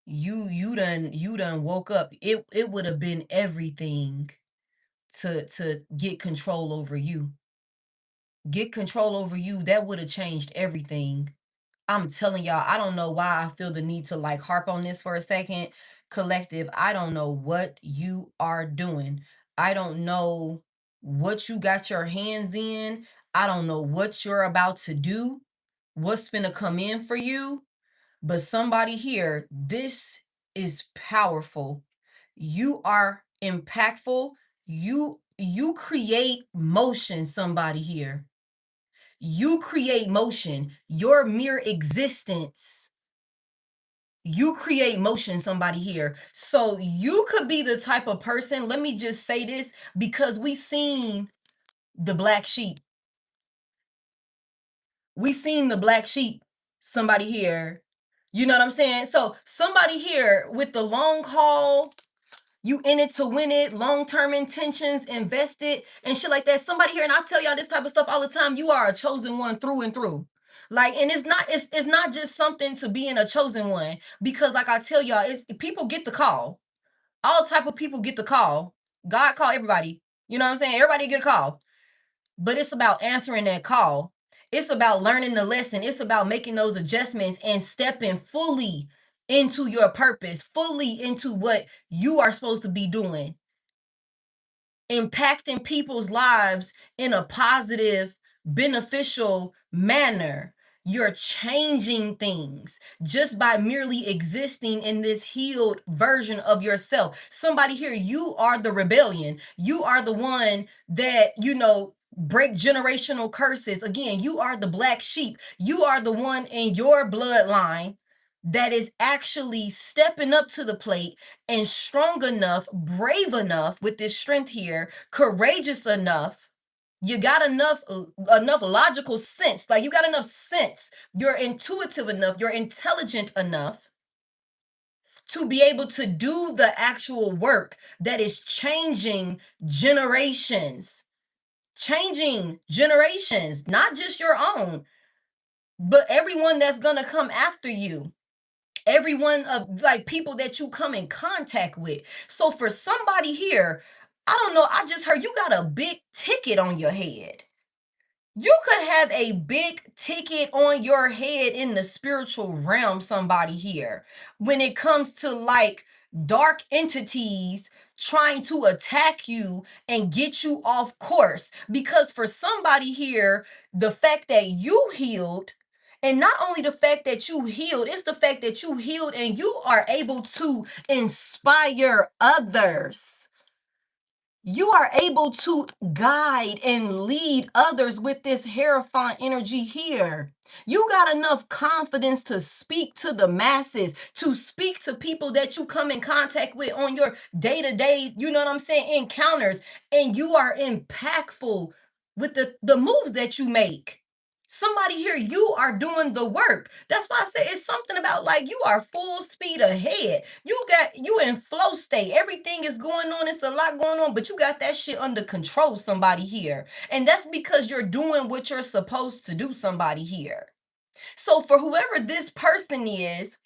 You done woke up. It would have been everything to get control over you. Get control over you. That would have changed everything. I'm telling y'all, I don't know why I feel the need to like harp on this for a second. Collective, I don't know what you are doing. I don't know what you got your hands in. I don't know what you're about to do, what's finna come in for you. But somebody here, this is powerful. You are impactful. You create motion, somebody here. You create motion. Your mere existence, you create motion, somebody here. So you could be the type of person, let me just say this, because we seen the black sheep. We seen the black sheep, somebody here. You know what I'm saying? So somebody here with the long haul, you in it to win it, long-term intentions, invested and shit like that. Somebody here, and I tell y'all this type of stuff all the time, you are a chosen one through and through. Like, and it's not just something to being a chosen one, because like I tell y'all, it's people get the call. All type of people get the call. God call everybody. You know what I'm saying? Everybody get a call. But it's about answering that call. It's about learning the lesson. It's about making those adjustments and stepping fully into your purpose, fully into what you are supposed to be doing. Impacting people's lives in a positive, beneficial manner. You're changing things just by merely existing in this healed version of yourself. Somebody here, you are the rebellion. You are the one that, break generational curses. Again, you are the black sheep. You are the one in your bloodline that is actually stepping up to the plate and strong enough, brave enough with this strength here, courageous enough. You got enough logical sense. Like, you got enough sense. You're intuitive enough. You're intelligent enough to be able to do the actual work that is changing generations. Changing generations, not just your own, but everyone that's gonna come after you. Everyone of like people that you come in contact with. So for somebody here, I don't know, I just heard you got a big ticket on your head. You could have a big ticket on your head in the spiritual realm, somebody here, when it comes to like dark entities trying to attack you and get you off course. Because for somebody here, the fact that you healed, and not only the fact that you healed, it's the fact that you healed and you are able to inspire others. You are able to guide and lead others with this Hierophant energy here. You got enough confidence to speak to the masses, to speak to people that you come in contact with on your day-to-day, encounters, and you are impactful with the moves that you make. Somebody here, you are doing the work. That's why I say it's something about like you are full speed ahead. You in flow state. Everything is going on. It's a lot going on, but you got that shit under control, somebody here. And that's because you're doing what you're supposed to do, somebody here. So for whoever this person is,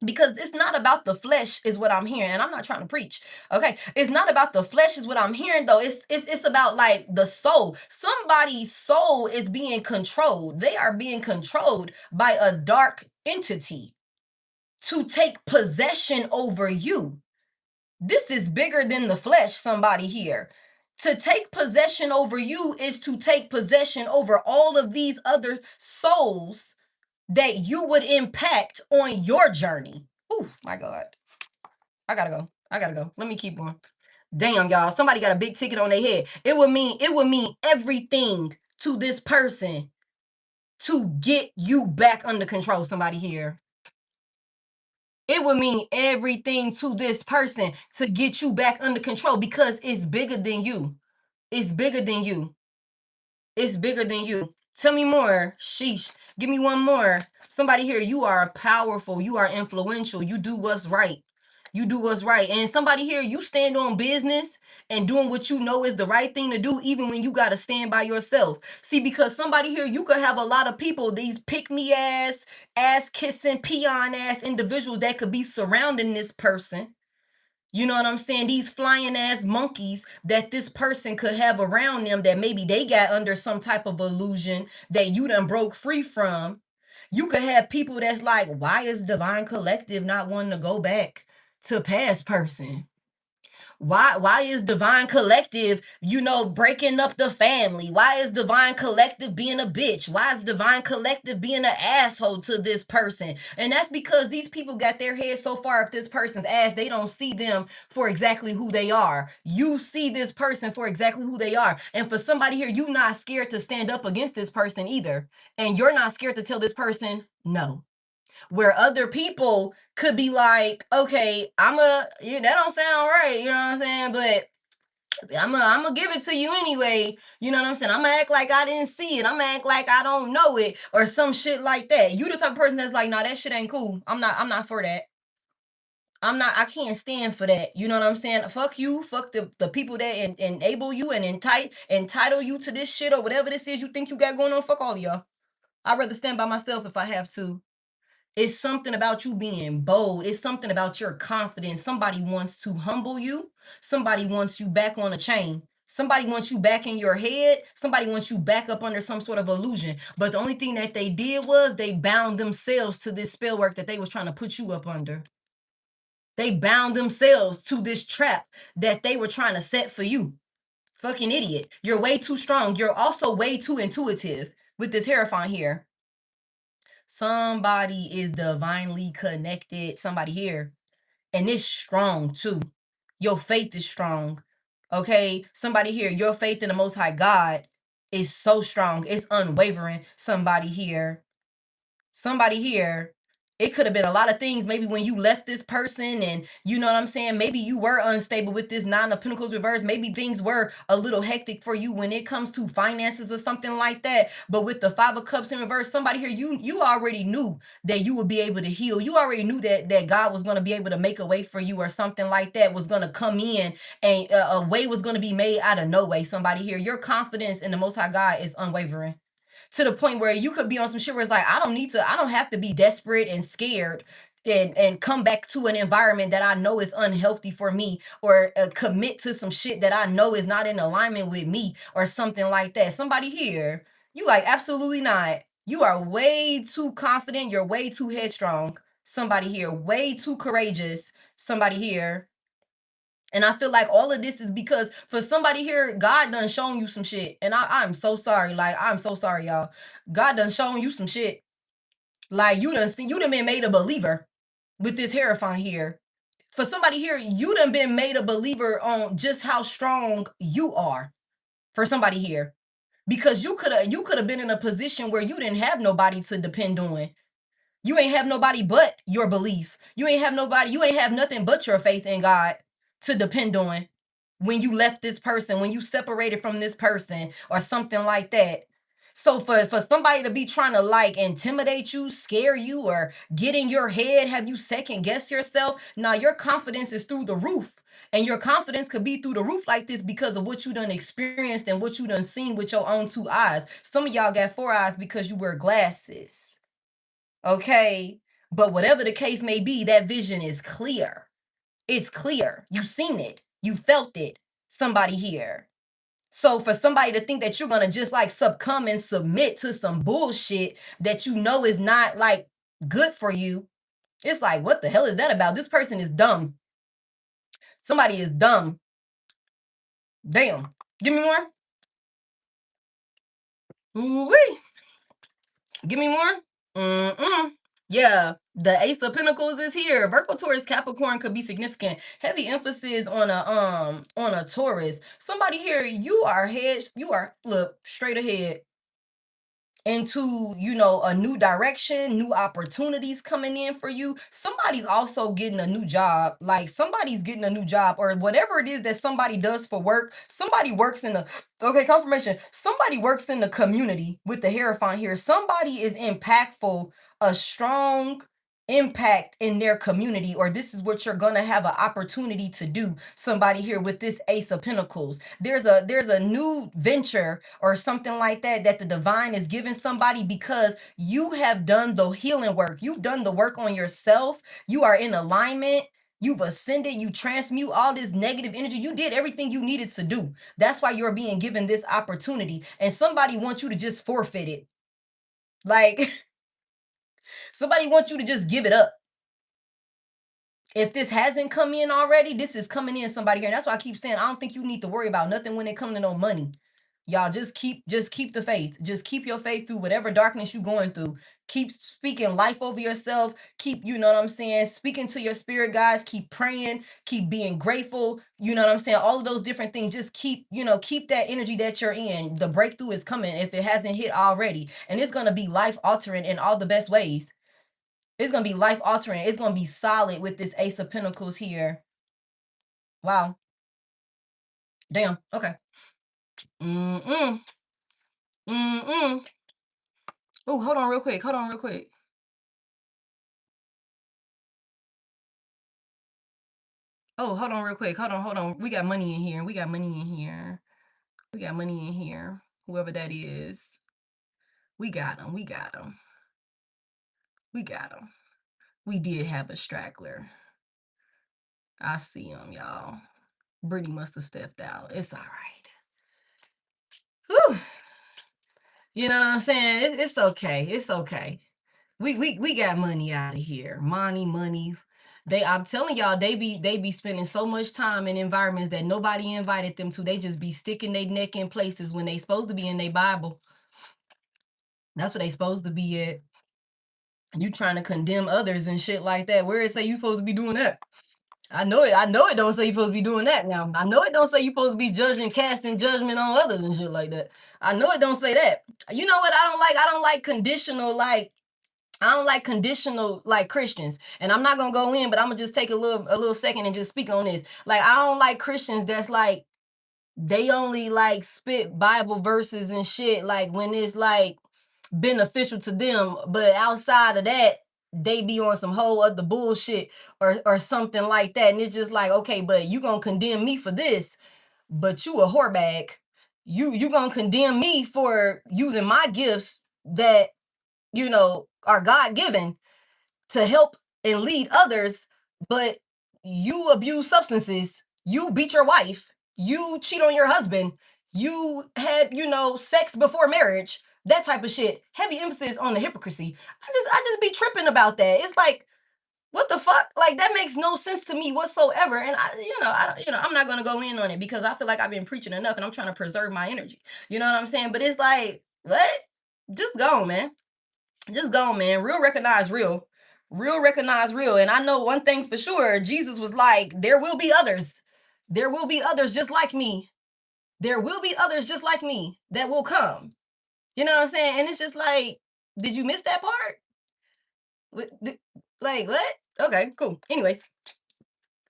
because it's not about the flesh is what I'm hearing, and I'm not trying to preach, okay? It's not about the flesh is what I'm hearing, though. It's about like the soul. Somebody's soul is being controlled. They are being controlled by a dark entity to take possession over you. This is bigger than the flesh, somebody here. To take possession over you is to take possession over all of these other souls that you would impact on your journey. Oh my God. I gotta go. Let me keep going. Damn, y'all. Somebody got a big ticket on their head. It would mean everything to this person to get you back under control, somebody here. It would mean everything to this person to get you back under control because it's bigger than you. It's bigger than you. It's bigger than you. Tell me more. Sheesh. Give me one more. Somebody here, you are powerful. You are influential. You do what's right. You do what's right. And somebody here, you stand on business and doing what you know is the right thing to do, even when you got to stand by yourself. See, because somebody here, you could have a lot of people, these pick-me-ass, ass-kissing, peon-ass individuals that could be surrounding this person. You know what I'm saying? These flying ass monkeys that this person could have around them that maybe they got under some type of illusion that you done broke free from. You could have people that's like, why is Divine Collective not wanting to go back to past person? Why is Divine Collective, breaking up the family? Why is Divine Collective being a bitch? Why is Divine Collective being an asshole to this person? And that's because these people got their head so far up this person's ass, they don't see them for exactly who they are. You see this person for exactly who they are. And for somebody here, you're not scared to stand up against this person either. And you're not scared to tell this person no. Where other people could be like, okay, that don't sound right, you know what I'm saying? But I'm gonna give it to you anyway, you know what I'm saying? I'm gonna act like I didn't see it. I'm gonna act like I don't know it or some shit like that. You the type of person that's like, nah, that shit ain't cool. I'm not for that. I can't stand for that. You know what I'm saying? Fuck you. Fuck the people that enable you and entitle you to this shit or whatever this is you think you got going on. Fuck all of y'all. I'd rather stand by myself if I have to. It's something about you being bold. It's something about your confidence. Somebody wants to humble you. Somebody wants you back on a chain. Somebody wants you back in your head. Somebody wants you back up under some sort of illusion. But the only thing that they did was they bound themselves to this spell work that they was trying to put you up under. They bound themselves to this trap that they were trying to set for you. Fucking idiot. You're way too strong. You're also way too intuitive with this Hierophant here. Somebody is divinely connected. Somebody here. And it's strong too. Your faith is strong. Okay? Somebody here, your faith in the Most High God is so strong. It's unwavering. Somebody here. Somebody here, it could have been a lot of things. Maybe when you left this person and you know what I'm saying, maybe you were unstable with this Nine of Pentacles reverse. Maybe things were a little hectic for you when it comes to finances or something like that. But with the Five of Cups in reverse, somebody here, you already knew that you would be able to heal. You already knew that God was going to be able to make a way for you, or something like that was going to come in, and a way was going to be made out of no way. Somebody here, your confidence in the Most High God is unwavering, to the point where you could be on some shit where it's like, I don't have to be desperate and scared and come back to an environment that I know is unhealthy for me, or commit to some shit that I know is not in alignment with me, or something like that. Somebody here, you like, absolutely not. You are way too confident. You're way too headstrong. Somebody here, way too courageous. Somebody here. And I feel like all of this is because for somebody here, God done shown you some shit. And I'm so sorry. Like, I'm so sorry, y'all. God done shown you some shit. Like, you done been made a believer with this Hierophant here. For somebody here, you done been made a believer on just how strong you are. For somebody here. Because you could have been in a position where you didn't have nobody to depend on. You ain't have nobody but your belief. You ain't have nothing but your faith in God to depend on when you left this person, when you separated from this person, or something like that. So for somebody to be trying to like intimidate you, scare you, or get in your head, have you second guess yourself, now your confidence is through the roof. And your confidence could be through the roof like this because of what you done experienced and what you done seen with your own two eyes. Some of y'all got four eyes because you wear glasses. Okay? But whatever the case may be, that vision is clear. It's clear. You seen it. You felt it. Somebody here. So for somebody to think that you're going to just like succumb and submit to some bullshit that you know is not like good for you, it's like, what the hell is that about? This person is dumb. Somebody is dumb. Damn. Give me more. Ooh-wee. Give me more. Yeah, the Ace of Pentacles is here. Virgo, Taurus, Capricorn could be significant. Heavy emphasis on a Taurus. Somebody here, you are look straight ahead into, a new direction, new opportunities coming in for you. Somebody's also getting a new job. Like, somebody's getting a new job, or whatever it is that somebody does for work. Somebody works in the, okay, confirmation. Somebody works in the community with the Hierophant here. Somebody is impactful, a strong impact in their community, or this is what you're gonna have an opportunity to do. Somebody here with this Ace of Pentacles, there's a new venture or something like that the divine is giving somebody, because you have done the healing work. You've done the work on yourself. You are in alignment. You've ascended. You transmute all this negative energy. You did everything you needed to do. That's why you're being given this opportunity, and somebody wants you to just forfeit it. Like, somebody wants you to just give it up. If this hasn't come in already, this is coming in, somebody here. And that's why I keep saying, I don't think you need to worry about nothing when it comes to no money. Y'all just keep the faith. Just keep your faith through whatever darkness you're going through. Keep speaking life over yourself. Keep, you know what I'm saying, speaking to your spirit guides. Keep praying. Keep being grateful. You know what I'm saying? All of those different things. Just keep that energy that you're in. The breakthrough is coming if it hasn't hit already. And it's going to be life altering in all the best ways. It's going to be life altering. It's going to be solid with this Ace of Pentacles here. Wow. Damn. Okay. Oh, hold on real quick. Oh, hold on real quick. Hold on. We got money in here. Whoever that is. We got him. We did have a straggler. I see him, y'all. Brittany must have stepped out. It's all right. Whew. You know what I'm saying? It's okay. We got money out of here. Money. I'm telling y'all, they be spending so much time in environments that nobody invited them to. They just be sticking their neck in places when they supposed to be in their Bible. That's what they supposed to be at. You trying to condemn others and shit like that. Where it say you supposed to be doing that? I know it don't say you supposed to be doing that now. I know it don't say you supposed to be judging, casting judgment on others and shit like that. I know it don't say that. You know what I don't like? I don't like conditional, like Christians. And I'm not gonna go in, but I'm gonna just take a little second and just speak on this. Like, I don't like Christians that's like they only like spit Bible verses and shit like when it's like beneficial to them, but outside of that, they be on some whole other bullshit or something like that. And it's just like, okay, but you gonna condemn me for this, but you a whorebag. You gonna condemn me for using my gifts that are God given to help and lead others, but you abuse substances, you beat your wife, you cheat on your husband, you had, sex before marriage, that type of shit. Heavy emphasis on the hypocrisy. I just be tripping about that. It's like, what the fuck? Like, that makes no sense to me whatsoever. And I'm not gonna go in on it because I feel like I've been preaching enough and I'm trying to preserve my energy. You know what I'm saying? But it's like, what? Just go, man. Just go, man. Real recognize real. Real recognize real. And I know one thing for sure. Jesus was like, there will be others. There will be others just like me. There will be others just like me that will come. You know what I'm saying? And it's just like, did you miss that part? Like, what? Okay, cool. Anyways,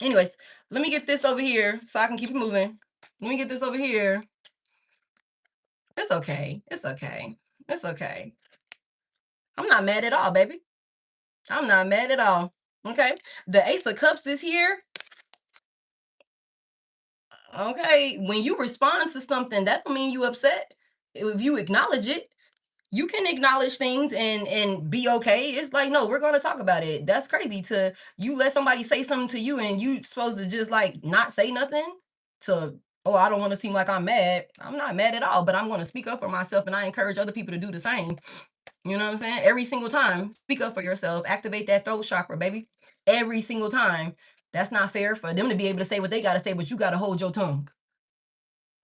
let me get this over here so I can keep it moving. Let me get this over here. It's okay. It's okay. It's okay. I'm not mad at all, baby. I'm not mad at all. Okay. The Ace of Cups is here. Okay. When you respond to something, that don't mean you upset. If you acknowledge it, you can acknowledge things and be okay. It's like, no, we're gonna talk about it. That's crazy to you let somebody say something to you and you supposed to just like not say nothing to, oh, I don't want to seem like I'm mad. I'm not mad at all, but I'm gonna speak up for myself and I encourage other people to do the same. You know what I'm saying? Every single time, speak up for yourself. Activate that throat chakra, baby. Every single time. That's not fair for them to be able to say what they got to say, but you got to hold your tongue.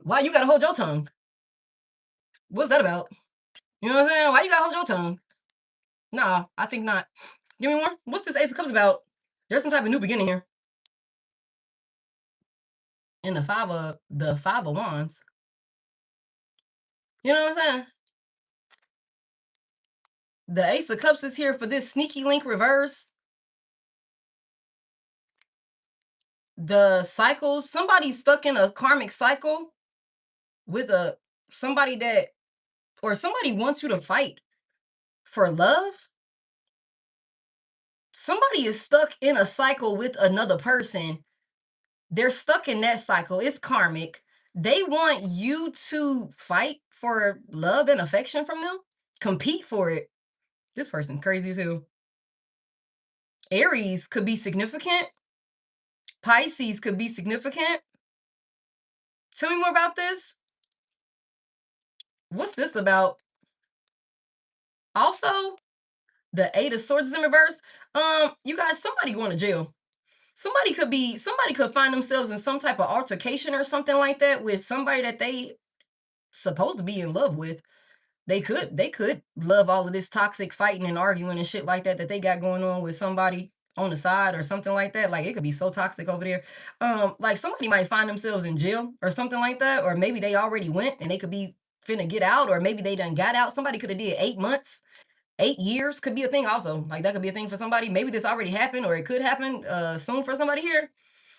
Why you got to hold your tongue? What's that about? You know what I'm saying? Why you got to hold your tongue? Nah, I think not. Give me more. What's this Ace of Cups about? There's some type of new beginning here. And the five of wands. You know what I'm saying? The Ace of Cups is here for this sneaky link reverse. The cycle, somebody's stuck in a karmic cycle with somebody that, or somebody wants you to fight for love. Somebody is stuck in a cycle with another person. They're stuck in that cycle. It's karmic. They want you to fight for love and affection from them. Compete for it. This person crazy as hell. Aries could be significant. Pisces could be significant. Tell me more about this. What's this about? Also, the Eight of Swords is in reverse. You guys, somebody going to jail. Somebody could find themselves in some type of altercation or something like that with somebody that they supposed to be in love with. They could love all of this toxic fighting and arguing and shit like that they got going on with somebody on the side or something like that. Like, it could be so toxic over there. Like, somebody might find themselves in jail or something like that, or maybe they already went and they could be finna get out, or maybe they done got out. Somebody could have did 8 months. 8 years could be a thing also. Like, that could be a thing for somebody. Maybe this already happened, or it could happen soon for somebody here.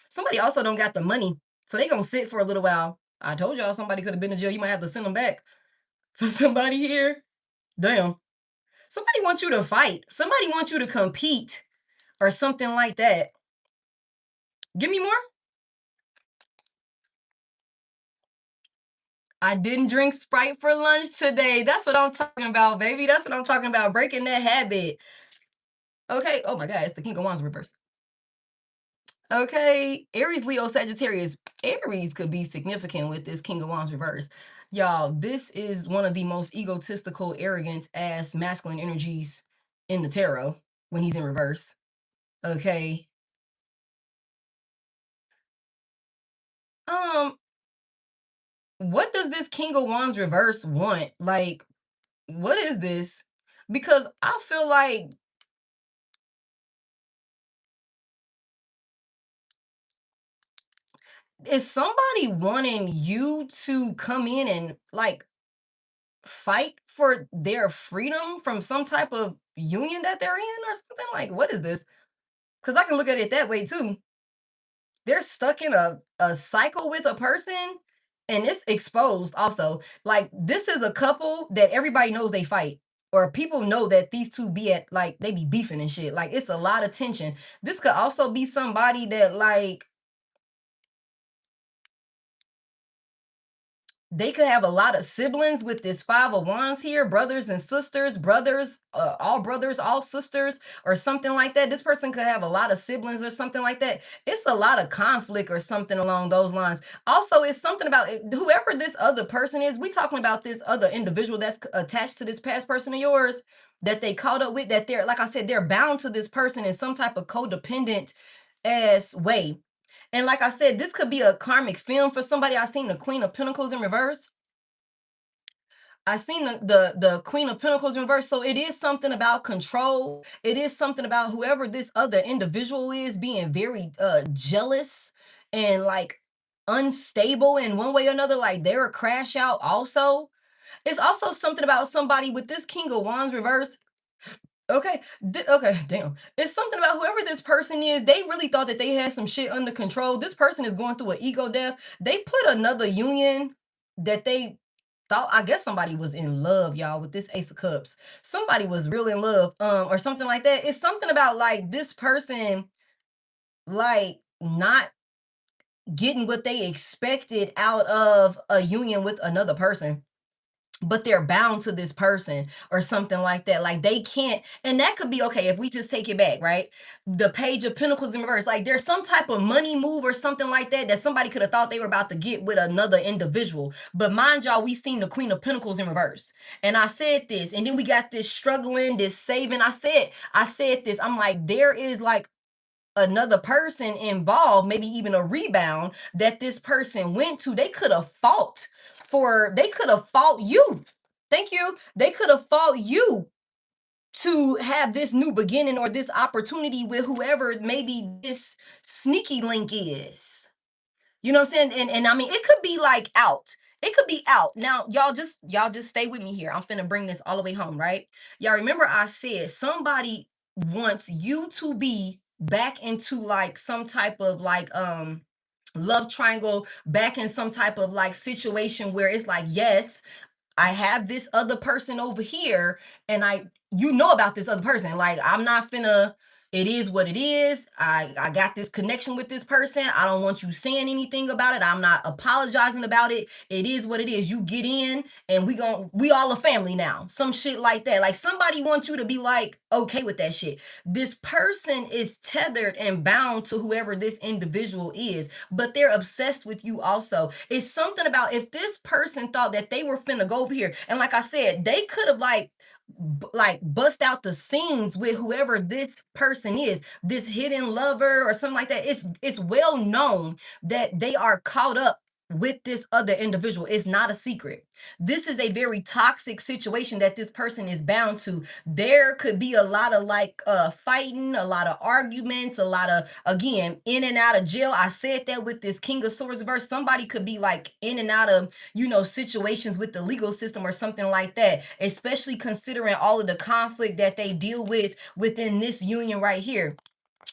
Somebody also don't got the money, so they gonna sit for a little while. I told y'all somebody could have been in jail. You might have to send them back. For somebody here, damn. Somebody wants you to fight. Somebody wants you to compete or something like that. Give me more. I didn't drink Sprite for lunch today. That's what I'm talking about, baby. That's what I'm talking about. Breaking that habit. Okay. Oh my God, it's the King of Wands reverse. Okay. Aries, Leo, Sagittarius. Aries could be significant with this King of Wands reverse. Y'all, this is one of the most egotistical, arrogant ass masculine energies in the tarot when he's in reverse. Okay. What does this King of Wands reverse want? Like, what is this? Because I feel like is somebody wanting you to come in and like fight for their freedom from some type of union that they're in or something? Like, what is this? Because I can look at it that way too. They're stuck in a cycle with a person and it's exposed also. Like, this is a couple that everybody knows they fight. Or people know that these two be at, like, they be beefing and shit. Like, it's a lot of tension. This could also be somebody that, like, they could have a lot of siblings with this Five of Wands here, brothers and sisters, brothers, all sisters, or something like that. This person could have a lot of siblings or something like that. It's a lot of conflict or something along those lines. Also, it's something about whoever this other person is. We talking about this other individual that's attached to this past person of yours that they caught up with, that they're, like I said, they're bound to this person in some type of codependent ass way. And like I said, this could be a karmic film for somebody. I seen the Queen of Pentacles in reverse. I seen the Queen of Pentacles in reverse. So it is something about control. It is something about whoever this other individual is being very jealous and like unstable in one way or another. Like they're a crash out also. It's also something about somebody with this King of Wands reverse. Okay, okay, damn. It's something about whoever this person is. They really thought that they had some shit under control. This person is going through an ego death. They put another union that they thought, I guess somebody was in love, y'all, with this Ace of Cups. Somebody was real in love, or something like that. It's something about like this person, like not getting what they expected out of a union with another person, but they're bound to this person or something like that. Like they can't, and that could be okay if we just take it back, right? The Page of Pentacles in reverse, like there's some type of money move or something like that that somebody could have thought they were about to get with another individual. But mind y'all, we seen the Queen of Pentacles in reverse. And I said this, and then we got this struggling, this saving. I said this, I'm like, there is like another person involved, maybe even a rebound that this person went to. They could have fought you. Thank you. They could have fought you to have this new beginning or this opportunity with whoever maybe this sneaky link is. You know what I'm saying? And I mean, it could be like out. It could be out. Now, y'all just stay with me here. I'm finna bring this all the way home, right? Y'all remember I said somebody wants you to be back into like some type of like love triangle, back in some type of like situation where it's like, yes, I have this other person over here and you know about this other person. Like, I'm not finna, it is what it is. I got this connection with this person. I don't want you saying anything about it. I'm not apologizing about it. It is what it is. You get in and we all a family now. Some shit like that. Like somebody wants you to be like, okay with that shit. This person is tethered and bound to whoever this individual is, but they're obsessed with you also. It's something about if this person thought that they were finna go over here, and like I said, they could have like bust out the scenes with whoever this person is, this hidden lover or something like that. It's well known that they are caught up with this other individual. It's not a secret. This is a very toxic situation that this person is bound to. There could be a lot of like fighting, a lot of arguments, a lot of, again, in and out of jail. I said that with this King of Swords verse, somebody could be like in and out of, situations with the legal system or something like that, especially considering all of the conflict that they deal with within this union right here.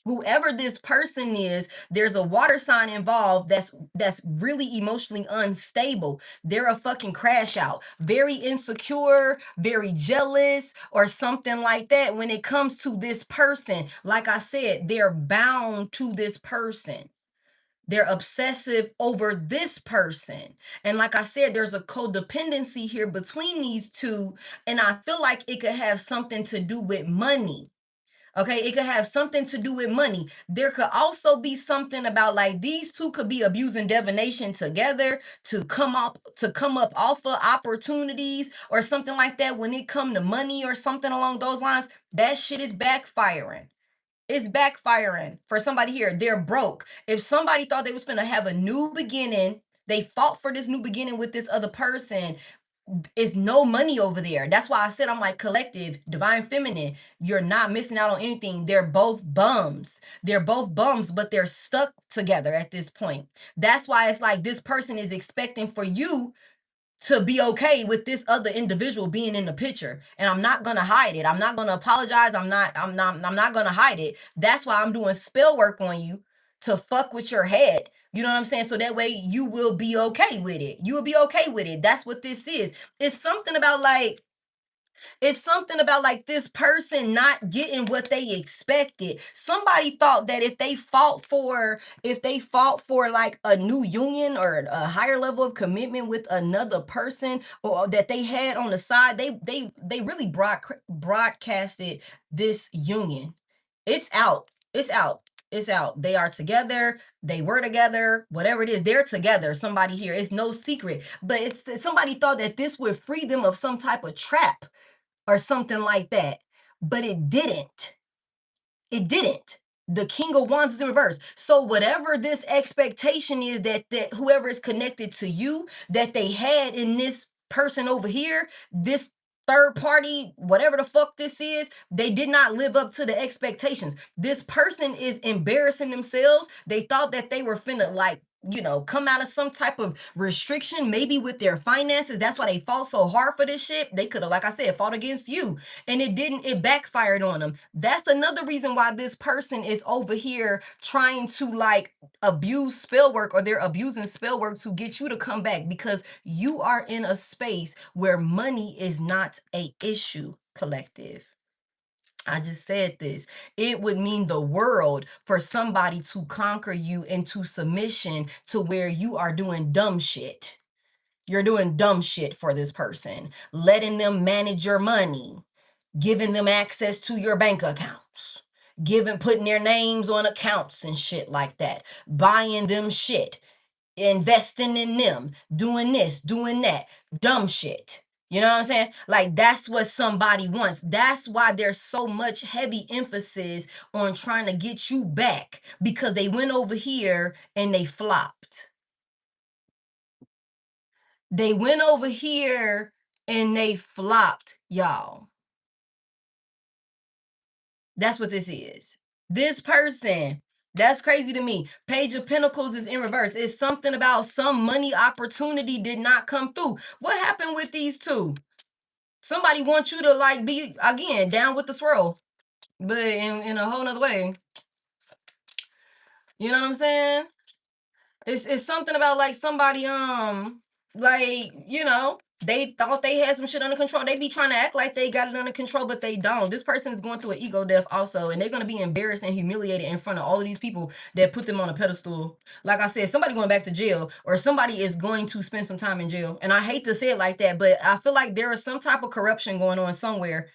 Whoever this person is, there's a water sign involved that's really emotionally unstable. They're a fucking crash out, very insecure, very jealous, or something like that. When it comes to this person, like I said, they're bound to this person. They're obsessive over this person. And like I said, there's a codependency here between these two. And I feel like it could have something to do with money. Okay, it could have something to do with money. There could also be something about like these two could be abusing divination together to come up off of opportunities or something like that. When it come to money or something along those lines, that shit is backfiring. It's backfiring for somebody here. They're broke. If somebody thought they was gonna have a new beginning, they fought for this new beginning with this other person. it's no money over there. That's why I said, I'm like, collective, divine feminine, you're not missing out on anything. They're both bums. They're both bums, but they're stuck together at this point. That's why it's like this person is expecting for you to be okay with this other individual being in the picture. And I'm not gonna hide it. I'm not gonna apologize. I'm not gonna hide it. That's why I'm doing spell work on you to fuck with your head. You know what I'm saying? So that way you will be okay with it. You will be okay with it. That's what this is. It's something about like this person not getting what they expected. Somebody thought that if they fought for like a new union or a higher level of commitment with another person, or that they had on the side, they really broadcasted this union. It's out. It's out. It's out. They are together. They were together. Whatever it is, they're together. Somebody here. It's no secret. But it's somebody thought that this would free them of some type of trap or something like that. But it didn't. It didn't. The King of Wands is in reverse. So whatever this expectation is that whoever is connected to you, that they had in this person over here, this third party, whatever the fuck this is, they did not live up to the expectations. This person is embarrassing themselves. They thought that they were finna like, come out of some type of restriction, maybe with their finances. That's why they fought so hard for this shit. They could have, like I said, fought against you, and it backfired on them. That's another reason why this person is over here trying to like abuse spell work, or they're abusing spell work to get you to come back, because you are in a space where money is not a issue, collective. I just said this. It would mean the world for somebody to conquer you into submission to where you are doing dumb shit. You're doing dumb shit for this person, letting them manage your money, giving them access to your bank accounts, putting their names on accounts and shit like that, buying them shit, investing in them, doing this, doing that, dumb shit. You know what I'm saying? Like, that's what somebody wants. That's why there's so much heavy emphasis on trying to get you back, because they went over here and they flopped. They went over here and they flopped, y'all. That's what this is. This person, that's crazy to me. Page of Pentacles is in reverse. It's something about some money opportunity did not come through. What happened with these two? Somebody wants you to like be, again, down with the swirl, but in a whole nother way. You know what I'm saying? It's something about like somebody like, they thought they had some shit under control. They be trying to act like they got it under control, but they don't. This person is going through an ego death also, and they're going to be embarrassed and humiliated in front of all of these people that put them on a pedestal. Like I said, somebody going back to jail, or somebody is going to spend some time in jail. And I hate to say it like that, but I feel like there is some type of corruption going on somewhere.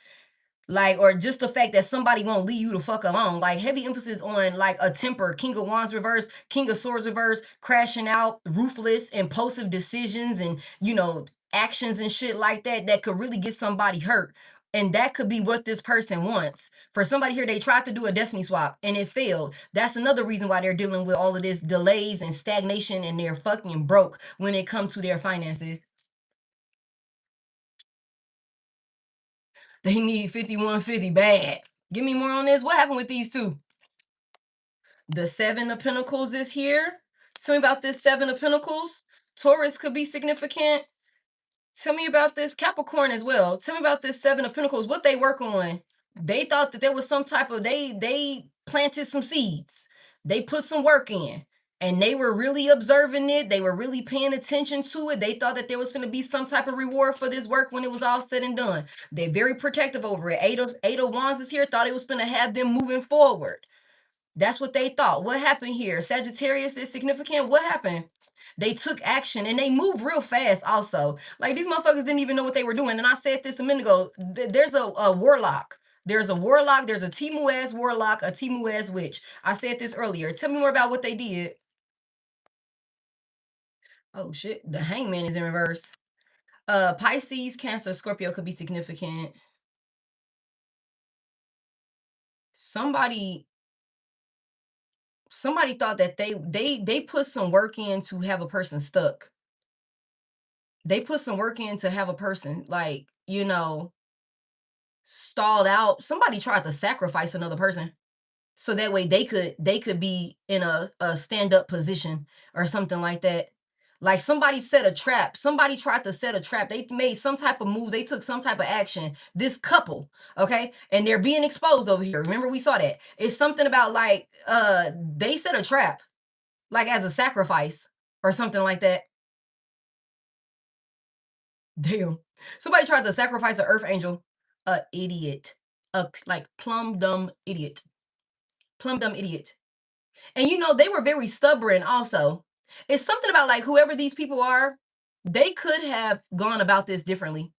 Like, or just the fact that somebody won't leave you the fuck alone. Like, heavy emphasis on like a temper, King of Wands reverse, King of Swords reverse, crashing out, ruthless, impulsive decisions, and actions and shit like that could really get somebody hurt. And that could be what this person wants. For somebody here, they tried to do a destiny swap and it failed. That's another reason why they're dealing with all of this delays and stagnation, and they're fucking broke when it comes to their finances. They need 5150 bad. Give me more on this. What happened with these two? The Seven of Pentacles is here. Tell me about this Seven of Pentacles. Taurus could be significant. Tell me about this Capricorn as well. Tell me about this Seven of Pentacles. What they work on. They thought that there was some type of, they planted some seeds. They put some work in. And they were really observing it. They were really paying attention to it. They thought that there was going to be some type of reward for this work when it was all said and done. They're very protective over it. Eight of Wands is here. Thought it was going to have them moving forward. That's what they thought. What happened here? Sagittarius is significant. What happened? They took action and they moved real fast also. Like, these motherfuckers didn't even know what they were doing. And I said this a minute ago. There's a warlock. There's a warlock. There's a Timu-ass warlock, a Timu-ass witch. I said this earlier. Tell me more about what they did. Oh, shit. The Hangman is in reverse. Pisces, Cancer, Scorpio could be significant. Somebody thought that they put some work in to have a person stuck. They put some work in to have a person, like, you know, stalled out. Somebody tried to sacrifice another person so that way they could be in a stand-up position or something like that. Like somebody set a trap. Somebody tried to set a trap. They made some type of moves. They took some type of action. This couple, okay? And they're being exposed over here. Remember we saw that. It's something about like they set a trap like as a sacrifice or something like that. Damn. Somebody tried to sacrifice an earth angel. A idiot. Like plumb dumb idiot. Plumb dumb idiot. And you know, they were very stubborn also. It's something about like whoever these people are, they could have gone about this differently.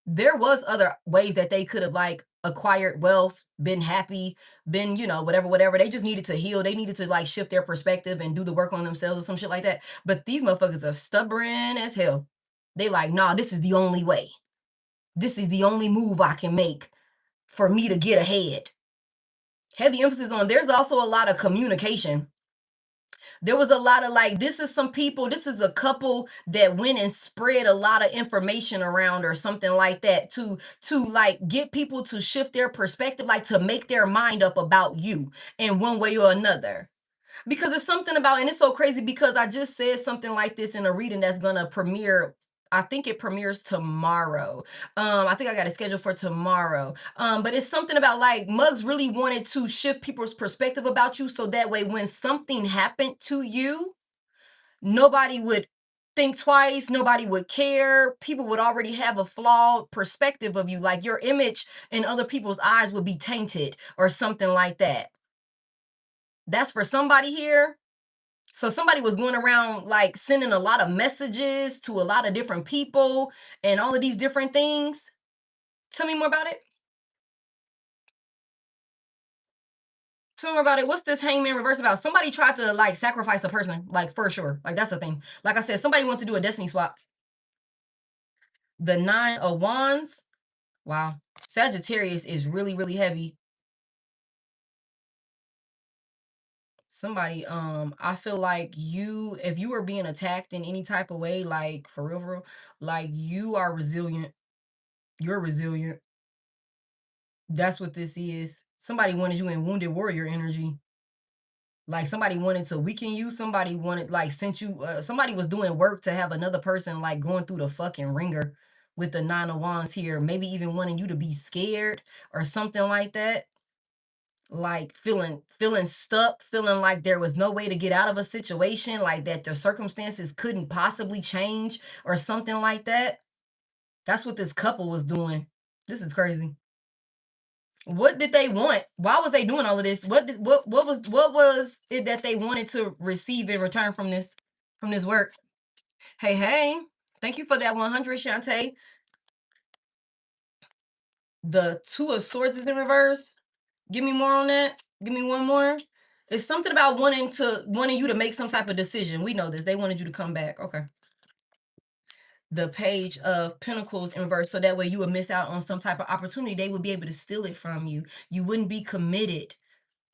There was other ways that they could have like acquired wealth, been happy, been, you know, whatever. They just needed to heal. They needed to like shift their perspective and do the work on themselves or some shit like that. But these motherfuckers are stubborn as hell. They like, nah, this is the only way. This is the only move I can make for me to get ahead. Heavy emphasis on there's also a lot of communication. There was a lot of like, this is some people, this is a couple that went and spread a lot of information around or something like that to like get people to shift their perspective, like to make their mind up about you in one way or another. Because it's something about, and it's so crazy because I just said something like this in a reading that's gonna premiere. I think it premieres tomorrow. I think I got it scheduled for tomorrow. But it's something about like Muggs really wanted to shift people's perspective about you so that way when something happened to you, nobody would think twice, nobody would care. People would already have a flawed perspective of you, like your image in other people's eyes would be tainted or something like that. That's for somebody here. So somebody was going around like sending a lot of messages to a lot of different people and all of these different things. Tell me more about it. Tell me more about it. What's this hangman reverse about? Somebody tried to like sacrifice a person, like for sure. Like that's the thing. Like I said, somebody wanted to do a destiny swap. The 9 of Wands. Wow. Sagittarius is really, really heavy. Somebody, I feel like you, if you are being attacked in any type of way, like for real, like you are resilient. You're resilient. That's what this is. Somebody wanted you in wounded warrior energy. Like somebody wanted to weaken you. Somebody wanted like sent you. Somebody was doing work to have another person like going through the fucking ringer with the 9 of Wands here. Maybe even wanting you to be scared or something like that. Like feeling stuck, feeling like there was no way to get out of a situation, like that the circumstances couldn't possibly change or something like that. That's what this couple was doing. This is crazy. What did they want? Why was they doing all of this? What was it that they wanted to receive in return from this work? Hey, hey. Thank you for that 100, Shantae. The 2 of Swords is in reverse. Give me more on that. Give me one more. It's something about wanting you to make some type of decision. We know this. They wanted you to come back. Okay. The Page of Pentacles in reverse. So that way you would miss out on some type of opportunity. They would be able to steal it from you. You wouldn't be committed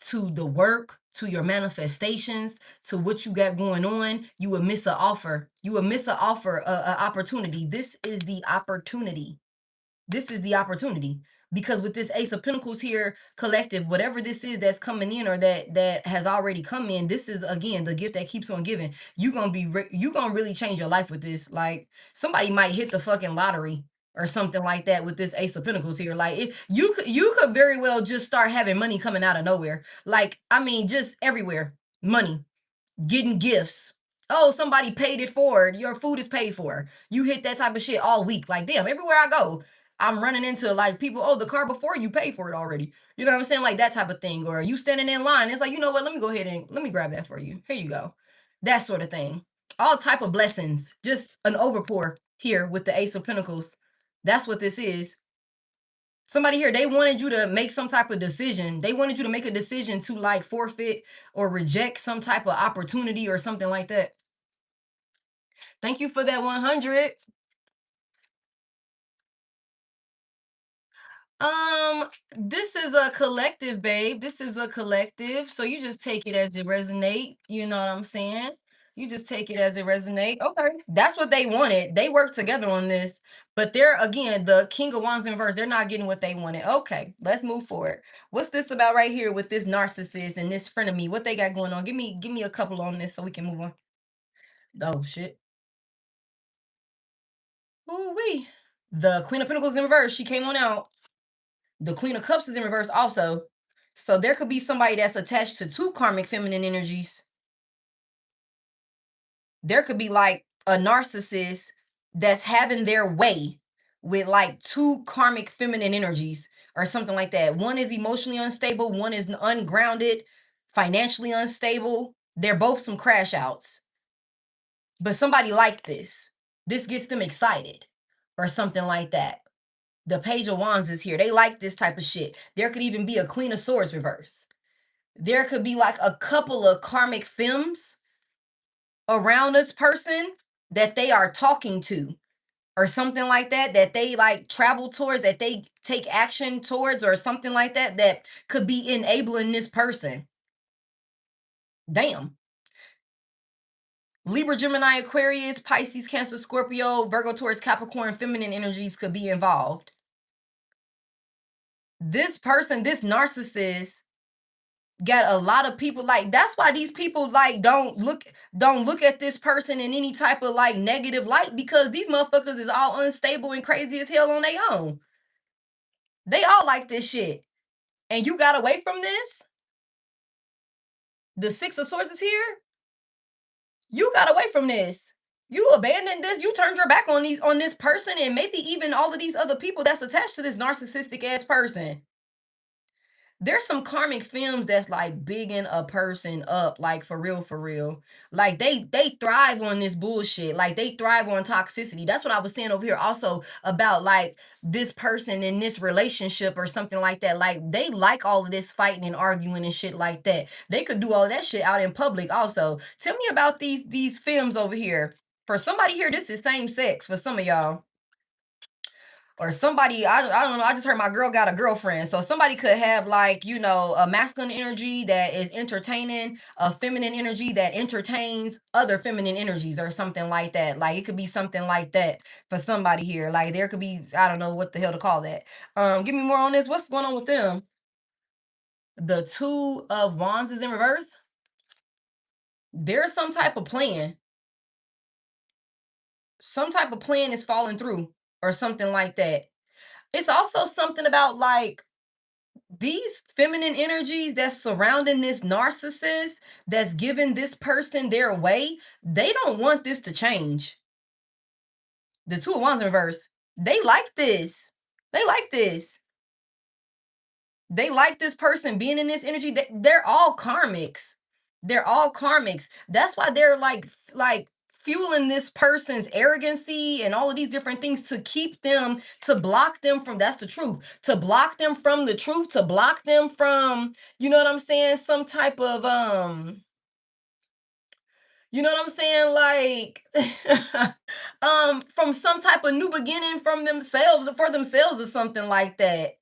to the work, to your manifestations, to what you got going on. You would miss an offer. You would miss an offer, an opportunity. This is the opportunity. This is the opportunity. Because with this Ace of Pentacles here, collective, whatever this is that's coming in or that has already come in, this is again the gift that keeps on giving. You gonna really change your life with this. Like somebody might hit the fucking lottery or something like that with this Ace of Pentacles here. Like you could very well just start having money coming out of nowhere. Like I mean, just everywhere, money, getting gifts. Oh, somebody paid it forward. Your food is paid for. You hit that type of shit all week. Like, damn, everywhere I go, I'm running into like people, oh, the car before you paid for it already. You know what I'm saying? Like that type of thing. Or you standing in line. It's like, you know what? Let me go ahead and let me grab that for you. Here you go. That sort of thing. All type of blessings. Just an overpour here with the Ace of Pentacles. That's what this is. Somebody here, they wanted you to make some type of decision. They wanted you to make a decision to like forfeit or reject some type of opportunity or something like that. Thank you for that 100. This is a collective, babe. This is a collective. So you just take it as it resonate. You know what I'm saying? You just take it as it resonates. Okay. That's what they wanted. They worked together on this, but they're, again, the King of Wands in reverse. They're not getting what they wanted. Okay, let's move forward. What's this about right here with this narcissist and this friend of me? What they got going on? Give me a couple on this so we can move on. Oh shit. Ooh wee. The Queen of Pentacles in reverse. She came on out. The Queen of Cups is in reverse also. So there could be somebody that's attached to two karmic feminine energies. There could be like a narcissist that's having their way with like two karmic feminine energies or something like that. One is emotionally unstable, one is ungrounded, financially unstable. They're both some crash outs. But somebody like this. This gets them excited or something like that. The Page of Wands is here. They like this type of shit. There could even be a Queen of Swords reverse. There could be like a couple of karmic femmes around this person that they are talking to or something like that, that they like travel towards, that they take action towards or something like that, that could be enabling this person. Damn. Libra, Gemini, Aquarius, Pisces, Cancer, Scorpio, Virgo, Taurus, Capricorn, feminine energies could be involved. This person, this narcissist, got a lot of people, like, that's why these people like don't look at this person in any type of like negative light, because these motherfuckers is all unstable and crazy as hell on their own. They all like this shit. And you got away from this? The Six of Swords is here? You got away from this. You abandoned this. You turned your back on this person and maybe even all of these other people that's attached to this narcissistic ass person. There's some karmic films that's like bigging a person up, like for real. Like they thrive on this bullshit. Like they thrive on toxicity. That's what I was saying over here also about like this person in this relationship or something like that. Like they like all of this fighting and arguing and shit like that. They could do all that shit out in public also. Tell me about these films over here. For somebody here, this is same sex for some of y'all. Or somebody, I don't know, I just heard my girl got a girlfriend. So somebody could have like, you know, a masculine energy that is entertaining, a feminine energy that entertains other feminine energies or something like that. Like it could be something like that for somebody here. Like there could be, I don't know what the hell to call that. Give me more on this. What's going on with them? The Two of Wands is in reverse. There's some type of plan. Some type of plan is falling through or something like that. It's also something about like these feminine energies that's surrounding this narcissist, that's giving this person their way. They don't want this to change. The Two of Wands in reverse. They like this. They like this. They like this person being in this energy. They're all karmics. They're all karmics. That's why they're like fueling this person's arrogancy and all of these different things to keep them, to block them from, that's the truth, to block them from the truth, to block them from, you know what I'm saying, some type of you know what I'm saying, like from some type of new beginning from themselves, for themselves or something like that.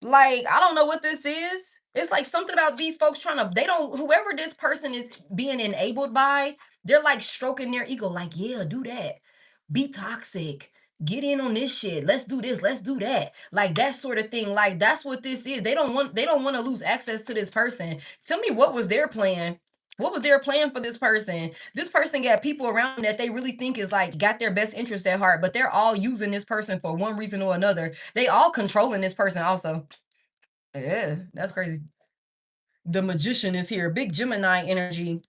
Like, I don't know what this is. It's like something about these folks trying to, they don't, whoever this person is being enabled by, they're like stroking their ego, like, yeah, do that. Be toxic. Get in on this shit. Let's do this. Let's do that. Like that sort of thing. Like that's what this is. They don't want to lose access to this person. Tell me, what was their plan? What was their plan for this person? This person got people around them that they really think is like got their best interest at heart, but they're all using this person for one reason or another. They all controlling this person also. Yeah, that's crazy. The Magician is here. Big Gemini energy.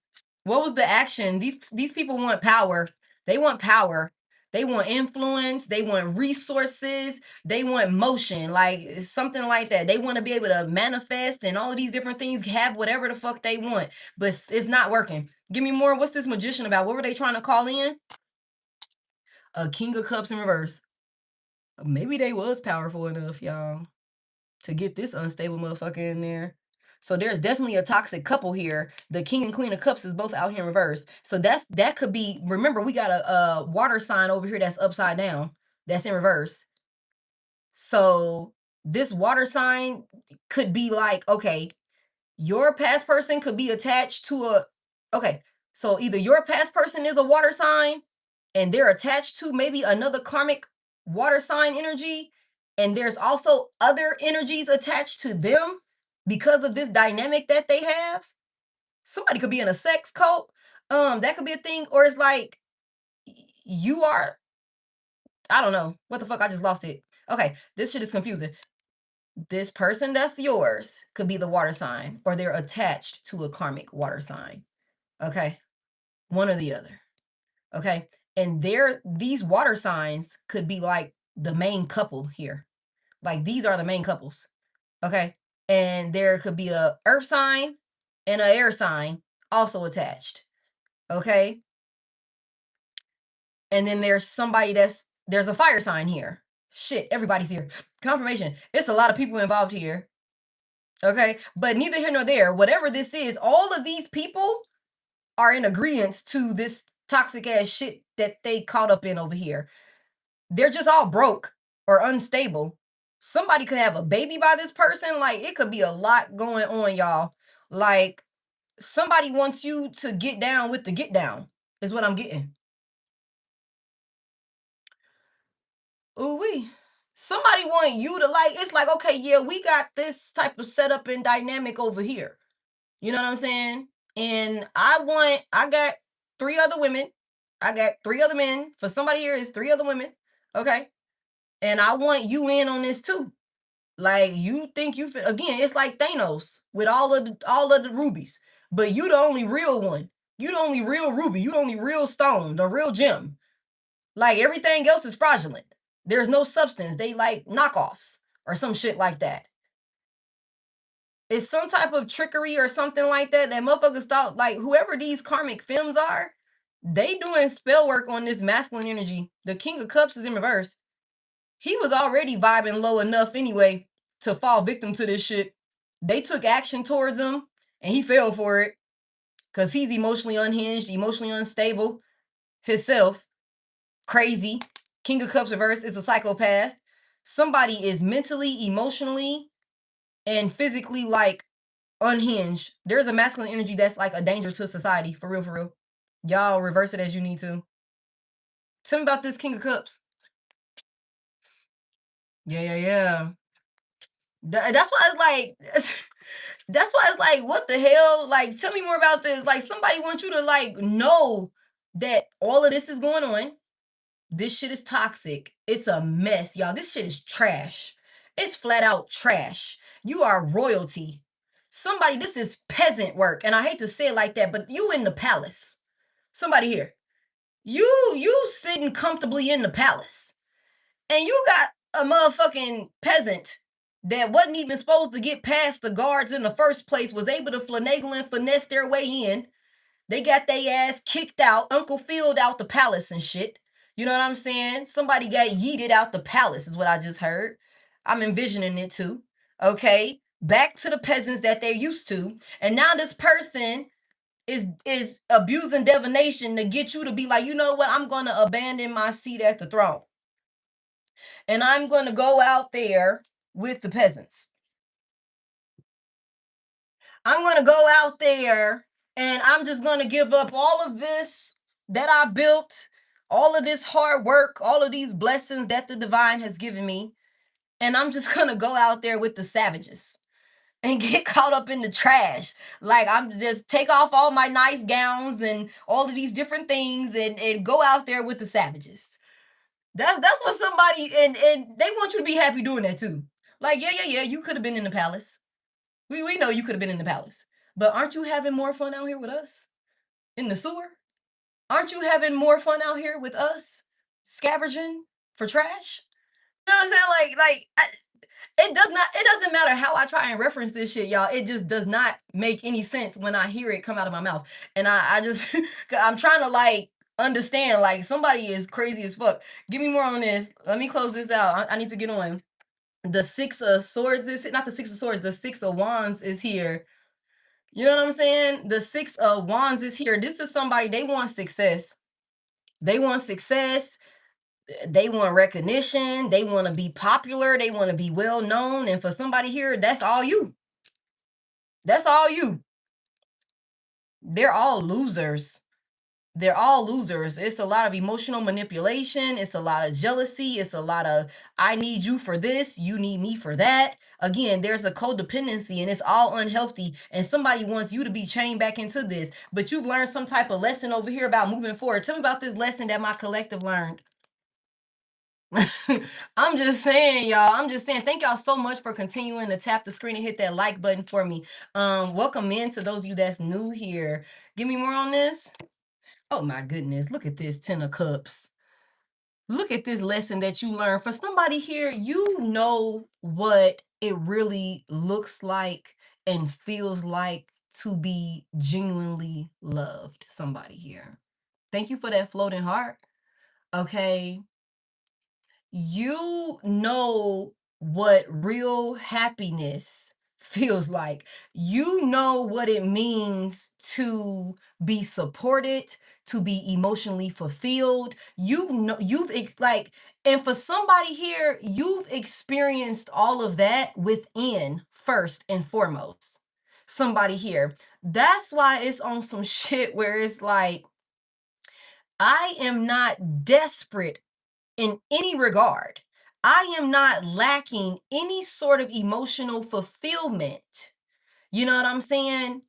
What was the action? These people want power. They want power. They want influence. They want resources. They want motion. Like something like that. They want to be able to manifest and all of these different things, have whatever the fuck they want. But it's not working. Give me more. What's this Magician about? What were they trying to call in? A King of Cups in reverse. Maybe they was powerful enough, y'all, to get this unstable motherfucker in there. So there's definitely a toxic couple here. The King and Queen of Cups is both out here in reverse. So that could be, remember, we got a water sign over here that's upside down. That's in reverse. So this water sign could be like, okay, your past person could be attached to Okay, so either your past person is a water sign and they're attached to maybe another karmic water sign energy, and there's also other energies attached to them because of this dynamic that they have. Somebody could be in a sex cult. That could be a thing, or it's like you are, I don't know. What the fuck? I just lost it. Okay, this shit is confusing. This person that's yours could be the water sign, or they're attached to a karmic water sign. Okay, one or the other. Okay, and these water signs could be like the main couple here. Like these are the main couples. Okay, and there could be a earth sign and a air sign also attached. Okay, and then there's a fire sign here. Shit, everybody's here. Confirmation. It's a lot of people involved here. Okay, but neither here nor there. Whatever this is, all of these people are in agreement to this toxic ass shit that they caught up in over here. They're just all broke or unstable. Somebody could have a baby by this person. Like, it could be a lot going on, y'all. Like, somebody wants you to get down with the get down, is what I'm getting. Ooh-wee. Somebody want you to, like, it's like, okay, yeah, we got this type of setup and dynamic over here. You know what I'm saying? And I got 3 other women. I got 3 other men. For somebody here, it's 3 other women. Okay. And I want you in on this too. Like, you think you fit, again, it's like Thanos with all of the rubies. But you the only real one. You the only real ruby. You the only real stone, the real gem. Like, everything else is fraudulent. There's no substance. They like knockoffs or some shit like that. It's some type of trickery or something like that that motherfuckers thought, like, whoever these karmic films are, they doing spell work on this masculine energy. The King of Cups is in reverse. He was already vibing low enough anyway to fall victim to this shit. They took action towards him and he fell for it because he's emotionally unhinged, emotionally unstable himself, crazy. King of Cups reverse is a psychopath. Somebody is mentally, emotionally, and physically like unhinged. There's a masculine energy that's like a danger to society, for real, for real. Y'all reverse it as you need to. Tell me about this King of Cups. Yeah. That's why it's like, that's why it's like, what the hell? Like, tell me more about this. Like, somebody wants you to like know that all of this is going on. This shit is toxic. It's a mess, y'all. This shit is trash. It's flat out trash. You are royalty. Somebody, this is peasant work. And I hate to say it like that, but you in the palace. Somebody here. You sitting comfortably in the palace. And you got a motherfucking peasant that wasn't even supposed to get past the guards in the first place, was able to finagle and finesse their way in. They got their ass kicked out, Uncle Phil'd out the palace and shit. You know what I'm saying? Somebody got yeeted out the palace is what I just heard. I'm envisioning it too. Okay, back to the peasants that they're used to. And now this person is abusing divination to get you to be like, you know what? I'm going to abandon my seat at the throne. And I'm going to go out there with the peasants. I'm going to go out there and I'm just going to give up all of this that I built, all of this hard work, all of these blessings that the divine has given me. And I'm just going to go out there with the savages and get caught up in the trash. Like, I'm just take off all my nice gowns and all of these different things and go out there with the savages. That's what somebody, and they want you to be happy doing that too. Like, yeah, you could have been in the palace. We know you could have been in the palace. But aren't you having more fun out here with us? In the sewer? Aren't you having more fun out here with us? Scavenging for trash? You know what I'm saying? It doesn't matter how I try and reference this shit, y'all. It just does not make any sense when I hear it come out of my mouth. And I just, I'm trying to like understand, like, somebody is crazy as fuck. Give me more on this. Let me close this out. I need to get on. The 6 of Swords is, not the 6 of Swords, the 6 of Wands is here. You know what I'm saying? The 6 of Wands is here. This is somebody, they want success. They want success. They want recognition. They want to be popular. They want to be well known. And for somebody here, that's all you. That's all you. They're all losers. They're all losers. It's a lot of emotional manipulation. It's a lot of jealousy. It's a lot of, I need you for this. You need me for that. Again, there's a codependency and it's all unhealthy. And somebody wants you to be chained back into this. But you've learned some type of lesson over here about moving forward. Tell me about this lesson that my collective learned. I'm just saying, y'all. I'm just saying, thank y'all so much for continuing to tap the screen and hit that like button for me. Welcome in to those of you that's new here. Give me more on this. Oh my goodness, look at this 10 of cups. Look at this lesson that you learned. For somebody here, you know what it really looks like and feels like to be genuinely loved. Somebody here. Thank you for that floating heart. Okay. You know what real happiness feels like. You know what it means to be supported, to be emotionally fulfilled. You know, and for somebody here, you've experienced all of that within first and foremost. Somebody here. That's why it's on some shit where it's like, I am not desperate in any regard. I am not lacking any sort of emotional fulfillment. You know what I'm saying?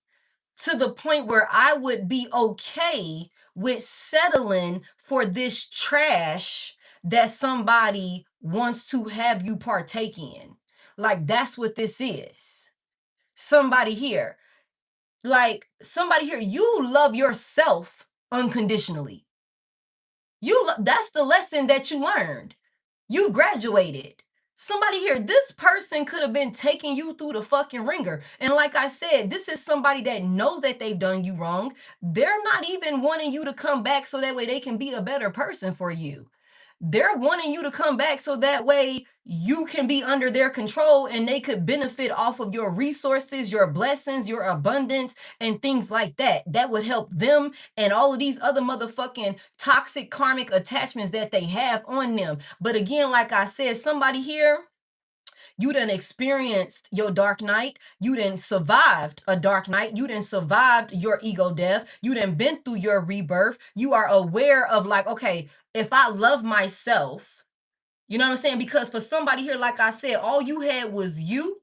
To the point where I would be okay with settling for this trash that somebody wants to have you partake in. Like, that's what this is. Somebody here, you love yourself unconditionally. That's the lesson that you learned. You graduated. Somebody here, this person could have been taking you through the fucking ringer. And like I said, this is somebody that knows that they've done you wrong. They're not even wanting you to come back so that way they can be a better person for you. They're wanting you to come back so that way you can be under their control and they could benefit off of your resources, your blessings, your abundance, and things like that. That would help them and all of these other motherfucking toxic karmic attachments that they have on them. But again, like I said, somebody here, you done experienced your dark night. You done survived a dark night. You done survived your ego death. You done been through your rebirth. You are aware of like, okay, if I love myself, you know what I'm saying? Because for somebody here, like I said, all you had was you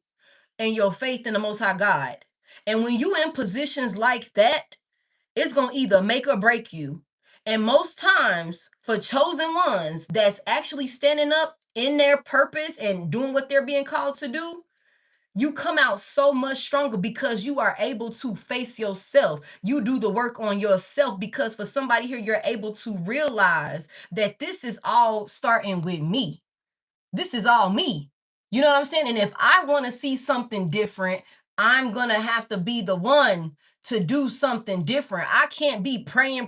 and your faith in the Most High God. And when you in positions like that, it's going to either make or break you. And most times for chosen ones that's actually standing up in their purpose and doing what they're being called to do, you come out so much stronger because you are able to face yourself. You do the work on yourself because for somebody here, you're able to realize that this is all starting with me. This is all me. You know what I'm saying? And if I want to see something different, I'm going to have to be the one to do something different. I can't be praying,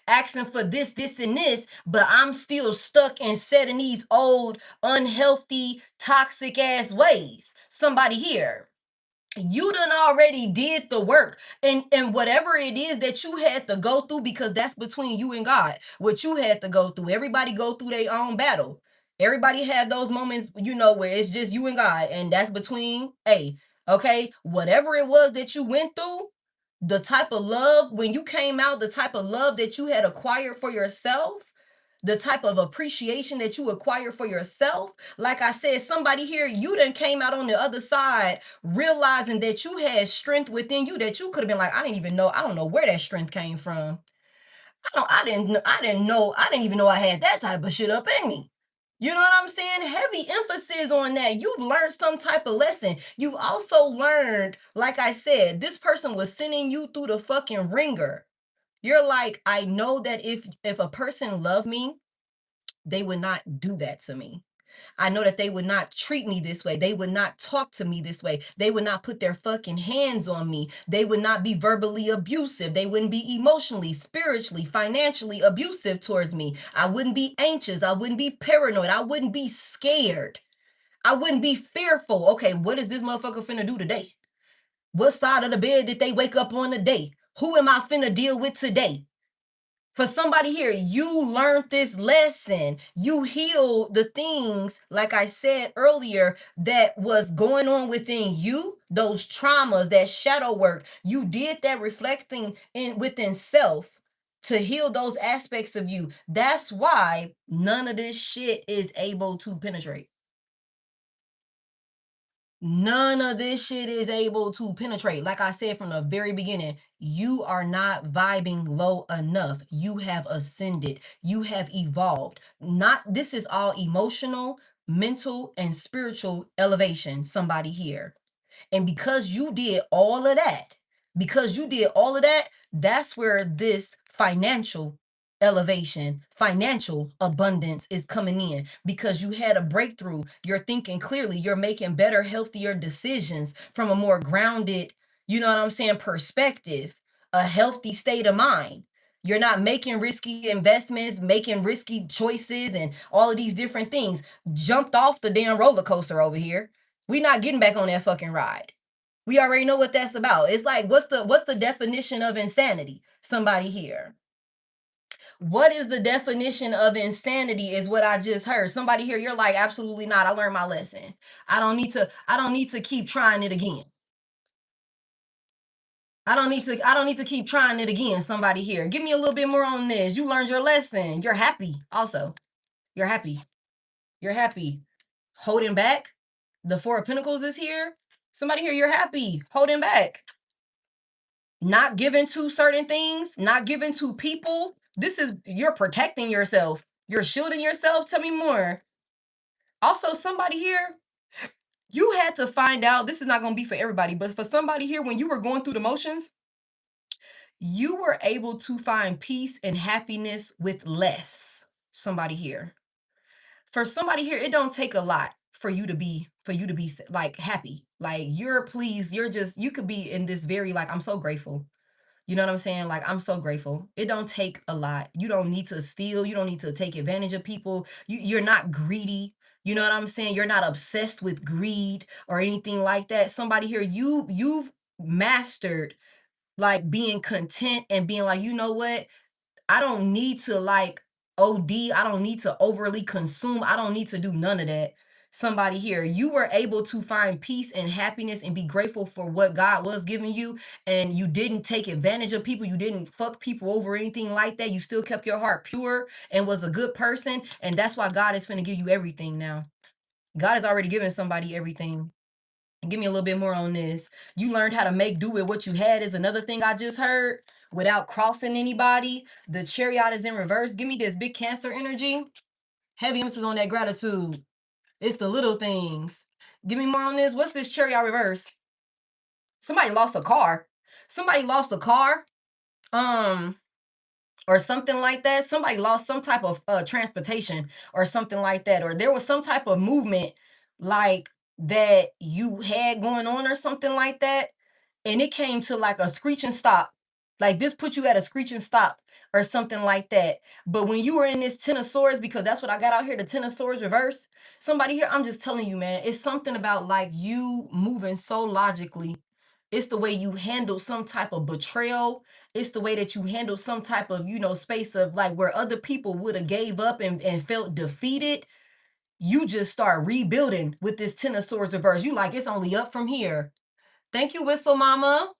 asking for this, and this, but I'm still stuck and set in these old, unhealthy, toxic ass ways. Somebody here, you done already did the work, and whatever it is that you had to go through, because that's between you and God, what you had to go through. Everybody go through their own battle. Everybody have those moments, you know, where it's just you and God, and that's between okay, whatever it was that you went through, the type of love when you came out, the type of love that you had acquired for yourself, the type of appreciation that you acquire for yourself. Like I said, somebody here, you done came out on the other side realizing that you had strength within you that you could have been like, I don't know where that strength came from. I didn't even know I had that type of shit up in me. You know what I'm saying? Heavy emphasis on that. You've learned some type of lesson. You've also learned, like I said, this person was sending you through the fucking ringer. You're like, I know that if a person loved me, they would not do that to me. I know that they would not treat me this way. They would not talk to me this way. They would not put their fucking hands on me. They would not be verbally abusive. They wouldn't be emotionally, spiritually, financially abusive towards me. I wouldn't be anxious. I wouldn't be paranoid. I wouldn't be scared. I wouldn't be fearful. Okay, what is this motherfucker finna do today? What side of the bed did they wake up on today? Who am I finna deal with today? For somebody here, you learned this lesson. You healed the things, like I said earlier, that was going on within you, those traumas, that shadow work. You did that reflecting in within self to heal those aspects of you. That's why none of this shit is able to penetrate. None of this shit is able to penetrate. Like I said from the very beginning, you are not vibing low enough. You have ascended. You have evolved. Not this is all emotional, mental, and spiritual elevation. Somebody here. And because you did all of that, that's where this financial elevation, financial abundance is coming in, because you had a breakthrough. You're thinking clearly, you're making better, healthier decisions from a more grounded, you know what I'm saying, perspective, a healthy state of mind. You're not making risky investments, making risky choices, and all of these different things. Jumped off the damn roller coaster over here. We not getting back on that fucking ride. We already know what that's about. It's like, what's the definition of insanity? Somebody here. What is the definition of insanity is what I just heard. Somebody here, you're like, absolutely not. I learned my lesson. I don't need to keep trying it again. I don't need to keep trying it again. Somebody here. Give me a little bit more on this. You learned your lesson. You're happy also. You're happy. You're happy. Holding back. The Four of Pentacles is here. Somebody here, you're happy. Holding back. Not giving to certain things, not giving to people. This is, you're protecting yourself. You're shielding yourself. Tell me more. Also, somebody here, you had to find out, this is not going to be for everybody, but for somebody here, when you were going through the motions, you were able to find peace and happiness with less. Somebody here. For somebody here, it don't take a lot for you to be like happy. Like you're pleased, you could be in this very, like, I'm so grateful. You know what I'm saying? Like, I'm so grateful. It don't take a lot. You don't need to steal. You don't need to take advantage of people. You're not greedy. You know what I'm saying? You're not obsessed with greed or anything like that. Somebody here, you've mastered like being content and being like, you know what? I don't need to like OD. I don't need to overly consume. I don't need to do none of that. Somebody here, you were able to find peace and happiness and be grateful for what God was giving you. And you didn't take advantage of people. You didn't fuck people over or anything like that. You still kept your heart pure and was a good person. And that's why God is finna give you everything now. God has already given somebody everything. Give me a little bit more on this. You learned how to make do with what you had is another thing I just heard, without crossing anybody. The Chariot is in reverse. Give me this big Cancer energy. Heavy emphasis on that gratitude. It's the little things. Give me more on this. What's this Chariot reverse? Somebody lost a car. Somebody lost a car. Or something like that. Somebody lost some type of transportation or something like that. Or there was some type of movement like that you had going on or something like that. And it came to like a screeching stop. Like this put you at a screeching stop or something like that. But when you were in this Ten of Swords, because that's what I got out here, the Ten of Swords reverse. Somebody here, I'm just telling you, man, it's something about like you moving so logically. It's the way you handle some type of betrayal. It's the way that you handle some type of, space of like where other people would have gave up and felt defeated. You just start rebuilding with this Ten of Swords reverse. You like, it's only up from here. Thank you, Whistle Mama.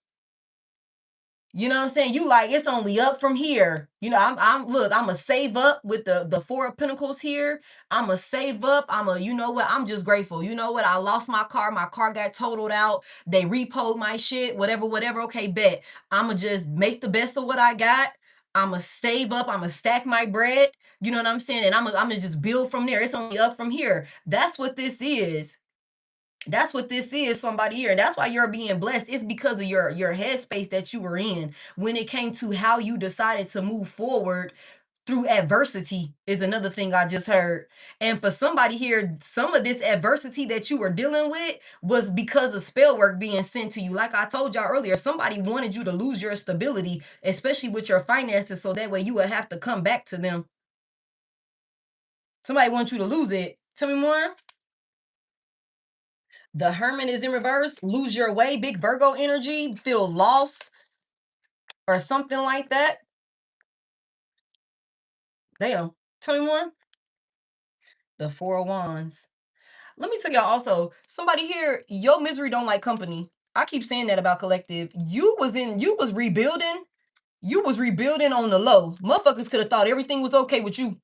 You know what I'm saying? You like, it's only up from here. Look, I'm gonna save up with the Four of Pentacles here. I'm gonna save up. You know what? I'm just grateful. You know what? I lost my car. My car got totaled out. They repoed my shit, whatever. Okay, bet. I'm gonna just make the best of what I got. I'm gonna save up. I'm gonna stack my bread. You know what I'm saying? And I'm gonna just build from there. It's only up from here. That's what this is. That's what this is, somebody here. That's why you're being blessed. It's because of your headspace that you were in when it came to how you decided to move forward through adversity is another thing I just heard. And for somebody here, some of this adversity that you were dealing with was because of spell work being sent to you. Like I told y'all earlier, somebody wanted you to lose your stability, especially with your finances, so that way you would have to come back to them. Somebody wants you to lose it. Tell me more. The Hermit is in reverse. Lose your way. Big Virgo energy. Feel lost or something like that. Damn. Tell me more. The Four of Wands. Let me tell y'all also, somebody here, your misery don't like company. I keep saying that about collective. You was rebuilding. You was rebuilding on the low. Motherfuckers could have thought everything was okay with you.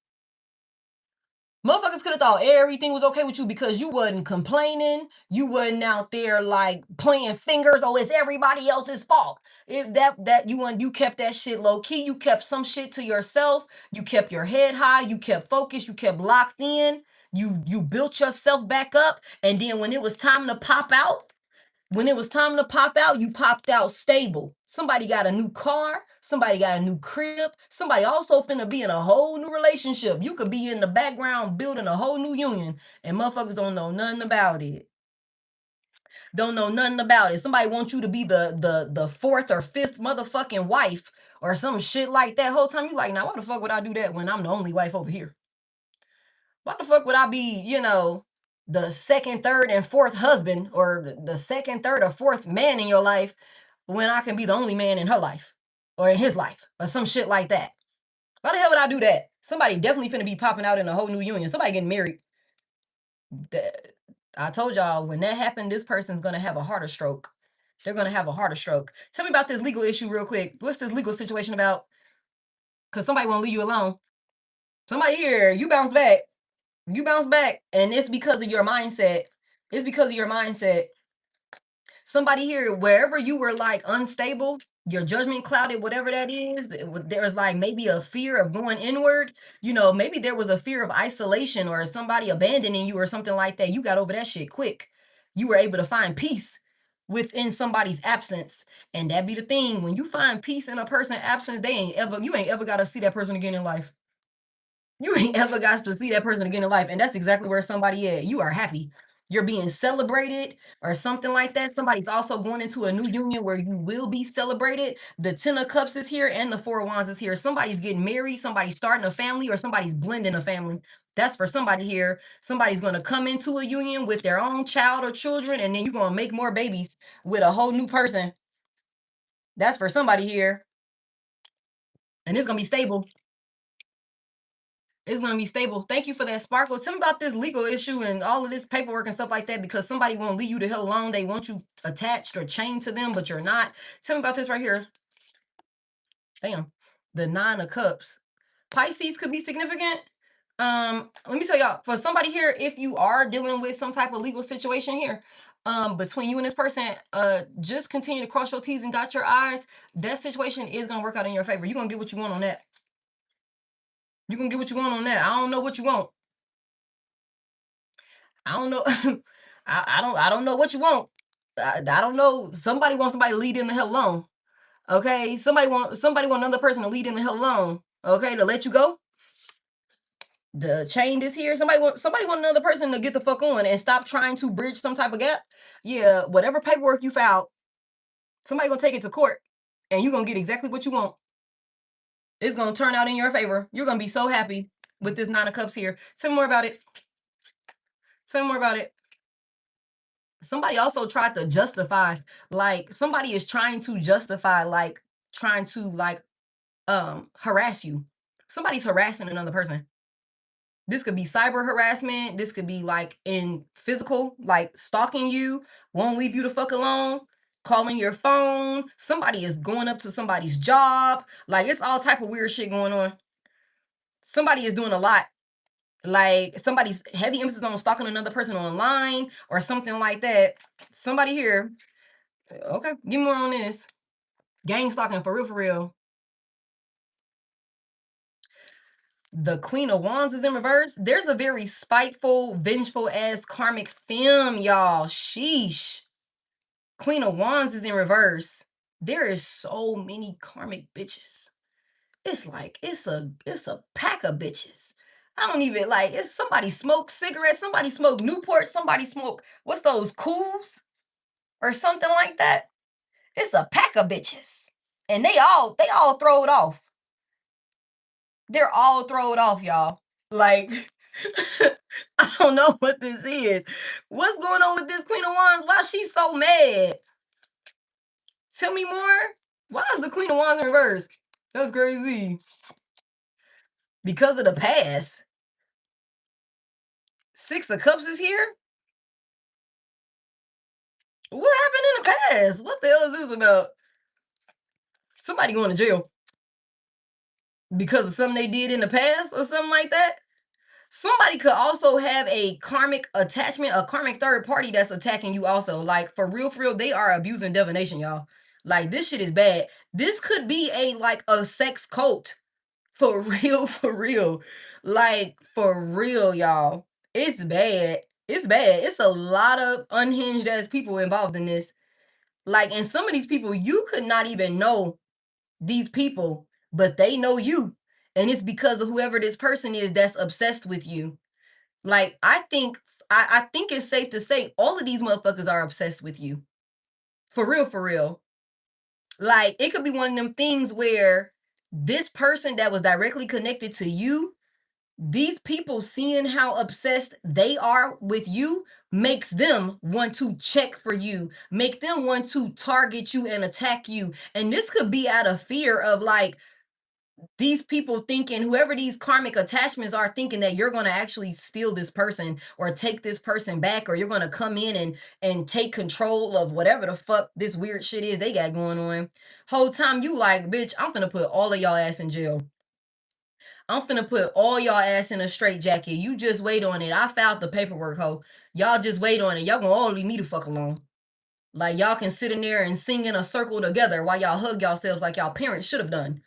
Motherfuckers could have thought everything was okay with you because you wasn't complaining. You wasn't out there like pointing fingers. Oh, it's everybody else's fault. If that you kept that shit low key. You kept some shit to yourself. You kept your head high. You kept focused. You kept locked in. You built yourself back up. And then when it was time to pop out, you popped out stable. Somebody got a new car. Somebody got a new crib. Somebody also finna be in a whole new relationship. You could be in the background building a whole new union, and motherfuckers don't know nothing about it. Don't know nothing about it. Somebody wants you to be the fourth or fifth motherfucking wife or some shit like that. Whole time you like, now why the fuck would I do that when I'm the only wife over here? Why the fuck would I be, the second, third, and fourth husband or the second, third, or fourth man in your life when I can be the only man in her life or in his life or some shit like that? Why the hell would I do that? Somebody definitely finna be popping out in a whole new union. Somebody getting married. I told y'all when that happened, this person's gonna have a heart stroke. They're gonna have a heart stroke. Tell me about this legal issue real quick. What's this legal situation about? Because somebody won't leave you alone. Somebody here, you bounce back. You bounce back, and it's because of your mindset. It's because of your mindset. Somebody here, wherever you were like unstable, your judgment clouded, whatever that is, there's like maybe a fear of going inward. Maybe there was a fear of isolation or somebody abandoning you or something like that. You got over that shit quick. You were able to find peace within somebody's absence. And that be the thing. When you find peace in a person's absence, you ain't ever got to see that person again in life. You ain't ever got to see that person again in life. And that's exactly where somebody is. You are happy. You're being celebrated or something like that. Somebody's also going into a new union where you will be celebrated. The Ten of Cups is here and the Four of Wands is here. Somebody's getting married. Somebody's starting a family or somebody's blending a family. That's for somebody here. Somebody's going to come into a union with their own child or children, and then you're going to make more babies with a whole new person. That's for somebody here. And it's going to be stable. It's going to be stable. Thank you for that, Sparkle. Tell me about this legal issue and all of this paperwork and stuff like that, because somebody won't leave you the hell alone. They want you attached or chained to them, but you're not. Tell me about this right here. Damn. The Nine of Cups. Pisces could be significant. Let me tell y'all, for somebody here, if you are dealing with some type of legal situation here, between you and this person, just continue to cross your T's and dot your I's. That situation is going to work out in your favor. You're going to get what you want on that. You're going to get what you want on that. I don't know what you want. I don't know. I don't know what you want. I don't know. Somebody wants somebody to lead them the hell alone. Okay. Somebody want another person to lead them the hell alone. Okay, to let you go. The chain is here. Somebody want another person to get the fuck on and stop trying to bridge some type of gap. Yeah, whatever paperwork you filed, somebody gonna take it to court, and you're gonna get exactly what you want. It's gonna turn out in your favor. You're gonna be so happy with this Nine of Cups here. Tell me more about it. Tell me more about it. Somebody also tried to justify, like somebody is trying to justify, like trying to harass you. Somebody's harassing another person. This could be cyber harassment. This could be like in physical, like stalking you, won't leave you the fuck alone, calling your phone. Somebody is going up to somebody's job. Like it's all type of weird shit going on. Somebody is doing a lot. Like somebody's heavy emphasis on stalking another person online or something like that. Somebody here. Okay, give me more on this. Gang stalking for real, for real. The Queen of Wands is in reverse. There's a very spiteful, vengeful ass karmic femme, y'all. Sheesh. Queen of Wands is in reverse. There is so many karmic bitches. It's like it's a pack of bitches. I don't even like. It's somebody smoke cigarettes. Somebody smoke Newport. Somebody smoke what's those cools or something like that. It's a pack of bitches, and they all throw it off. They're all throw it off, y'all. Like, I don't know what this is. What's going on with this Queen of Wands? Why is she so mad? Tell me more. Why is the Queen of Wands in reverse? That's crazy. Because of the past. Six of Cups is here? What happened in the past? What the hell is this about? Somebody going to jail because of something they did in the past or something like that? Somebody could also have a karmic attachment, a karmic third party that's attacking you also. Like, for real, they are abusing divination, y'all. Like, this shit is bad. This could be a sex cult. For real, for real. Like, for real, y'all. It's bad. It's bad. It's a lot of unhinged ass people involved in this. Like, and some of these people, you could not even know these people, but they know you. And it's because of whoever this person is that's obsessed with you. Like, I think it's safe to say all of these motherfuckers are obsessed with you. For real, for real. Like, it could be one of them things where this person that was directly connected to you, these people seeing how obsessed they are with you makes them want to check for you, make them want to target you and attack you. And this could be out of fear of, like, these people thinking, whoever these karmic attachments are, thinking that you're going to actually steal this person or take this person back, or you're going to come in and take control of whatever the fuck this weird shit is they got going on. Whole time you like, bitch, I'm finna put all of y'all ass in jail. I'm finna put all y'all ass in a straight jacket. You just wait on it. I filed the paperwork, ho. Y'all just wait on it. Y'all gonna all leave me the fuck alone. Like, y'all can sit in there and sing in a circle together while y'all hug yourselves like y'all parents should have done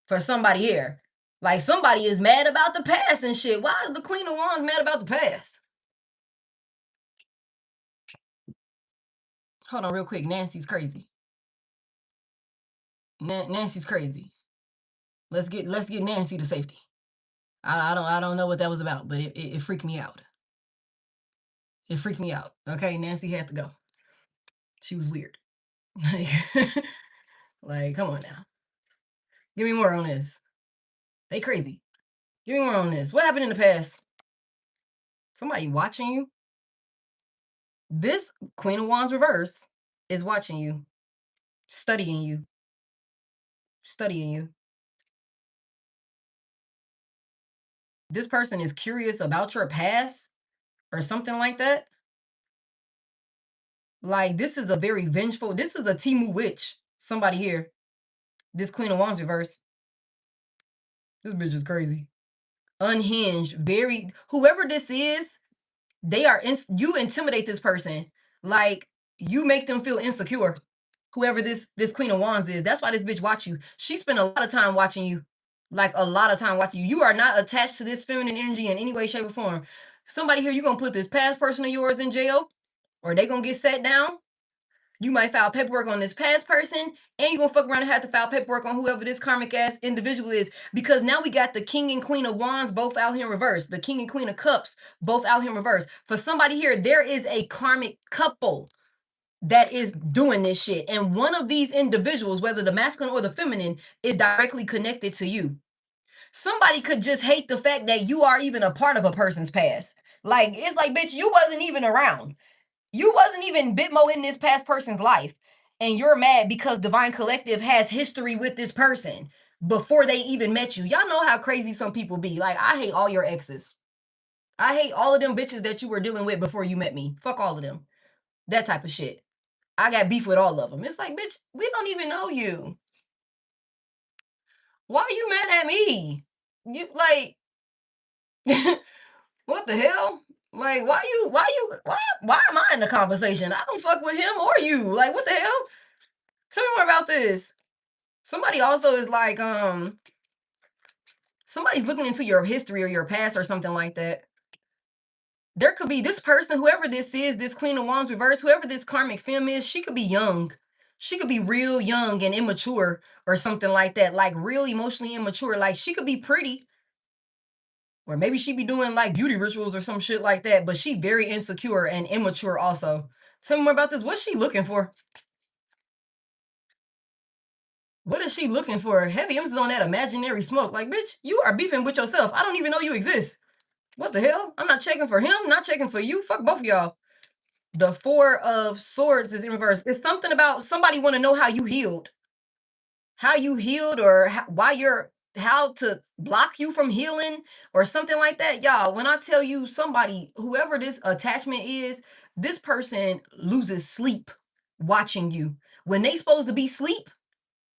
for somebody here. Like, somebody is mad about the past and shit. Why is the Queen of Wands mad about the past? Hold on real quick. Nancy's crazy. Nancy's crazy. Let's get Nancy to safety. I don't know what that was about, but it freaked me out. It freaked me out. Okay, Nancy had to go. She was weird. Like, like, come on now. Give me more on this. They crazy. Give me more on this. What happened in the past? Somebody watching you? This Queen of Wands reverse is watching you, studying you, studying you. This person is curious about your past or something like that. Like, this is a very vengeful, this is a Timu witch. Somebody here. This Queen of Wands reverse. This bitch is crazy. Unhinged, very, whoever this is, they are, you intimidate this person. Like, you make them feel insecure. Whoever this Queen of Wands is, that's why this bitch watch you. She spent a lot of time watching you. Like, a lot of time watching you. You are not attached to this feminine energy in any way, shape, or form. Somebody here, you gonna put this past person of yours in jail, or they gonna get set down. You might file paperwork on this past person, and you're gonna fuck around and have to file paperwork on whoever this karmic ass individual is, because now we got the King and Queen of Wands both out here in reverse, the King and Queen of Cups both out here in reverse. For somebody here, there is a karmic couple that is doing this shit, and one of these individuals, whether the masculine or the feminine, is directly connected to you. Somebody could just hate the fact that you are even a part of a person's past. Like, it's like, bitch, you wasn't even around. You wasn't even Bitmo in this past person's life, and you're mad because Divine Collective has history with this person before they even met you. Y'all know how crazy some people be. Like, I hate all your exes. I hate all of them bitches that you were dealing with before you met me. Fuck all of them. That type of shit. I got beef with all of them. It's like, bitch, we don't even know you. Why are you mad at me? You, like, what the hell? Like, why am I in the conversation? I don't fuck with him or you. Like, what the hell? Tell me more about this. Somebody also is like, somebody's looking into your history or your past or something like that. There could be this person, whoever this is, this Queen of Wands reverse, whoever this karmic femme is, she could be young. She could be real young and immature or something like that. Like, real emotionally immature. Like, she could be pretty. Or maybe she be doing like beauty rituals or some shit like that. But she very insecure and immature also. Tell me more about this. What's she looking for? What is she looking for? Heavy emphasis on that imaginary smoke. Like, bitch, you are beefing with yourself. I don't even know you exist. What the hell? I'm not checking for him, not checking for you. Fuck both of y'all. The Four of Swords is in reverse. It's something about somebody want to know how you healed. How you healed, or why you're how to block you from healing or something like that. Y'all, when I tell you somebody, whoever this attachment is, this person loses sleep watching you. When they supposed to be sleep,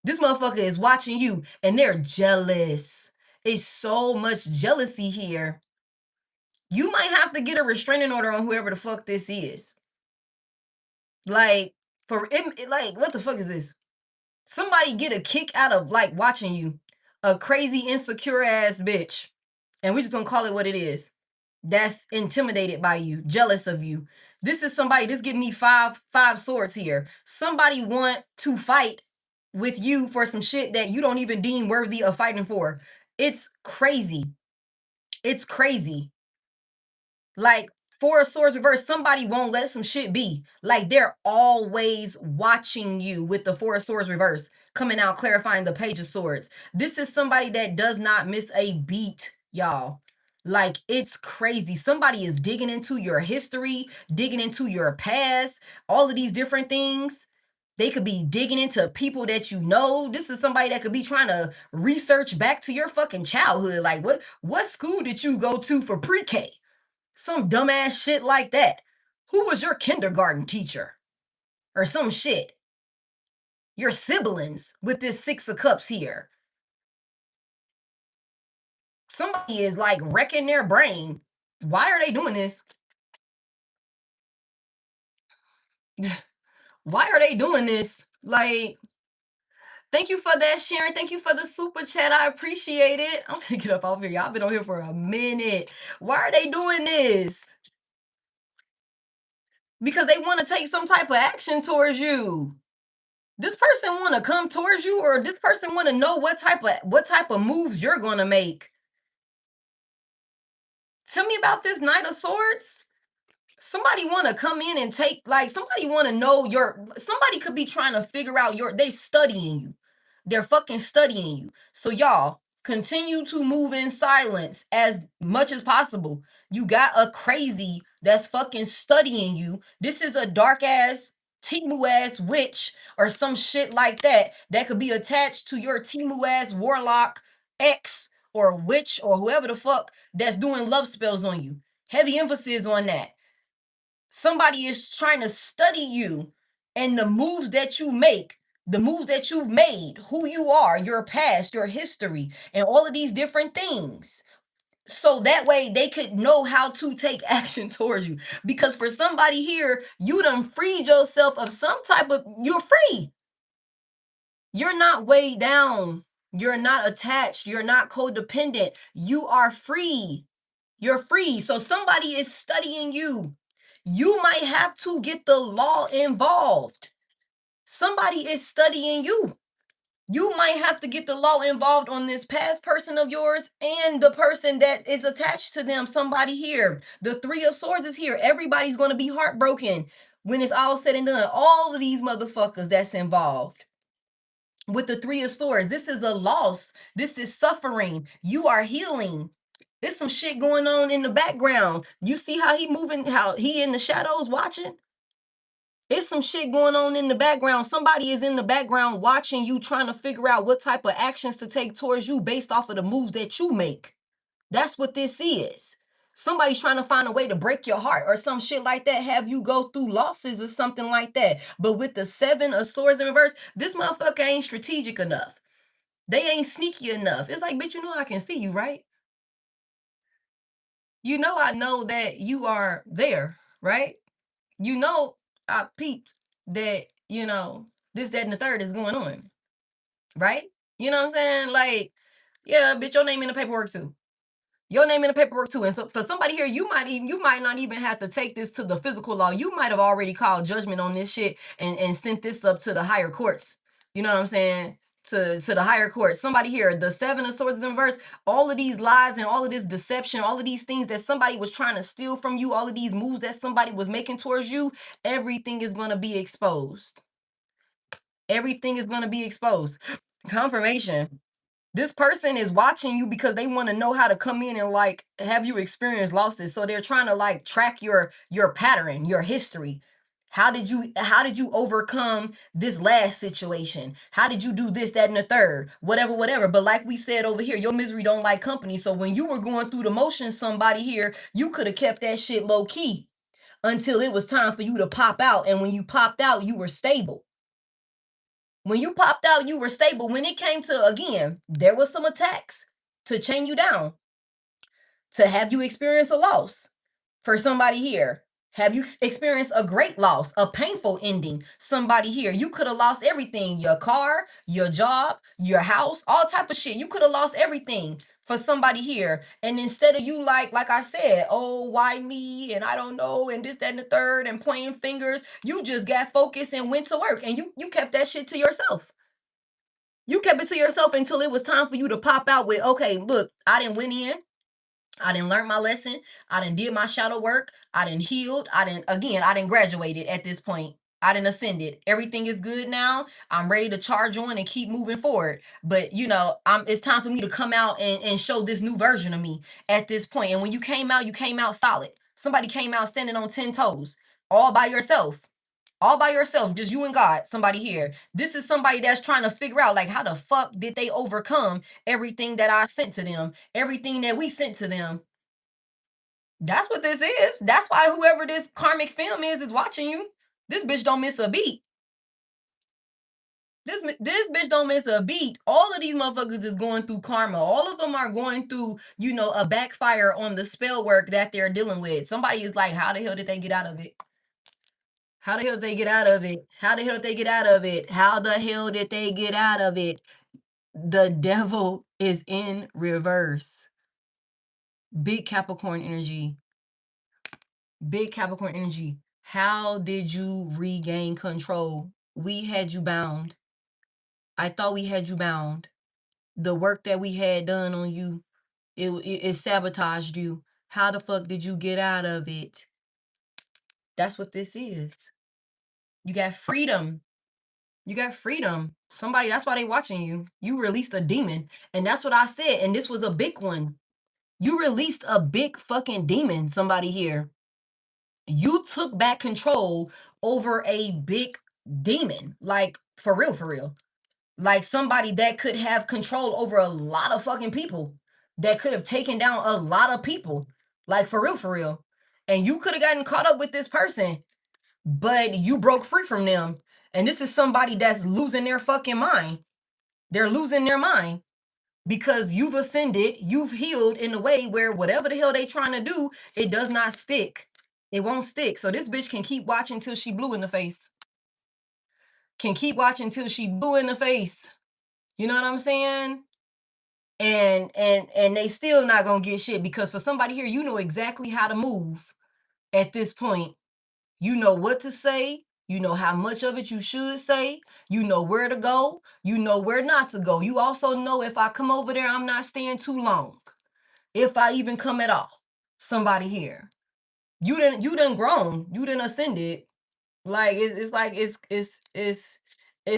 this motherfucker is watching you and they're jealous. It's so much jealousy here. You might have to get a restraining order on whoever the fuck this is. Like, for it, like, what the fuck is this? Somebody get a kick out of like watching you. A crazy, insecure ass bitch. And we just gonna call it what it is. That's intimidated by you, jealous of you. This is somebody, this give me five swords here. Somebody want to fight with you for some shit that you don't even deem worthy of fighting for. It's crazy. It's crazy. Like, Four of Swords reverse, somebody won't let some shit be. Like, they're always watching you with the Four of Swords reverse, coming out clarifying the Page of Swords. This is somebody that does not miss a beat, y'all. Like, it's crazy. Somebody is digging into your history, digging into your past, all of these different things. They could be digging into people that you know. This is somebody that could be trying to research back to your fucking childhood. Like, what school did you go to for pre-K? Some dumbass shit like that. Who was your kindergarten teacher? Or some shit. Your siblings with this Six of Cups here. Somebody is like wrecking their brain. Why are they doing this? Why are they doing this? Like, thank you for that, Sharon. Thank you for the super chat. I appreciate it. I'm gonna get up off here. Y'all been on here for a minute. Why are they doing this? Because they want to take some type of action towards you. This person want to come towards you, or this person want to know what type of moves you're going to make. Tell me about this Knight of Swords. Somebody want to come in and take, like, somebody want to know somebody could be trying to figure out they studying you. They're fucking studying you. So y'all, continue to move in silence as much as possible. You got a crazy that's fucking studying you. This is a dark ass Timu ass witch or some shit like that could be attached to your Timu ass warlock ex or witch or whoever the fuck that's doing love spells on you. Heavy emphasis on that. Somebody is trying to study you and the moves that you make, the moves that you've made, who you are, your past, your history, and all of these different things. So that way they could know how to take action towards you. Because for somebody here, you done freed yourself of some type of, you're free. You're not weighed down. You're not attached. You're not codependent. You are free. You're free. So somebody is studying you. You might have to get the law involved. Somebody is studying you. You might have to get the law involved on this past person of yours and the person that is attached to them. Somebody here. The Three of Swords is here. Everybody's going to be heartbroken when it's all said and done. All of these motherfuckers that's involved. With the Three of Swords, this is a loss. This is suffering. You are healing. There's some shit going on in the background. You see how he moving, how he in the shadows watching? It's some shit going on in the background. Somebody is in the background watching you, trying to figure out what type of actions to take towards you based off of the moves that you make. That's what this is. Somebody's trying to find a way to break your heart or some shit like that, have you go through losses or something like that. But with the Seven of Swords in reverse, this motherfucker ain't strategic enough. They ain't sneaky enough. It's like, bitch, you know I can see you, right? You know I know that you are there, right? You know I peeped that, this, that, and the third is going on, right? You know what I'm saying? Like, yeah, bitch, your name in the paperwork too. Your name in the paperwork too. And so for somebody here, you might not even have to take this to the physical law. You might have already called judgment on this shit and sent this up to the higher courts. You know what I'm saying? To the higher courts. Somebody here, the Seven of Swords in reverse, all of these lies and all of this deception, all of these things that somebody was trying to steal from you, all of these moves that somebody was making towards you, everything is going to be exposed. Everything is going to be exposed. Confirmation. This person is watching you because they want to know how to come in and like have you experience losses. So they're trying to like track your pattern, your history. How did you overcome this last situation? How did you do this, that, and the third? Whatever, whatever. But like we said over here, your misery don't like company. So when you were going through the motions, somebody here, you could have kept that shit low key until it was time for you to pop out. And when you popped out, you were stable. When you popped out, you were stable. When it came to, again, there was some attacks to chain you down, to have you experience a loss. For somebody here, have you experienced a great loss, a painful ending? Somebody here, you could have lost everything, your car, your job, your house, all type of shit. You could have lost everything for somebody here. And instead of you like I said, oh, why me? And I don't know, and this, that, and the third, and pointing fingers, you just got focused and went to work. And you kept that shit to yourself. You kept it to yourself until it was time for you to pop out with, okay, look, I didn't went in. I didn't learn my lesson. I didn't did my shadow work. I didn't healed. I didn't graduated at this point. I didn't ascended. Everything is good now. I'm ready to charge on and keep moving forward. But it's time for me to come out and show this new version of me at this point. And when you came out solid. Somebody came out standing on 10 toes, all by yourself. All by yourself, just you and God, somebody here. This is somebody that's trying to figure out, like, how the fuck did they overcome everything that I sent to them, everything that we sent to them. That's what this is. That's why whoever this karmic film is watching you. This bitch don't miss a beat. This bitch don't miss a beat. All of these motherfuckers is going through karma. All of them are going through, a backfire on the spell work that they're dealing with. Somebody is like, how the hell did they get out of it? How the hell did they get out of it? How the hell did they get out of it? How the hell did they get out of it? The devil is in reverse. Big Capricorn energy. Big Capricorn energy. How did you regain control? We had you bound. I thought we had you bound. The work that we had done on you, it sabotaged you. How the fuck did you get out of it? That's what this is. You got freedom. You got freedom. Somebody, that's why they watching you. You released a demon. And that's what I said. And this was a big one. You released a big fucking demon, somebody here. You took back control over a big demon. Like, for real, for real. Like somebody that could have control over a lot of fucking people. That could have taken down a lot of people. Like, for real, for real. And you could have gotten caught up with this person. But you broke free from them. And this is somebody that's losing their fucking mind. They're losing their mind because you've ascended, you've healed in a way where whatever the hell they trying to do, it does not stick. It won't stick. So this bitch can keep watching till she blue in the face. Can keep watching till she blue in the face. You know what I'm saying? And they still not gonna get shit because for somebody here, you know exactly how to move at this point. You know what to say. You know how much of it you should say. You know where to go. You know where not to go. You also know if I come over there, I'm not staying too long. If I even come at all. Somebody here. You done grown. You done ascended. Like it's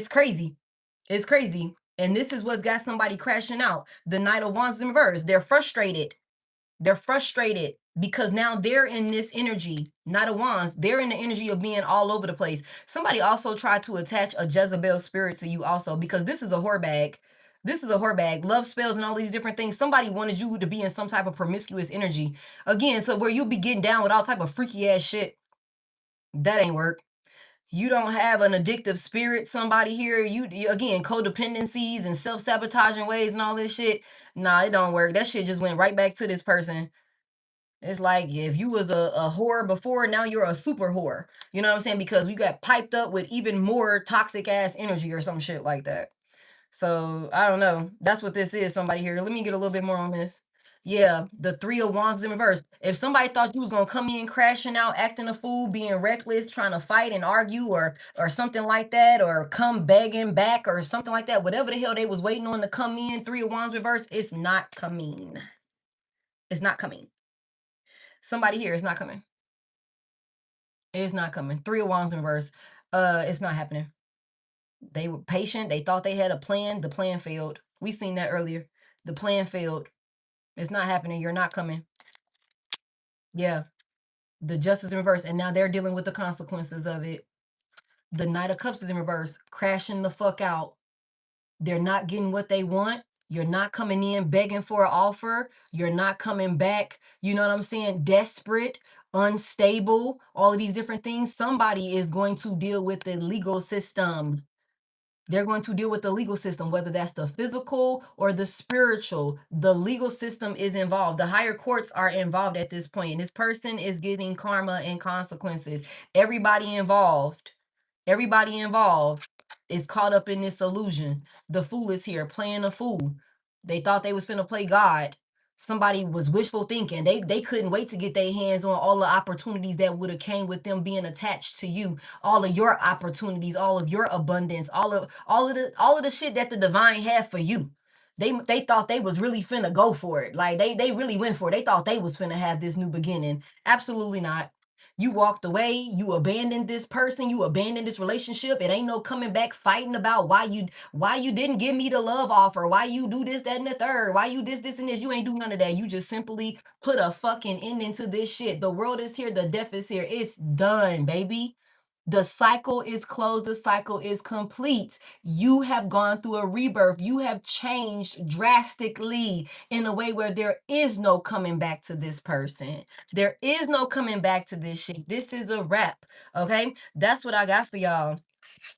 crazy. It's crazy. And this is what's got somebody crashing out. The Knight of Wands in reverse. They're frustrated. They're frustrated because now they're in this energy, Knight of Wands. They're in the energy of being all over the place. Somebody also tried to attach a Jezebel spirit to you also because this is a whore bag. This is a whore bag. Love spells and all these different things. Somebody wanted you to be in some type of promiscuous energy. Again, so where you'll be getting down with all type of freaky ass shit. That ain't work. You don't have an addictive spirit, somebody here. You again, codependencies and self-sabotaging ways and all this shit. Nah, it don't work. That shit just went right back to this person. It's like if you was a whore before, now you're a super whore. You know what I'm saying? Because we got piped up with even more toxic ass energy or some shit like that. So I don't know. That's what this is, somebody here. Let me get a little bit more on this. Yeah, the Three of Wands in reverse. If somebody thought you was gonna come in crashing out, acting a fool, being reckless, trying to fight and argue or something like that, or come begging back or something like that, whatever the hell they was waiting on to come in, Three of Wands reverse, it's not coming. It's not coming. Somebody here is not coming. It's not coming. Three of Wands in reverse. It's not happening. They were patient. They thought they had a plan. The plan failed. We seen that earlier. The plan failed. It's not happening. You're not coming. Yeah. The Justice in reverse, and now they're dealing with the consequences of it. The Knight of Cups is in reverse, crashing the fuck out. They're not getting what they want. You're not coming in begging for an offer. You're not coming back, you know what I'm saying? Desperate, unstable, all of these different things. Somebody is going to deal with the legal system. They're going to deal with the legal system, whether that's the physical or the spiritual. The legal system is involved. The higher courts are involved at this point. And this person is getting karma and consequences. Everybody involved is caught up in this illusion. The fool is here playing a fool. They thought they was finna play God. Somebody was wishful thinking. They couldn't wait to get their hands on all the opportunities that would have came with them being attached to you. All of your opportunities, all of your abundance, all of the shit that the divine had for you. They thought they was really finna go for it. Like they really went for it. They thought they was finna have this new beginning. Absolutely not. You walked away, you abandoned this person, you abandoned this relationship. It ain't no coming back fighting about why you didn't give me the love offer, why you do this, that, and the third, why you this, and this. You ain't do none of that. You just simply put a fucking ending to this shit. The world is here, the death is here. It's done, baby. The cycle is closed, the cycle is complete. You have gone through a rebirth. You have changed drastically in a way where there is no coming back to this person. There is no coming back to this shit. This is a wrap. Okay? That's what I got for y'all.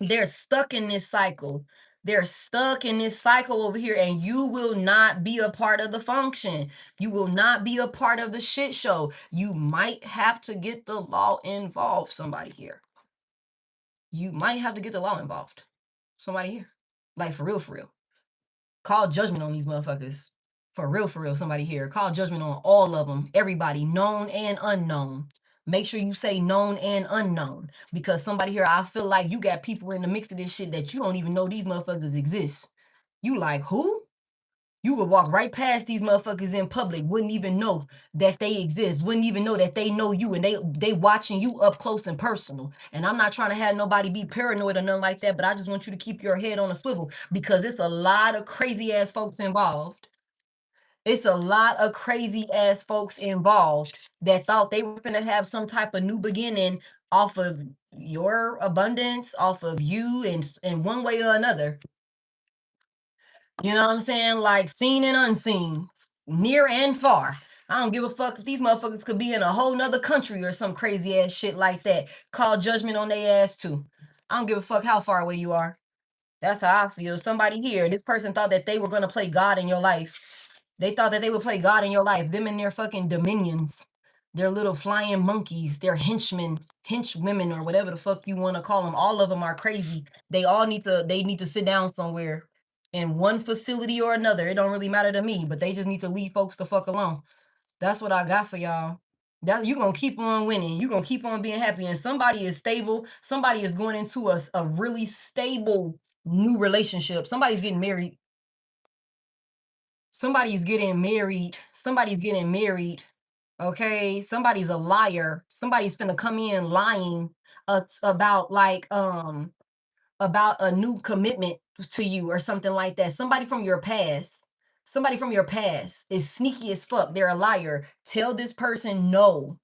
They're stuck in this cycle. They're stuck in this cycle over here, and you will not be a part of the function. You will not be a part of the shit show. You might have to get the law involved, somebody here. You might have to get the law involved. Somebody here. Like for real, for real. Call judgment on these motherfuckers. For real, somebody here. Call judgment on all of them. Everybody, known and unknown. Make sure you say known and unknown. Because somebody here, I feel like you got people in the mix of this shit that you don't even know these motherfuckers exist. You like, who? You would walk right past these motherfuckers in public, wouldn't even know that they exist, wouldn't even know that they know you, and they watching you up close and personal. And I'm not trying to have nobody be paranoid or nothing like that, but I just want you to keep your head on a swivel because it's a lot of crazy ass folks involved. It's a lot of crazy ass folks involved that thought they were gonna have some type of new beginning off of your abundance, off of you, and in one way or another. You know what I'm saying? Like seen and unseen, near and far. I don't give a fuck if these motherfuckers could be in a whole nother country or some crazy ass shit like that. Call judgment on their ass too. I don't give a fuck how far away you are. That's how I feel. Somebody here, this person thought that they were gonna play God in your life. They thought that they would play God in your life. Them and their fucking dominions. Their little flying monkeys, their henchmen, henchwomen, or whatever the fuck you want to call them. All of them are crazy. They need to sit down somewhere in one facility or another. It don't really matter to me, but they just need to leave folks the fuck alone. That's what I got for y'all. That you gonna keep on winning. You gonna keep on being happy. And somebody is stable. Somebody is going into a really stable new relationship. Somebody's getting married. Somebody's getting married. Somebody's getting married. Okay, somebody's a liar. Somebody's finna come in lying about about a new commitment to you or something like that. Somebody from your past. Somebody from your past is sneaky as fuck. They're a liar. Tell this person no.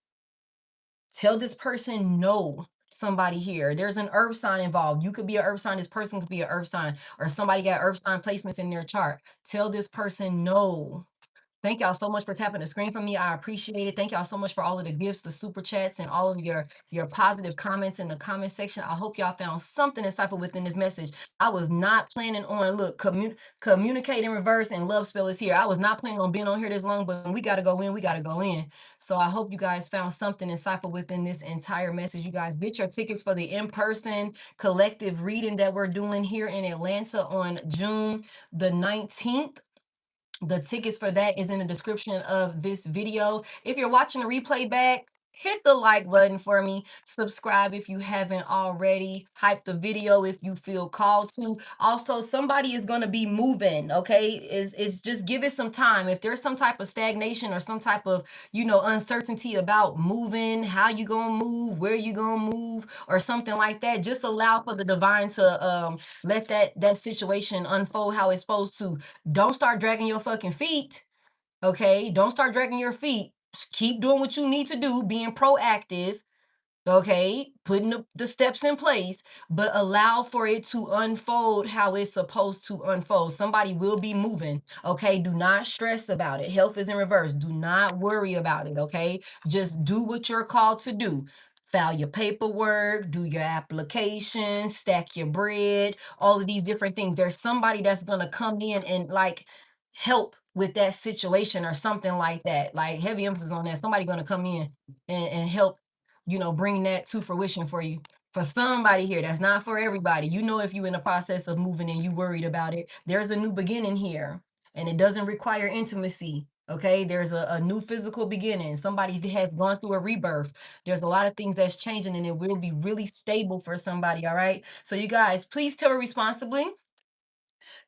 Tell this person no. Somebody here. There's an earth sign involved. You could be an earth sign. This person could be an earth sign, or somebody got earth sign placements in their chart. Tell this person no. Thank y'all so much for tapping the screen for me. I appreciate it. Thank y'all so much for all of the gifts, the super chats, and all of your positive comments in the comment section. I hope y'all found something insightful within this message. I was not planning on, look, communicate in reverse and love spell is here. I was not planning on being on here this long, but when we got to go in, we got to go in. So I hope you guys found something insightful within this entire message. You guys get your tickets for the in-person collective reading that we're doing here in Atlanta on June the 19th. The tickets for that is in the description of this video. If you're watching the replay back, hit the like button for me. Subscribe if you haven't already. Hype the video if you feel called to. Also, somebody is going to be moving, okay? Is just give it some time. If there's some type of stagnation or some type of, uncertainty about moving, how you going to move, where you going to move, or something like that, just allow for the divine to let that situation unfold how it's supposed to. Don't start dragging your fucking feet. Okay, don't start dragging your feet. keep doing what you need to do, being proactive, okay, putting the steps in place, but allow for it to unfold how it's supposed to unfold. Somebody will be moving, okay? Do not stress about it. Health is in reverse. Do not worry about it, okay? Just do what you're called to do. File your paperwork, do your application, stack your bread, all of these different things. There's somebody that's going to come in and like help with that situation or something like that. Like heavy emphasis on that. Somebody going to come in and help, bring that to fruition for you. For somebody here, that's not for everybody. If you're in the process of moving and you worried about it, there's a new beginning here, and it doesn't require intimacy. Okay, there's a new physical beginning. Somebody has gone through a rebirth. There's a lot of things that's changing, and it will be really stable for somebody. All right. So, you guys, please tell her responsibly.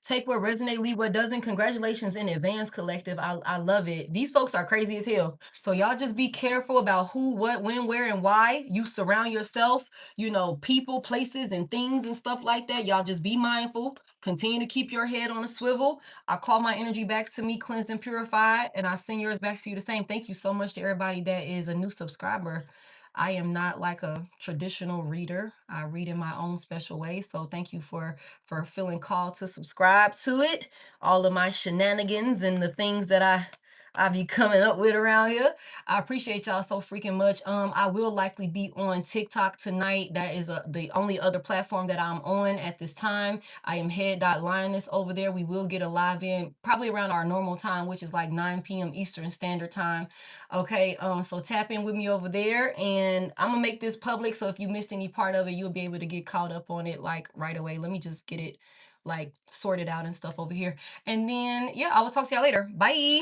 Take what resonate, leave what doesn't. Congratulations in advance, collective. I love it. These folks are crazy as hell. So y'all just be careful about who, what, when, where, and why you surround yourself, people, places, and things and stuff like that. Y'all just be mindful. Continue to keep your head on a swivel. I call my energy back to me, cleansed and purified, and I send yours back to you the same. Thank you so much to everybody that is a new subscriber. I am not like a traditional reader. I read in my own special way. So thank you for feeling called to subscribe to it. All of my shenanigans and the things that I be coming up with around here. I appreciate y'all so freaking much. I will likely be on TikTok tonight. That is the only other platform that I'm on at this time. I am Head.Lioness over there. We will get a live in probably around our normal time, which is like 9 p.m. Eastern Standard Time. Okay, so tap in with me over there, and I'm gonna make this public, so if you missed any part of it, you'll be able to get caught up on it like right away. Let me just get it like sorted out and stuff over here. And then yeah, I will talk to y'all later. Bye.